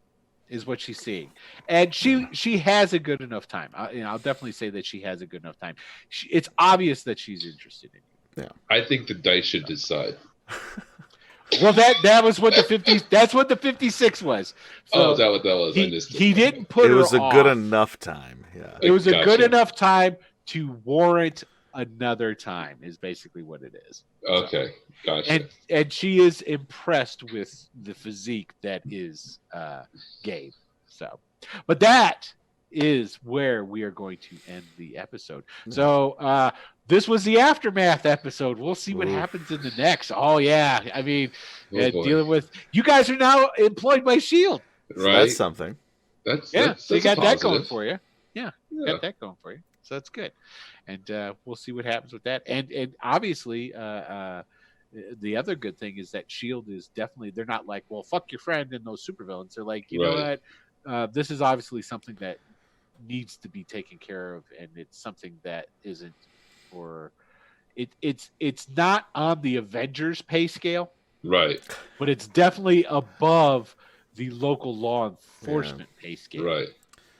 Is what she's seeing, and she has a good enough time. I'll definitely say that she has a good enough time. It's obvious that she's interested in you. Yeah, I think the dice should decide. Well, that was what the 50. That's what the 56 was. So is that what that was? He didn't put her off. It was a good enough time. Yeah, it was a good enough time to warrant another time. Is basically what it is. Okay. Gotcha. And she is impressed with the physique that is Gabe. So, but that is where we are going to end the episode. So this was the aftermath episode. We'll see what happens in the next. Oh yeah, I mean, dealing with you guys are now employed by Shield. Right, that's something. That's so you got that going for you. Yeah, got that going for you. So that's good. And we'll see what happens with that. And obviously, the other good thing is that Shield is definitely, they're not like, well, fuck your friend and those supervillains. They're like, you know what? This is obviously something that needs to be taken care of, and it's something that isn't, or it's not on the Avengers pay scale, right? But it's definitely above the local law enforcement pay scale, right?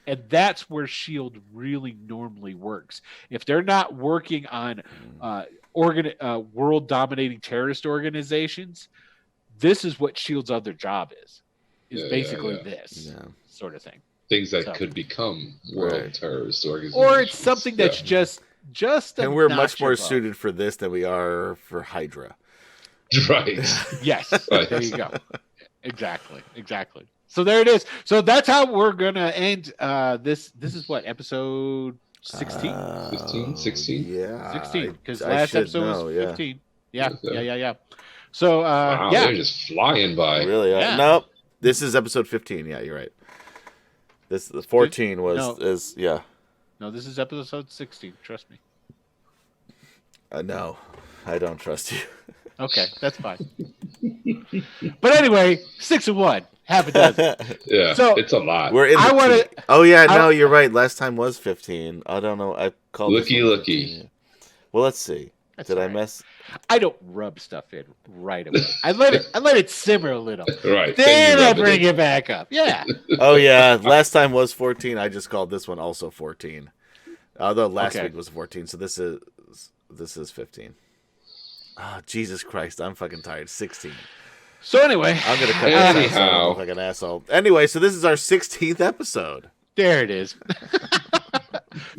And that's where Shield really normally works. If they're not working on world dominating terrorist organizations, this is what Shield's other job is basically this sort of thing. Things that could become world terrorist organizations, or it's something that's just and we're much more suited for this than we are for Hydra. Right. Yes. Right. There you go. Exactly. So there it is. So that's how we're gonna end this. This is what, episode 16? 15, 16? Yeah. 16. Because last episode was 15. Yeah. So wow, they're just flying by. Really? Nope. This is episode 15. Yeah, you're right. This 14 No, this is episode 16. Trust me. No, I don't trust you. Okay, that's fine. But anyway, 6 and 1, half a dozen. Yeah, so it's a lot. We're in. You're right. Last time was 15. I don't know. I called. Looky. Well, let's see. Did I mess? I don't rub stuff in right away. I let it simmer a little. Right. Then I bring it back up. Yeah. Oh yeah. Last time was 14. I just called this one also 14. Although last week was 14, so this is 15. Oh, Jesus Christ, I'm fucking tired. 16. So anyway, I'm gonna cut this out so I don't Anyhow. look like an asshole. Anyway, so this is our 16th episode. there it is.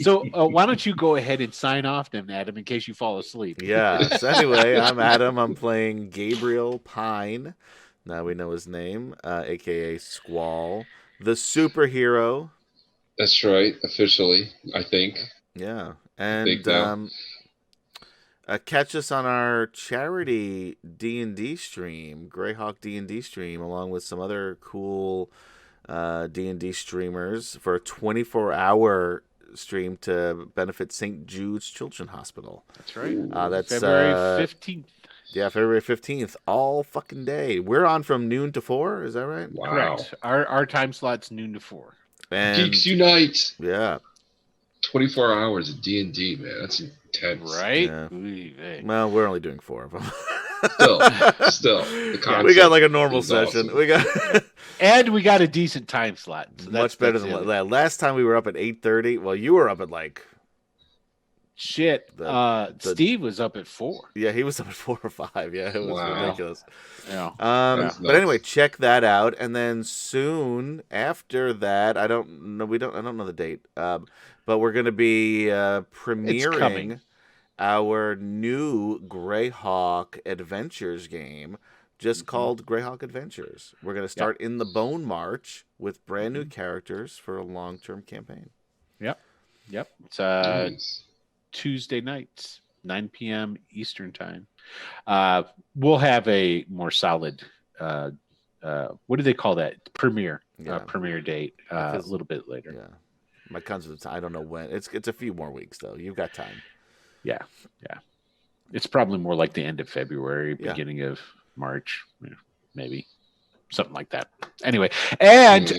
So why don't you go ahead and sign off then, Adam, in case you fall asleep? Yeah. So anyway, I'm Adam. I'm playing Gabriel Pine. Now we know his name, aka Squall, the superhero. That's right, officially, I think. Yeah, I think and now. catch us on our charity D&D stream, Greyhawk D&D stream, along with some other cool D&D streamers for a 24-hour stream to benefit St. Jude's Children's Hospital. That's right. That's February 15th. Yeah, February 15th, all fucking day. We're on from noon to 4, is that right? Wow. Correct. Our time slot's noon to 4. And Geeks Unite. yeah. 24 hours of D&D, man. That's intense. Right? Yeah. Hey. Well, we're only doing 4 of them. Still, the concept we got like a normal is session. awesome. We got And we got a decent time slot. So much better than that. Last time we were up at 8:30. Well, you were up at like shit. The- Steve was up at 4. yeah, he was up at 4 or 5. Yeah, it was Wow. ridiculous. Yeah. That's But anyway, nuts. check that out, and then soon after that, I don't know the date. But we're gonna be premiering coming. our new Greyhawk Adventures game, just called Greyhawk Adventures. We're gonna start in the Bone March with brand new characters for a long-term campaign. Yep. It's Nice. Tuesday nights, 9 p.m. Eastern time. We'll have a more solid what do they call that? Premiere. Yeah. Premiere date a Because- little bit later. Yeah, my cousins. I don't know when. It's a few more weeks though. You've got time. Yeah. It's probably more like the end of February, Yeah. beginning of March, maybe something like that. Anyway, and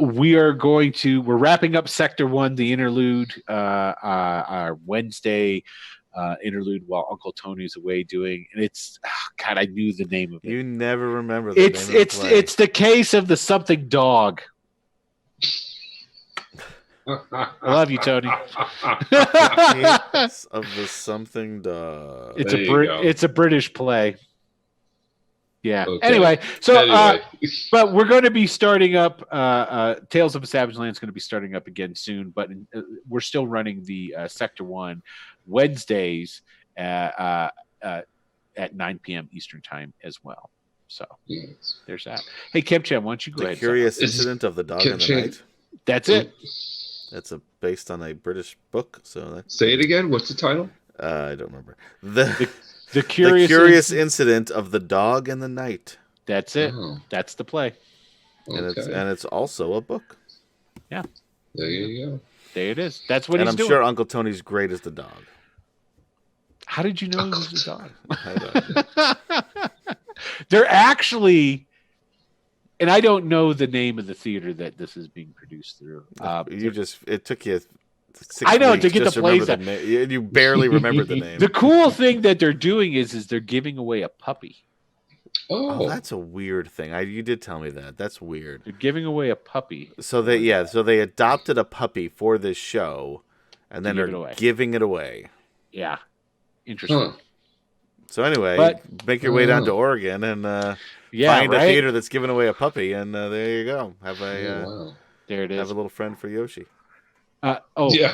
we're wrapping up Sector 1, the interlude, our Wednesday interlude while Uncle Tony's away doing, and it's God, I knew the name of it. You never remember the name of the play. It's the case of the something dog. I love you, Tony. Case of the something dog. It's There you go. it's a British play. Yeah. Okay. Anyway, so Anyway. but we're going to be starting up. Tales of a Savage Land is going to be starting up again soon, but we're still running the Sector 1 Wednesdays at 9 p.m. Eastern time as well. So Yes. there's that. Hey, Kepchem, why don't you go The ahead? Curious It's- Incident of the Dog in the Kitchen- Night. That's it. That's based on a British book. So that's, Say it again. What's the title? I don't remember. The The Curious, Incident of the Dog in the Night, That's it. Oh, That's the play. okay. and it's also a book. There you go. There it is. That's what And he's I'm doing. sure Uncle Tony's great as the dog. How did you know he was a dog? I don't- They're actually, and I don't know the name of the theater that this is being produced through. it took you 6 I know, weeks to get just the remember place the name. You barely remember the name. The cool thing that they're doing is they're giving away a puppy. Oh, that's a weird thing. You did tell me that. That's weird. They're giving away a puppy. So they adopted a puppy for this show, and then give it are away. giving it away. Yeah, interesting. Huh. So anyway, But- make your way down to Oregon and Yeah, find a right. theater that's giving away a puppy, and there you go. Have a Oh, wow. There it have is. a little friend for Yoshi. Yeah.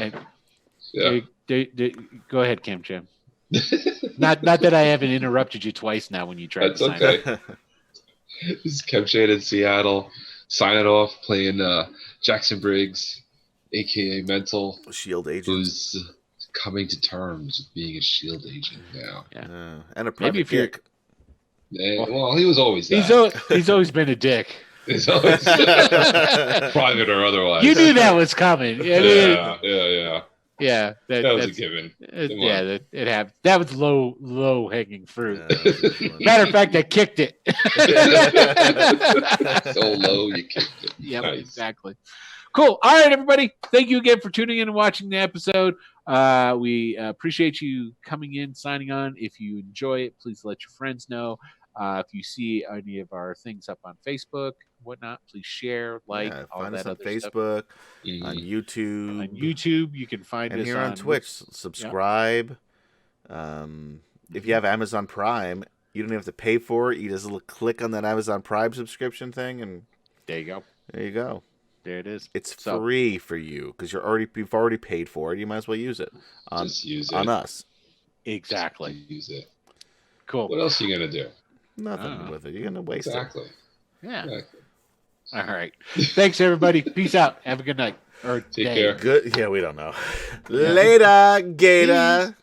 and Yeah. go ahead, Kim Jim. Not that I haven't interrupted you twice now when you tried That's to sign okay. up. This is Kevin in Seattle, signing off, playing Jackson Briggs, aka Mental, Shield agent. who's coming to terms with being a Shield agent now. And a private Maybe if you're- dick. Well, he was always that. He's always been a dick. He's always private or otherwise. You knew that was coming. I mean, Yeah. that That was a that's, given. yeah, it happened. That was low hanging fruit. Yeah, that was funny. Matter of fact, I kicked it. So low, you kicked it. Yep, Nice. exactly. Cool. All right, everybody. Thank you again for tuning in and watching the episode. We appreciate you coming in, signing on. If you enjoy it, please let your friends know. If you see any of our things up on Facebook, whatnot, please share, like, Yeah, all find that us on other stuff. Facebook, Mhm. on YouTube, On YouTube, you can find and us here on Twitch. Subscribe. if you have Amazon Prime, you don't have to pay for it. You just click on that Amazon Prime subscription thing, and There you go. there you go. There it is. It's free for you because you've already paid for it. You might as well use it Just use it on us. Exactly. Just use it. Cool. What else are you gonna do? Nothing with it. You're gonna waste Exactly. Yeah. Exactly. All right. Thanks, everybody. Peace out. Have a good night. Or Take day. care. it. Good. Yeah, we don't know. Later, Gator.